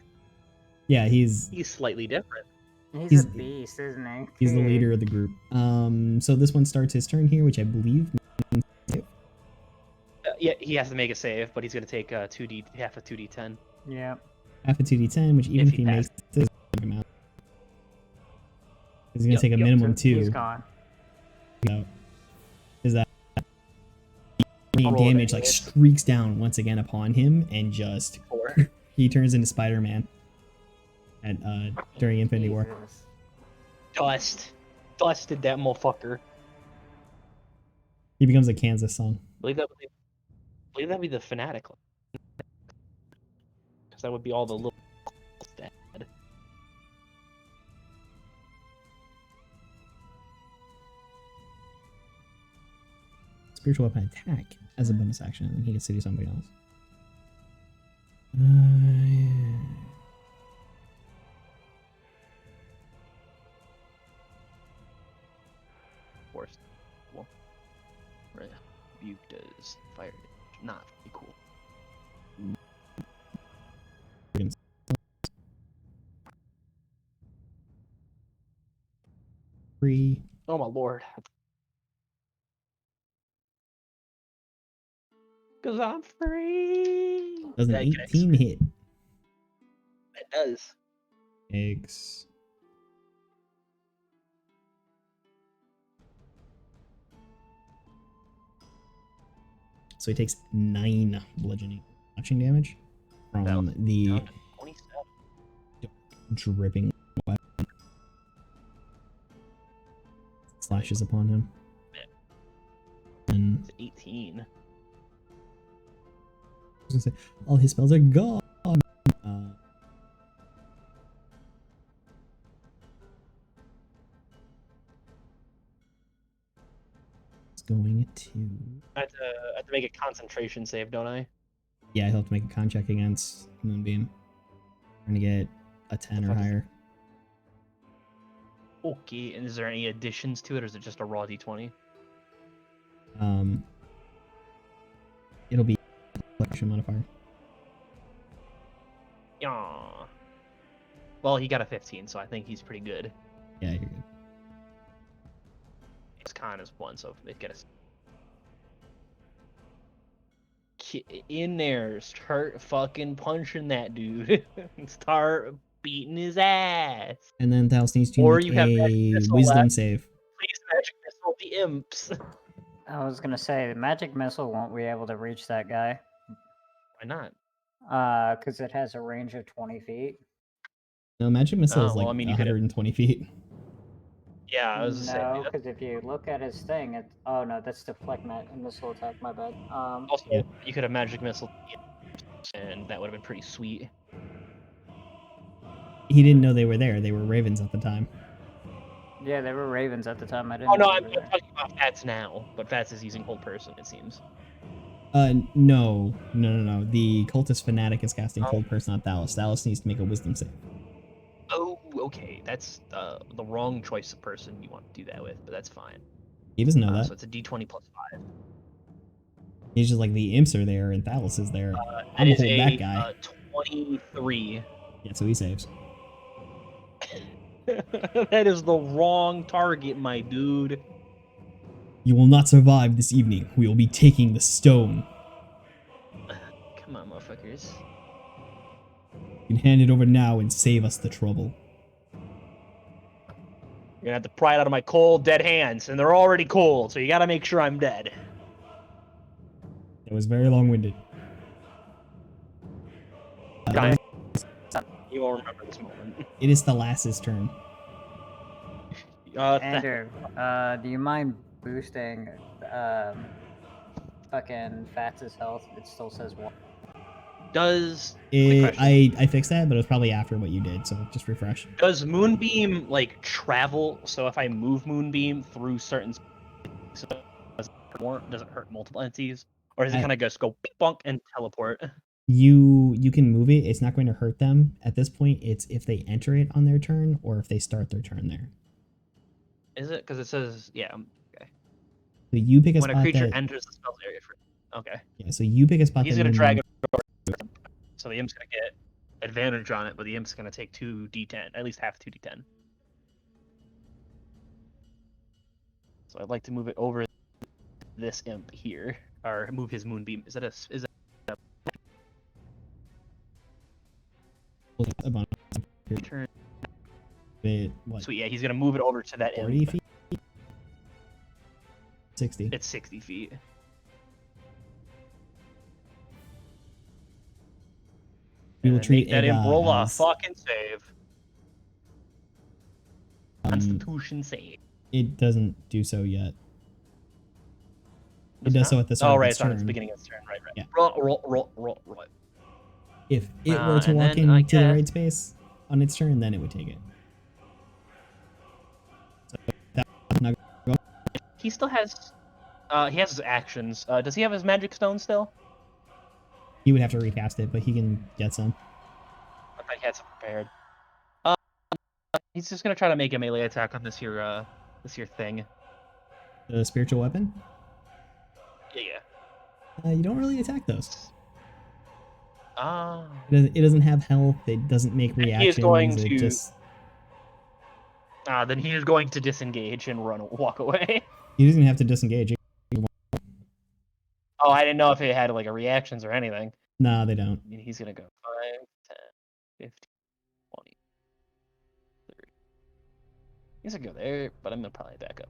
Yeah, he's He's slightly different. He's a beast, isn't he? he's the Dude. leader of the group. So this one starts his turn here, which I believe. Yeah, he has to make a save, but he's gonna take half a 2d10. Yeah. Half a 2d10, which even If if he he makes this amount, he's gonna take a minimum So he's 2. gone. So, is that I'll roll damage it like anyways. streaks down once again upon him, and just 4. he turns into Spider-Man at during Infinity War. Jesus. Dusted that motherfucker. He becomes a Kansas song. Believe that would be the fanatic. Because that would be all the little dead. Spiritual weapon attack as a bonus action, and then he gets to do something else. Of course. Well, right. Rebuke does fire damage. Not very cool. Free. Oh my lord. Cause I'm free. Does an That 18 hit? It does. Eggs. So he takes 9 bludgeoning slashing damage from the Down to 27. dripping weapon. Slashes upon him. And It's 18. I was gonna say, all his spells are gone. going to. I have to make a concentration save, don't I? Yeah, he'll have to make a con check against Moonbeam. Trying to get a 10 or fuck is higher. Okay, and is there any additions to it, or is it just a raw d20? It'll be collection modifier. Yeah. Well, he got a 15, so I think he's pretty good. Yeah, you're good. His con is 1, so it get us in there. Start fucking punching that dude. Start beating his ass. And then Thalos needs to Or make you have magic a missile wisdom left. save. Please magic missile the imps. I was gonna say the magic missile won't be able to reach that guy. Why not? Because it has a range of 20 feet. No, magic missile Oh, is like well, I mean, you could- 120 feet. Yeah, I was just saying. No, because if you look at his thing, it's no, that's deflect missile attack. My bad. Also, Yeah. you could have magic missile, and that would have been pretty sweet. He didn't know they were there. They were ravens at the time. Yeah, they were ravens at the time. I didn't. Oh no, know I'm they were there. talking about Fats now, but Fats is using hold person, it seems. No. The cultist fanatic is casting Oh. cold person on Thalos. Thalos needs to make a wisdom save. Oh, okay, that's the wrong choice of person you want to do that with, but that's fine. He doesn't know that. So it's a d20 plus 5. He's just like the imps are there and Thalos is there. That I'm gonna is hold a that guy. 23. Yeah, so he saves. That is the wrong target, my dude. You will not survive this evening. We will be taking the stone. Come on, motherfuckers. You can hand it over now and save us the trouble. You're gonna have to pry it out of my cold, dead hands, and they're already cold, so you gotta make sure I'm dead. It was very long-winded. Guys, you won't remember this moment. It is Thalas's turn. Andrew, do you mind boosting fucking Fats' health? It still says 1. Does quick question. I fixed that, but it was probably after what you did, so just refresh. Does Moonbeam like travel? So if I move Moonbeam through certain, so does it hurt multiple entities, or does it kind of just go beep bonk and teleport? You can move it. It's not going to hurt them. At this point, it's if they enter it on their turn or if they start their turn there. Is it? Because it says yeah. Okay. So you pick a When spot a creature that, enters the spell area for. Okay. yeah, so you pick a spot He's that gonna Moonbeam- drag it. So the imp's gonna get advantage on it, but the imp's gonna take 2d10, at least half 2d10. So I'd like to move it over this imp here, or move his moonbeam. Is that a bonus turn? bit, what, So yeah, he's gonna move it over to that 40 imp. feet? 60. It's 60 feet. We will And treat make that it imp roll a as, fucking save. um, Constitution save. it doesn't do so yet. Does It does not? so at the start Oh of right, its it's on turn. its beginning of its turn. Right. Yeah. Roll. If it were to And walk then I into the guess- raid space on its turn, then it would take it. So that's not He still has. He has his actions. Does he have his magic stone still? he would have to recast it, but he can get some. I thought he had some prepared. He's just gonna try to make a melee attack on this here thing. The spiritual weapon? Yeah. You don't really attack those. Ah. It doesn't have health. It doesn't make he is reactions. going It to- just Then he is going to disengage and walk away. he doesn't have to disengage. Oh, I didn't know if it had like a reactions or anything. Nah, they don't. I mean, he's gonna go 5, 10, 15, 20, 30. He's gonna go there, but I'm gonna probably back up.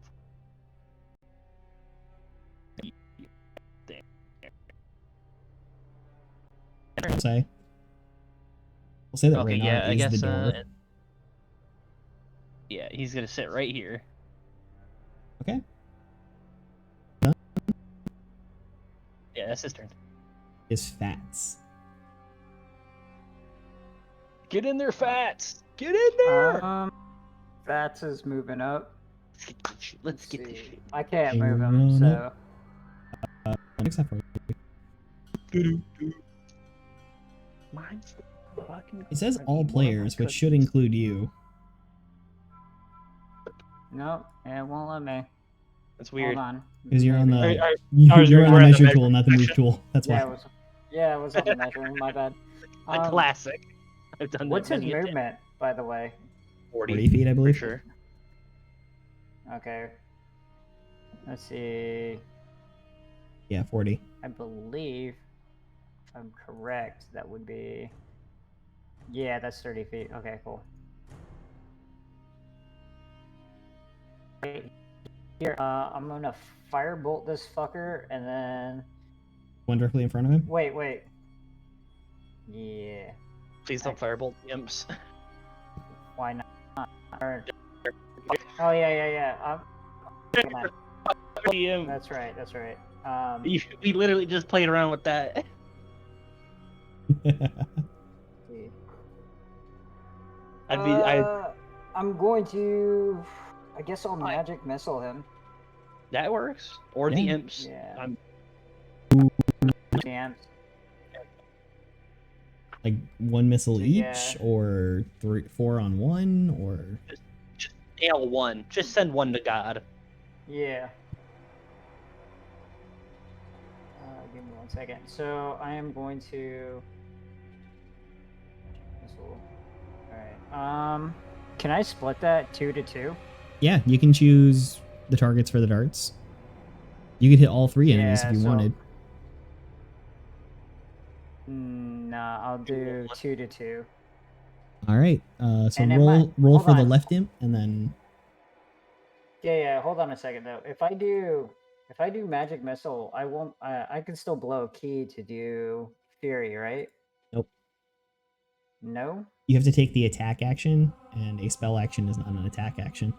We'll say that Okay, Reynard yeah, I is guess. the door. Yeah, he's gonna sit right here. Okay. Yeah, that's his turn. Is Fats. Get in there, Fats! Get in there! Fats is moving up. Let's get this shit. Let's get this shit. I can't Hang move on him, it. so Except for Mine's fucking. it says crazy. all What am I players, which should cooking? include you. nope, it won't let me. That's weird. Hold on. Because you're on Maybe. the you're on the we're at the measure measure tool, not the move section. tool. That's Yeah, why. it was on the measuring. My bad. A classic. I've done What's that his many a day. movement, by the way? 40 feet, I for believe. sure. Okay. Let's see. Yeah, 40. I believe, if I'm correct, that would be. Yeah, that's 30 feet. Okay, cool. Right here, I'm gonna firebolt this fucker, and then One directly in front of him. wait. Yeah, Please don't firebolt the imps. why not? Oh yeah. That's right. We literally just played around with that. See. I I'm going to. I guess I'll magic missile him. that works. Or the Yeah. imps. Yeah. I'm Chance. Like one missile each, Yeah. or 4 on 1, or just nail one. Just send one to God. Yeah. Give me 1 second. So I am going to. Alright. Can I split that 2 to 2? yeah, you can choose the targets for the darts. You could hit all 3 enemies Yeah, if you so- wanted. Nah, I'll do 2 to 2. All right. So And it roll might- roll hold for the on. left imp, and then Yeah. Hold on a second though. If I do magic missile, I won't. I can still blow a key to do fury, right? Nope. No. You have to take the attack action, and a spell action is not an attack action.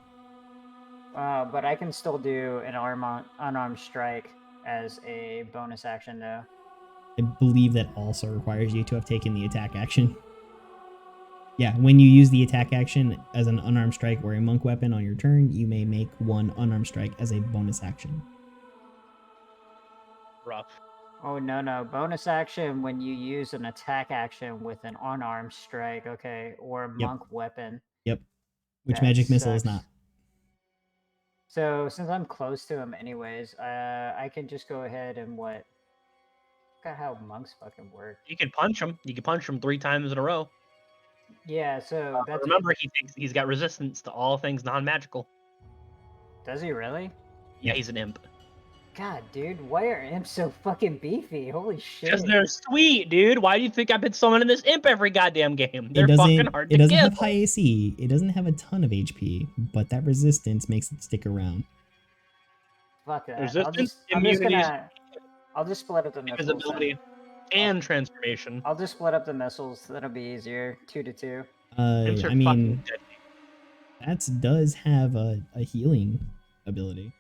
But I can still do an unarmed strike as a bonus action though. I believe that also requires you to have taken the attack action. Yeah, when you use the attack action as an unarmed strike or a monk weapon on your turn, you may make one unarmed strike as a bonus action. Rough. Oh no! Bonus action when you use an attack action with an unarmed strike, okay, or a Yep. monk weapon. Yep. Which That magic missile is sucks. not. So since I'm close to him anyways, I can just go ahead and what? Look at how monks fucking work. You can punch him. You can punch him 3 times in a row. Yeah, so But remember, he thinks he's got resistance to all things non-magical. does he really? Yeah, he's an imp. God, dude, why are imps so fucking beefy? Holy shit! Because they're sweet, dude. Why do you think I've been summoning this imp every goddamn game? It They're fucking hard it to doesn't kill. have high AC. It doesn't have a ton of HP, but that resistance makes it stick around. Fuck that. Resistance, I'm just immunities, gonna. I'll just split up the missiles. then. invisibility, and transformation. I'll just split up the missiles. That'll be easier. 2 to 2. Imps are I mean, fucking deadly. that does have a healing ability,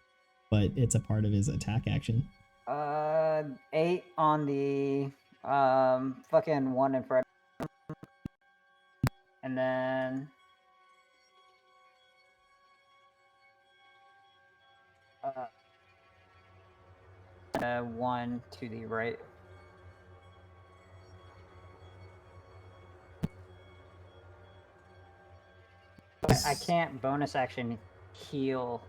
but it's a part of his attack action. 8 on the fucking one in front, and then 1 to the right. I can't bonus action heal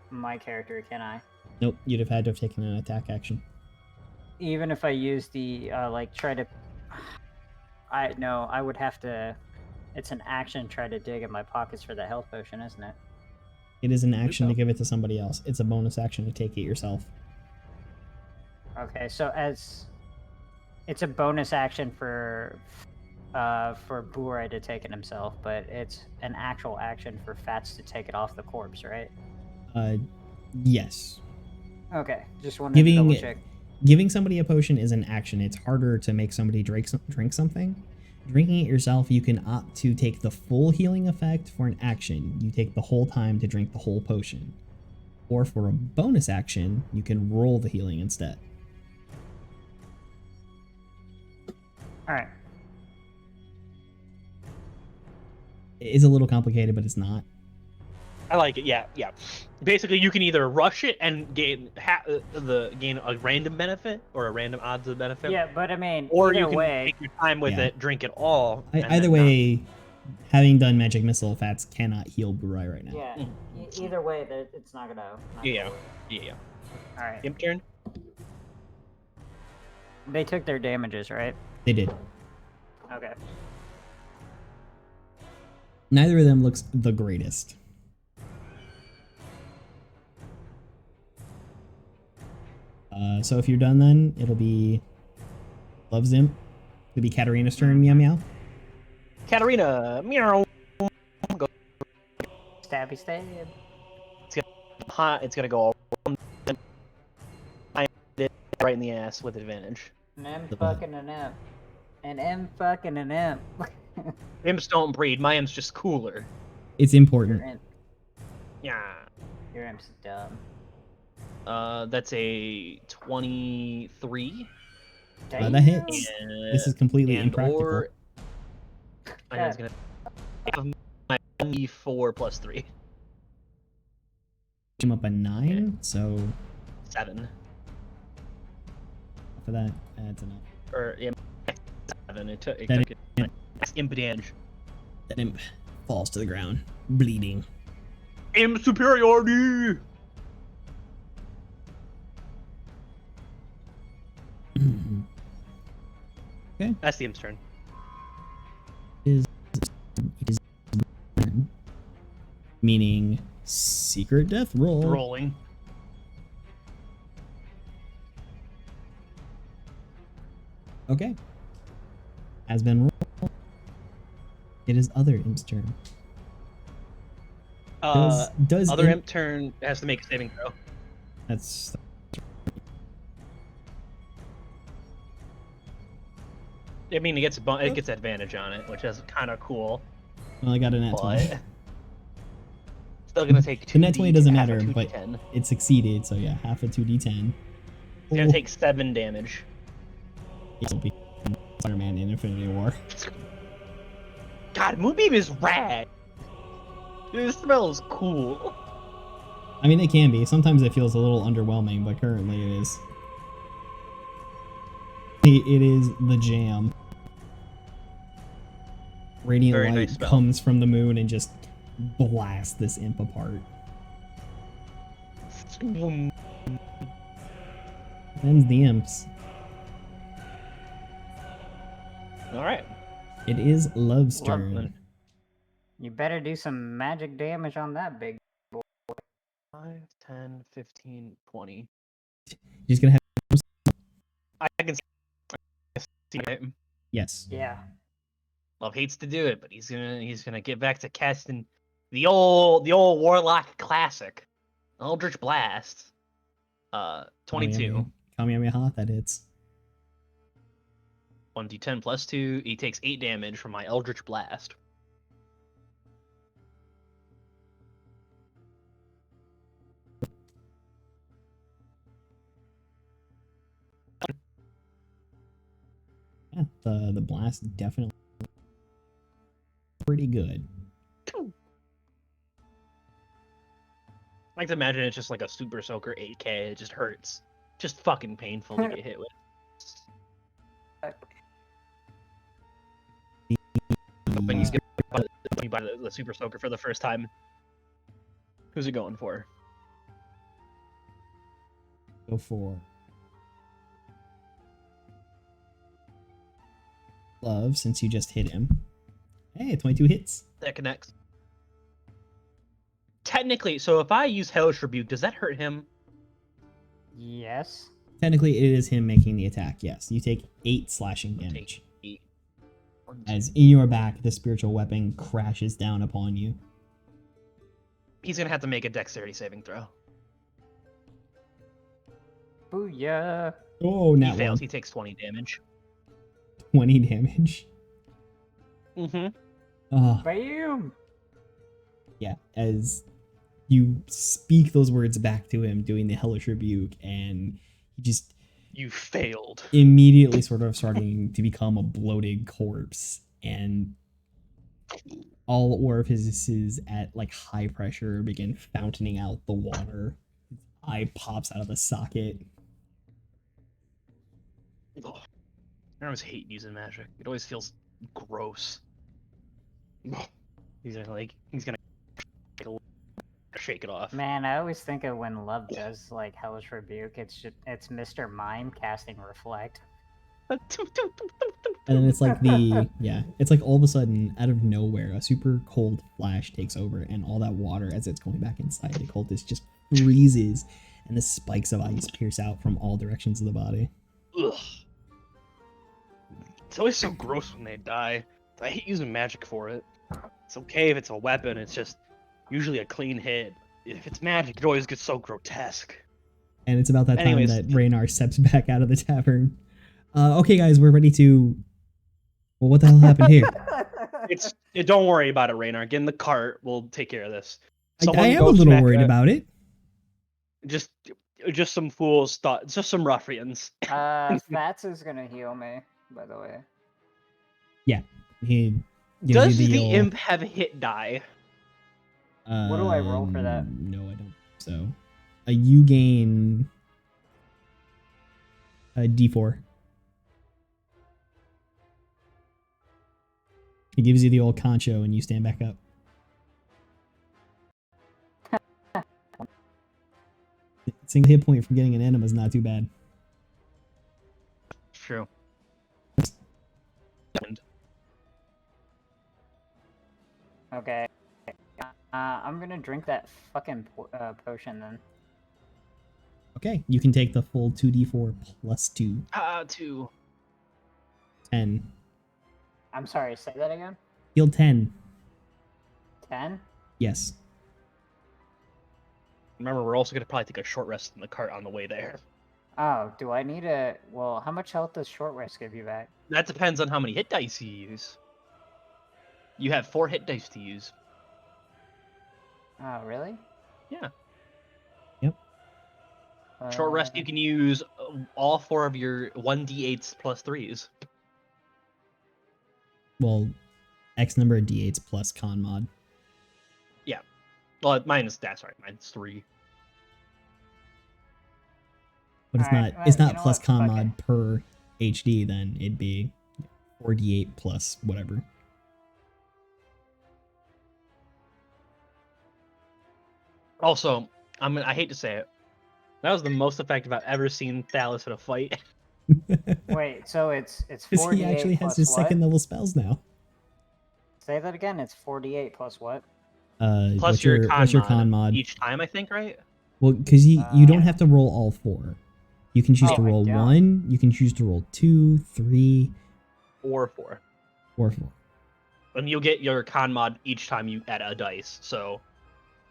my character, can I? Nope, you'd have had to have taken an attack action. Even if I use the try to. I would have to. It's an action. Try to dig in my pockets for the health potion, isn't it? It is an action to so. give it to somebody else. It's a bonus action to take it yourself. Okay, so as it's a bonus action for Bure to take it himself, but it's an actual action for Fats to take it off the corpse, right? Yes. Okay, just wanted to double check. Giving somebody a potion is an action. It's harder to make somebody drink something. Drinking it yourself, you can opt to take the full healing effect for an action. You take the whole time to drink the whole potion. Or for a bonus action, you can roll the healing instead. All right. It is a little complicated, but it's not. I like it. Yeah, yeah. Basically, you can either rush it and gain gain a random benefit or a random odds of benefit. Yeah, but I mean, Or either you can way, take your time with Yeah. it, drink it all. and Either then way, having done magic missile, Fats cannot heal Burai right now. yeah. Mm. Either way, it's not gonna. Yeah. Yeah. All right. Imp turn. They took their damages, right? They did. Okay. Neither of them looks the greatest. So if you're done, then it'll be Love's Imp. It'll be Katarina's turn. Meow meow. Katarina. Meow. Stabby stab. It's gonna go all right in the ass with advantage. An M The butt. fucking an imp. An M fucking an imp. Imps don't breed. My imp's just cooler. It's Your important. imp. Yeah. Your imp's dumb. That's a 23. That hits. And, This is completely and impractical. Or, I was gonna have my 4 plus 3. Him up a 9, so 7. for that, that's enough. Or yeah, 7. It took That it. Imp damage. That imp falls to the ground, bleeding. Imp superiority. That's the imp's turn. It is meaning secret death roll. Rolling. Okay. Has been rolled. It is other imp's turn. Does Other imp turn has to make a saving throw. That's I mean, it gets advantage on it, which is kind of cool. well, I got a nat 20. But still gonna take 2. The nat 20 doesn't matter, 2d10. but it succeeded, so yeah, half a 2d10. It's gonna take 7 damage. It'll be Spider-Man in Infinity War. God, Moonbeam is rad. It smells cool. I mean, it can be. Sometimes it feels a little underwhelming, but currently it is. It is the jam. Radiant Very light nice spell. comes from the moon and just blasts this imp apart. Them's the imps. All right. It is Love's turn. Lovely. You better do some magic damage on that big. 5, 10, 15, 20. He's gonna have I can see it. yes. Yeah. Love hates to do it, but he's gonna get back to casting the old Warlock classic, Aldrich Blast. 22. Kamehameha, that hits. 1d10 plus 2. He takes 8 damage from my Eldritch Blast. Yeah, the blast definitely pretty good. I like to imagine it's just like a Super Soaker 8K. It just hurts. Just fucking painful to get hit with. When you get by the Super Soaker for the first time, who's it going for? Go for Love, since you just hit him. Hey, 22 hits. That connects. Technically, so if I use Hellish Rebuke, does that hurt him? Yes. Technically, it is him making the attack. Yes, you take 8 slashing damage. Take 8. 1, As in your back, the spiritual weapon crashes down upon you. He's gonna have to make a Dexterity saving throw. Booyah. Oh, He nat fails. 1. He takes 20 damage. 20 damage. Mm-hmm. Oh, Bam. yeah. As you speak those words back to him, doing the hellish rebuke, and he just You failed. immediately sort of starting to become a bloated corpse, and all orifices at like high pressure begin fountaining out the water. His eye pops out of the socket. Ugh. I always hate using magic. It always feels gross. Ugh. He's gonna shake it off. Man, I always think of when Love does like Hellish Rebuke, it's Mr. Mime casting Reflect. And then it's like it's like all of a sudden, out of nowhere, a super cold flash takes over, and all that water, as it's going back inside the cultist, just freezes, and the spikes of ice pierce out from all directions of the body. Ugh. It's always so gross when they die. I hate using magic for it. It's okay if it's a weapon, it's just usually a clean hit. If it's magic, it always gets so grotesque. And it's about that Anyways. time that Raynar steps back out of the tavern. Okay, guys, we're ready to... Well, what the hell happened here? Don't worry about it, Raynar. Get in the cart. We'll take care of this. I am a little worried about it. Just some fools thought. Just some ruffians. Fats is gonna heal me, by the way. Yeah. He gives Does you the imp have hit die? What do I roll for that? No, I don't. So, you gain a D4. He gives you the old concho, and you stand back up. Single hit point from getting an enema is not too bad. True. Okay. I'm gonna drink that fucking potion then. Okay, you can take the full 2d4 plus 2. 2. 10. I'm sorry, say that again? Heal 10. 10? Yes. Remember, we're also gonna probably take a short rest in the cart on the way there. Oh, do I need a... Well, how much health does short rest give you back? That depends on how many hit dice you use. You have 4 hit dice to use. Oh, really? Yeah. Yep. Short rest, you can use all 4 of your 1d8s plus 3s. Well, X number of d8s plus con mod. Yeah. Well, mine's 3. But it's Alright, not it's well, not you know plus what? con Fuck mod per HD, then it'd be 4d8 plus whatever. Also, I hate to say it, that was the most effective I've ever seen Thalos in a fight. Wait, so it's Because 48 he actually has plus his what? second level spells now. Say that again, it's 48 plus what? Plus What's your con mod? each time, I think, right? Well, because you don't Yeah. have to roll all 4. You can choose Oh, to I roll don't. 1, you can choose to roll 2, 3, Or 4. or 4. And you'll get your con mod each time you add a dice. So,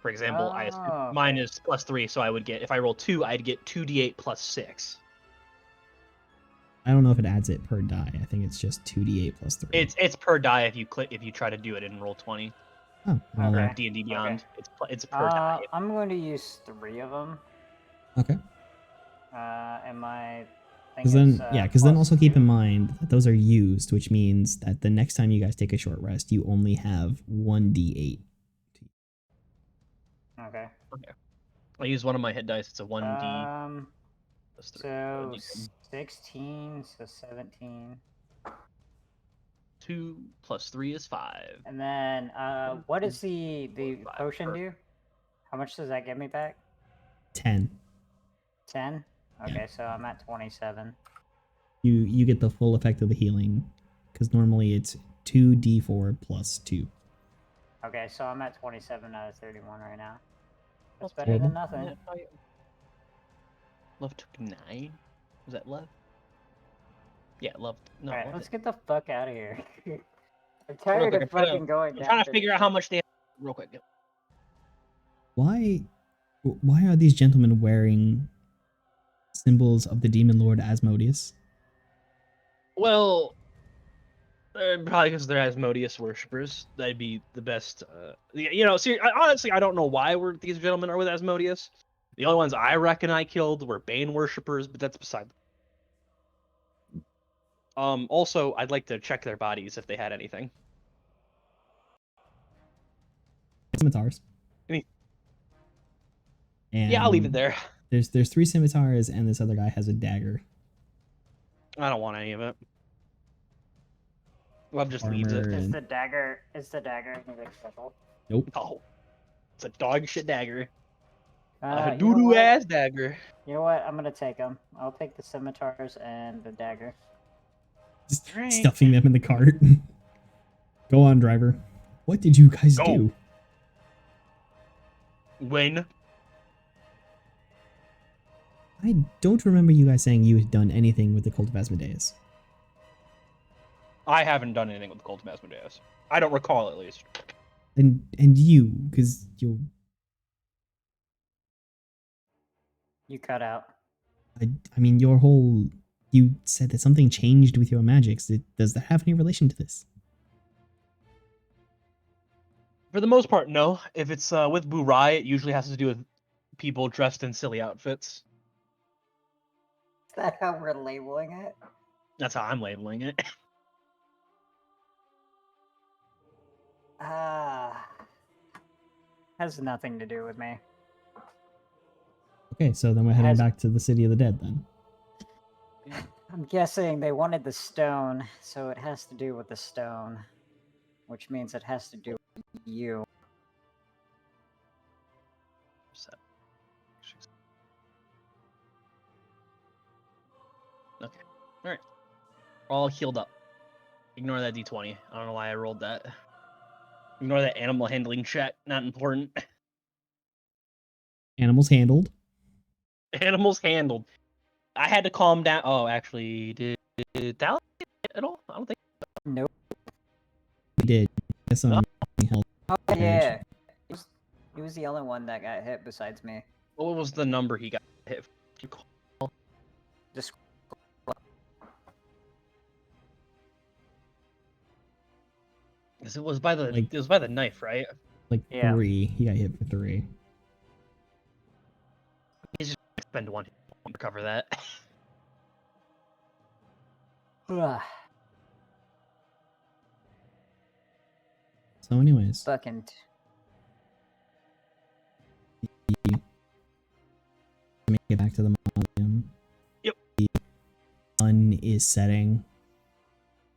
for example, Oh, mine okay. is plus 3, so I would get, if I roll 2, I'd get 2d8 plus 6. I don't know if it adds it per die. I think it's just 2d8 plus 3. It's per die if you try to do it in roll 20. Oh, well, Okay. D&D Beyond. It's per die. I'm going to use 3 of them. okay. And my thing Because then, is, because then plus also keep 2. in mind that those are used, which means that the next time you guys take a short rest, you only have 1d8. Okay. I use one of my hit dice. It's a 1d. plus 3. So D10. 16, so 17. 2 plus 3 is 5. And then, what does the 5 potion per- do? How much does that get me back? 10. 10? Yeah. Okay, so I'm at 27. You get the full effect of the healing, because normally it's 2d4 plus 2. Okay, so I'm at 27 out of 31 right now. That's That's better than horrible. nothing. Love took 9. Was that love? Yeah, love. No. Alright, what let's is get the fuck out of here. I'm it? Real tired quick, of fucking going I'm down. trying to figure out how much they. Real quick. Why are these gentlemen wearing symbols of the demon lord Asmodeus? Well, probably because they're Asmodeus worshippers. That'd be the best. See, honestly, I don't know why these gentlemen are with Asmodeus. The only ones I reckon I killed were Bane worshippers, but that's beside. Also, I'd like to check their bodies if they had anything. scimitars. Any- And Yeah, I'll leave it there. There's 3 scimitars, and this other guy has a dagger. I don't want any of it. Love just leaves Armor it. Is and- the dagger anything special? Nope. Oh, it's a dog shit dagger. A You know doo-doo what? ass dagger. You know what? I'm gonna take them. I'll take the scimitars and the dagger. Just Alright. stuffing them in the cart. Go on, driver. What did you guys Go. do? Win. I don't remember you guys saying you had done anything with the Cult of Asmodeus. I haven't done anything with the Cult of Asmodeus. I don't recall, at least. And you, because you, You cut out. I mean, your whole, you said that something changed with your magics. Does that have any relation to this? For the most part, no. If it's with Burai, it usually has to do with people dressed in silly outfits. Is that how we're labeling it? That's how I'm labeling it. Has nothing to do with me. Okay, so then we're heading Has- back to the City of the Dead then. I'm guessing they wanted the stone, so it has to do with the stone, which means it has to do with you. Okay. Alright. We're all healed up. Ignore that D20. I don't know why I rolled that. Ignore that animal handling check. Not important. Animals handled. Animals handled. I had to calm down. Oh, actually, did that at all? I don't think. Nope. We did. That's some help. Oh, Damage. yeah. He was the only one that got hit besides me. What was the number he got hit? You call? Just Because it was by the Like- it was by the knife, right? Like Yeah. 3. He got hit for 3. Spend one hit point to cover that. ugh, So anyways, fucking. make it back to the mausoleum. Yep. The sun is setting.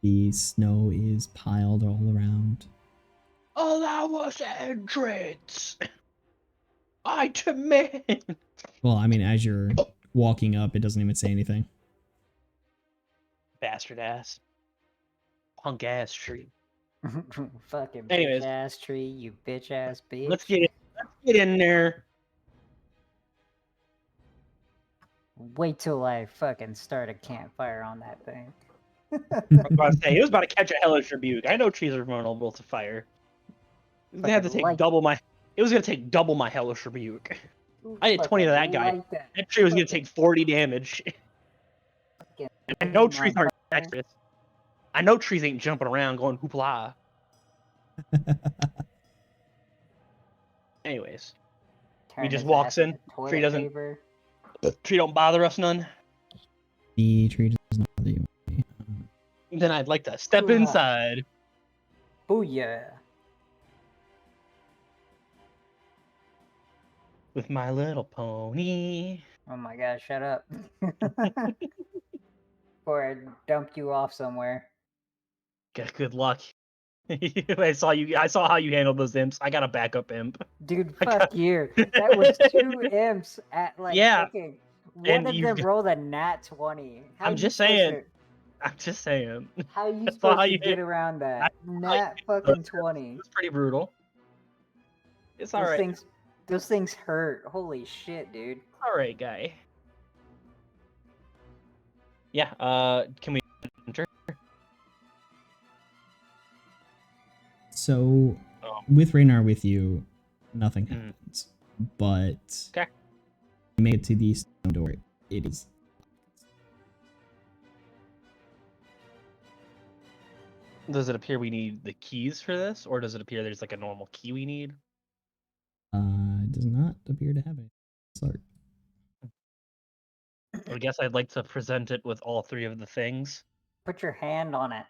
The snow is piled all around. Allow us entrance. I demand. Well, I mean, as you're walking up, it doesn't even say anything. Bastard ass. Punk ass tree. Fucking Anyways. bitch ass tree, you bitch ass bitch. Let's get in there. Wait till I fucking start a campfire on that thing. I was about to say, it was about to catch a hellish rebuke. I know trees are vulnerable to fire. They had to Fucking take light- double my. It was gonna take double my hellish rebuke. I did 20 to that guy. Like that. That tree was gonna take 40 damage. Fucking I know my trees aren't fire. dexterous. I know trees ain't jumping around going hoopla. Anyways, Turn just his walks ass in, into toilet tree doesn't- paper. tree don't bother us none. The tree does not bother you. Then I'd like to step Hoorah. inside. Booyah. With my little pony. Oh my god, shut up. Before I dump you off somewhere. Good luck. I saw how you handled those imps. I got a backup imp. Dude, I fuck got- you. That was 2 imps at like Yeah, fucking. and One of you them got- rolled a nat 20. How I'm you just supposed saying. to- I'm just saying. How you That's supposed how to you get hit- around that? how you Nat hit fucking those 20. It's pretty brutal. It's Those alright. those things hurt. Holy shit, dude. Alright, guy. Yeah, can we enter? So, Oh. with Raynar with you, nothing Mm. happens. But Okay. you make it to the stone door. It is. Does it appear we need the keys for this, or does it appear there's like a normal key we need? It does not appear to have a sort. I guess I'd like to present it with all 3 of the things. Put your hand on it.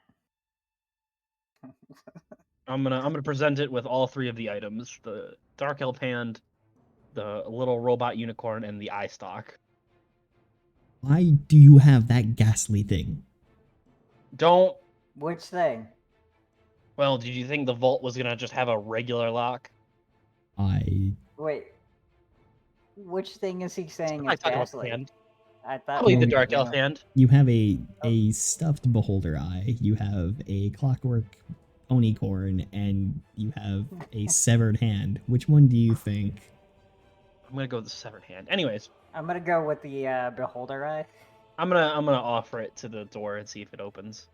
I'm gonna present it with all three of the items: the Dark Elf Hand, the little robot unicorn, and the eye stalk. Why do you have that ghastly thing? Don't. Which thing? Well, did you think the vault was gonna just have a regular lock? I Wait. Which thing is he saying I is talk about the ghastly? hand. I thought Probably we the were Dark doing Elf Hand. you have a stuffed beholder eye, you have a clockwork ponycorn, and you have a severed hand. Which one do you think? I'm gonna go with the severed hand. Anyways, I'm gonna go with the beholder eye. I'm gonna offer it to the door and see if it opens.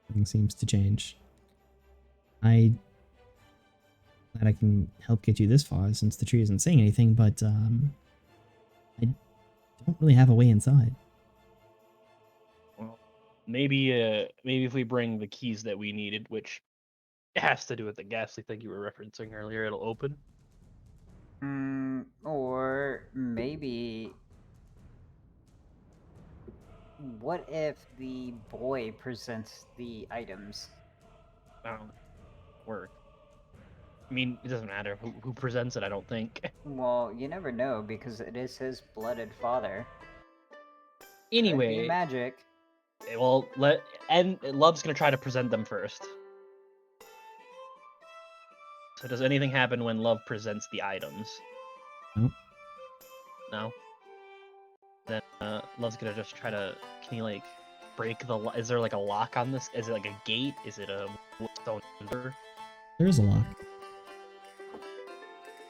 Nothing seems to change. I glad I can help get you this far since the tree isn't saying anything, but I don't really have a way inside. Well, maybe if we bring the keys that we needed, which has to do with the ghastly thing you were referencing earlier, it'll open. Or maybe. What if the boy presents the items? That'll work. I mean, it doesn't matter who presents it. I don't think. Well, you never know because it is his blooded father. Could be Anyway, magic. well, Love's gonna try to present them first. So does anything happen when Love presents the items? Nope. No. Then Love's gonna just try to. Can he like break the? Is there like a lock on this? Is it like a gate? Is it a stone door? There is a lock.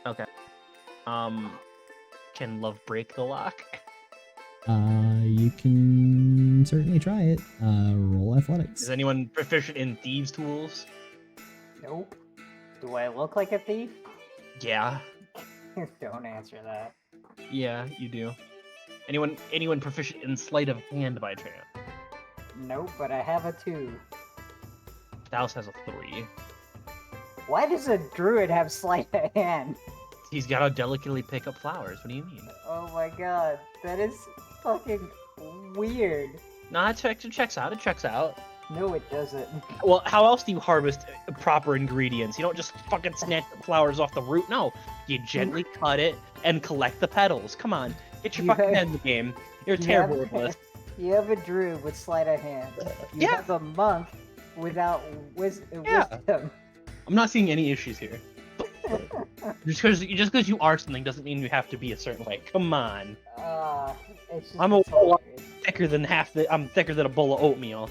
Okay. Can Love break the lock? You can certainly try it. Roll athletics. Is anyone proficient in thieves' tools? Nope. Do I look like a thief? Yeah. Don't answer that. Yeah, you do. Anyone proficient in sleight of hand by chance? Nope, but I have a 2. Dallas has a 3. Why does a druid have sleight of hand? He's gotta delicately pick up flowers. What do you mean? Oh my god, that is fucking weird. Nah, it checks out. It checks out. No, it doesn't. Well, how else do you harvest proper ingredients? You don't just fucking snatch the flowers off the root. No, you gently cut it and collect the petals. Come on, get your You fucking have- head in the game. You're you terrible have- at this. You have a druid with sleight of hand. You Yeah. have a monk without wisdom. I'm not seeing any issues here. Just because you are something doesn't mean you have to be a certain way. Come on. It's just I'm a so lot weird. thicker than I'm thicker than a bowl of oatmeal.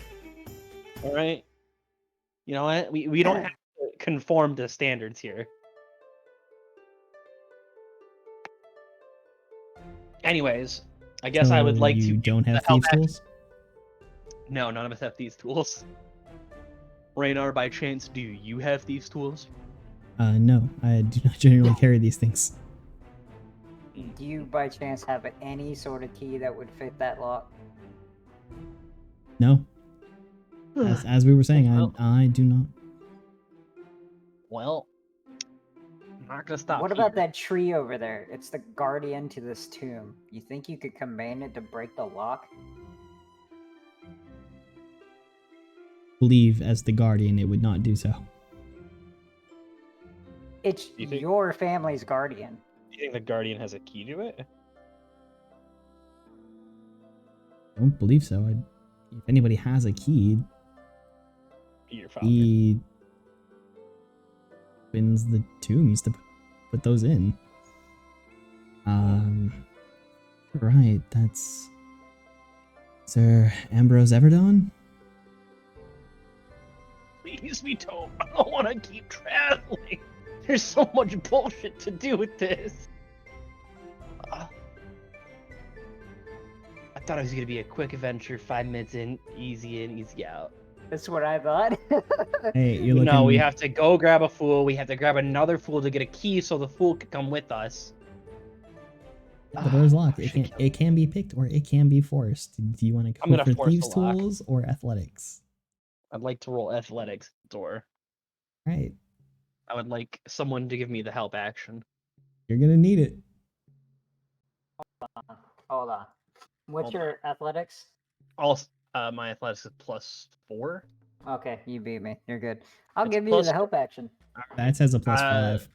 All right. You know what? We don't have to conform to standards here. Anyways, I guess I would like to. You don't have the help thieves' tools? No, none of us have these tools. Raynar, by chance, do you have these tools? No, I do not generally carry these things. Do you by chance have any sort of key that would fit that lock? No. As we were saying, Well- I do not. Well, I'm not gonna stop. What about here. that tree over there? It's the guardian to this tomb. You think you could command it to break the lock? Believe as the guardian, it would not do so. It's You think- your family's guardian. Do you think the guardian has a key to it? I don't believe so. If anybody has a key, Your father. he opens the tombs to put those in. Right, that's Sir Ambrose Everdon? Please, we don't. I don't want to keep traveling. There's so much bullshit to do with this. I thought it was gonna be a quick adventure, 5 minutes in, easy in, easy out. That's what I thought. Hey, you're looking. No, we have to go grab a fool. We have to grab another fool to get a key, so the fool can come with us. The door's locked. Shit. It can be picked or it can be forced. Do you want to I'm go gonna for force thieves' the lock. tools or athletics? I'd like to roll athletics door. Right, I would like someone to give me the help action. you're gonna need it. Hold on. What's Hold your athletics? All my athletics is +4. Okay, you beat me. You're good. I'll It's give you plus- the help action. That has a plus Uh, 5.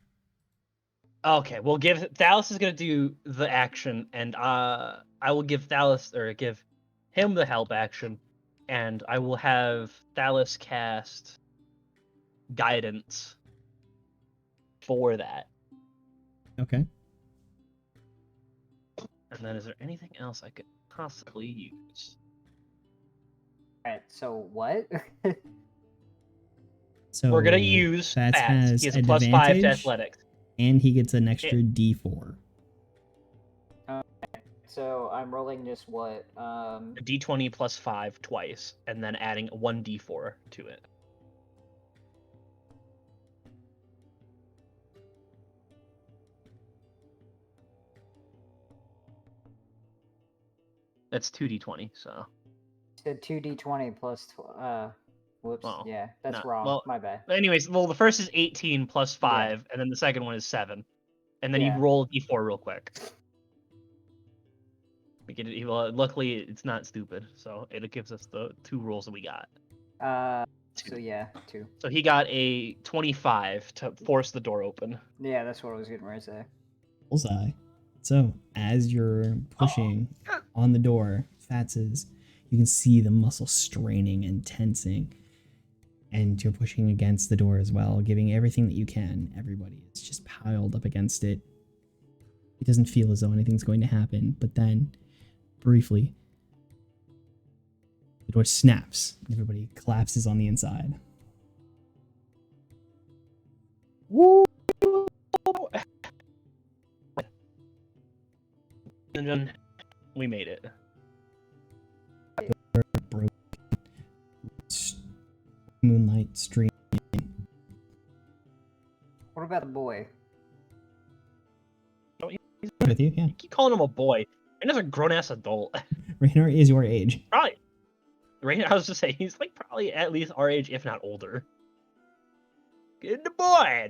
Okay, we'll give Thalos is gonna do the action, and I will give give him the help action, and I will have Thalos cast guidance for that. Okay. And then is there anything else I could possibly use? Alright, so what? So We're gonna use Fats Fats. has He has a +5 to advantage, athletics. and he gets an extra D4. So I'm rolling just what? A D20 +5 twice, and then adding 1d4 to it. That's 2d20, so. said 2d20 plus whoops. Well, yeah, that's not- wrong. well, My bad. Anyways, the first is 18 +5, and then the second one is 7. And then Yeah. you roll a d4 real quick. Luckily, it's not stupid, so it gives us the 2 rolls that we got. So yeah, 2. So he got a 25 to force the door open. Yeah, that's what I was getting ready to say. Bullseye. So as you're pushing on the door, you can see the muscle straining and tensing. And you're pushing against the door as well, giving everything that you can. Everybody is just piled up against it. It doesn't feel as though anything's going to happen, but then, briefly, the door snaps. Everybody collapses on the inside. Woo! And then we made it. Broken. Moonlight stream. What about the boy? With you, yeah. You keep calling him a boy. Rayna's a grown-ass adult. Raynor is your age. Probably. Rayna, I was just saying, he's like probably at least our age, if not older. The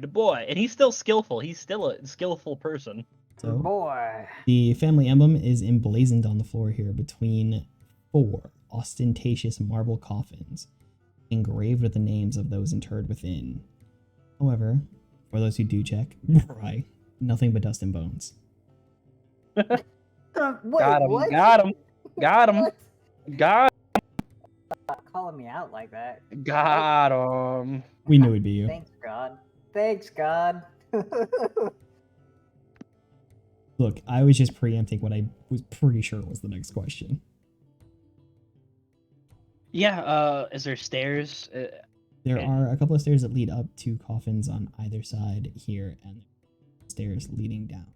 boy. And he's still skillful. He's still a skillful person. So Boy. the family emblem is emblazoned on the floor here between 4 ostentatious marble coffins, engraved with the names of those interred within. However, for those who do check, right, nothing but dust and bones. Wait, Got him. what? Got him. Got him. What? Got Stop calling me out like that. Got him. We knew it'd be you. Thanks, God. Thanks, God. Look, I was just preempting what I was pretty sure was the next question. Yeah, is there stairs? There Okay. are a couple of stairs that lead up to coffins on either side here, and stairs leading down.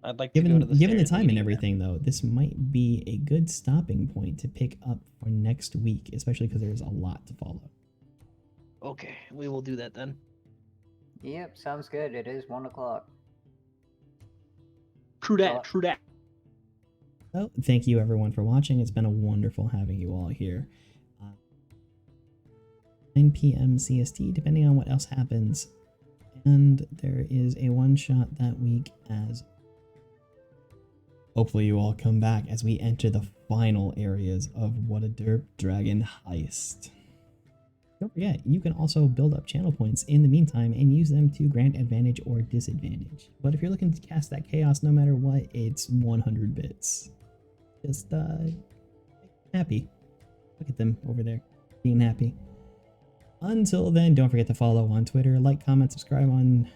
I'd like to go to the Given the stairs time and leading down. everything, though, this might be a good stopping point to pick up for next week, especially because there's a lot to follow. Okay, we will do that then. Yep, sounds good. It is 1 o'clock. True that. True that. So, thank you everyone for watching. It's been a wonderful having you all here. 9 p.m. CST, depending on what else happens. And there is a one-shot that week as hopefully you all come back as we enter the final areas of What a Derp Dragon Heist. Don't forget, you can also build up channel points in the meantime and use them to grant advantage or disadvantage. But if you're looking to cast that chaos no matter what, it's 100 bits. Just happy. Look at them over there, being happy. Until then, don't forget to follow on Twitter, like, comment, subscribe on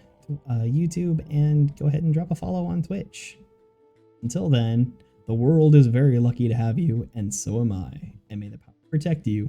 YouTube, and go ahead and drop a follow on Twitch. Until then, the world is very lucky to have you, and so am I. And may the power protect you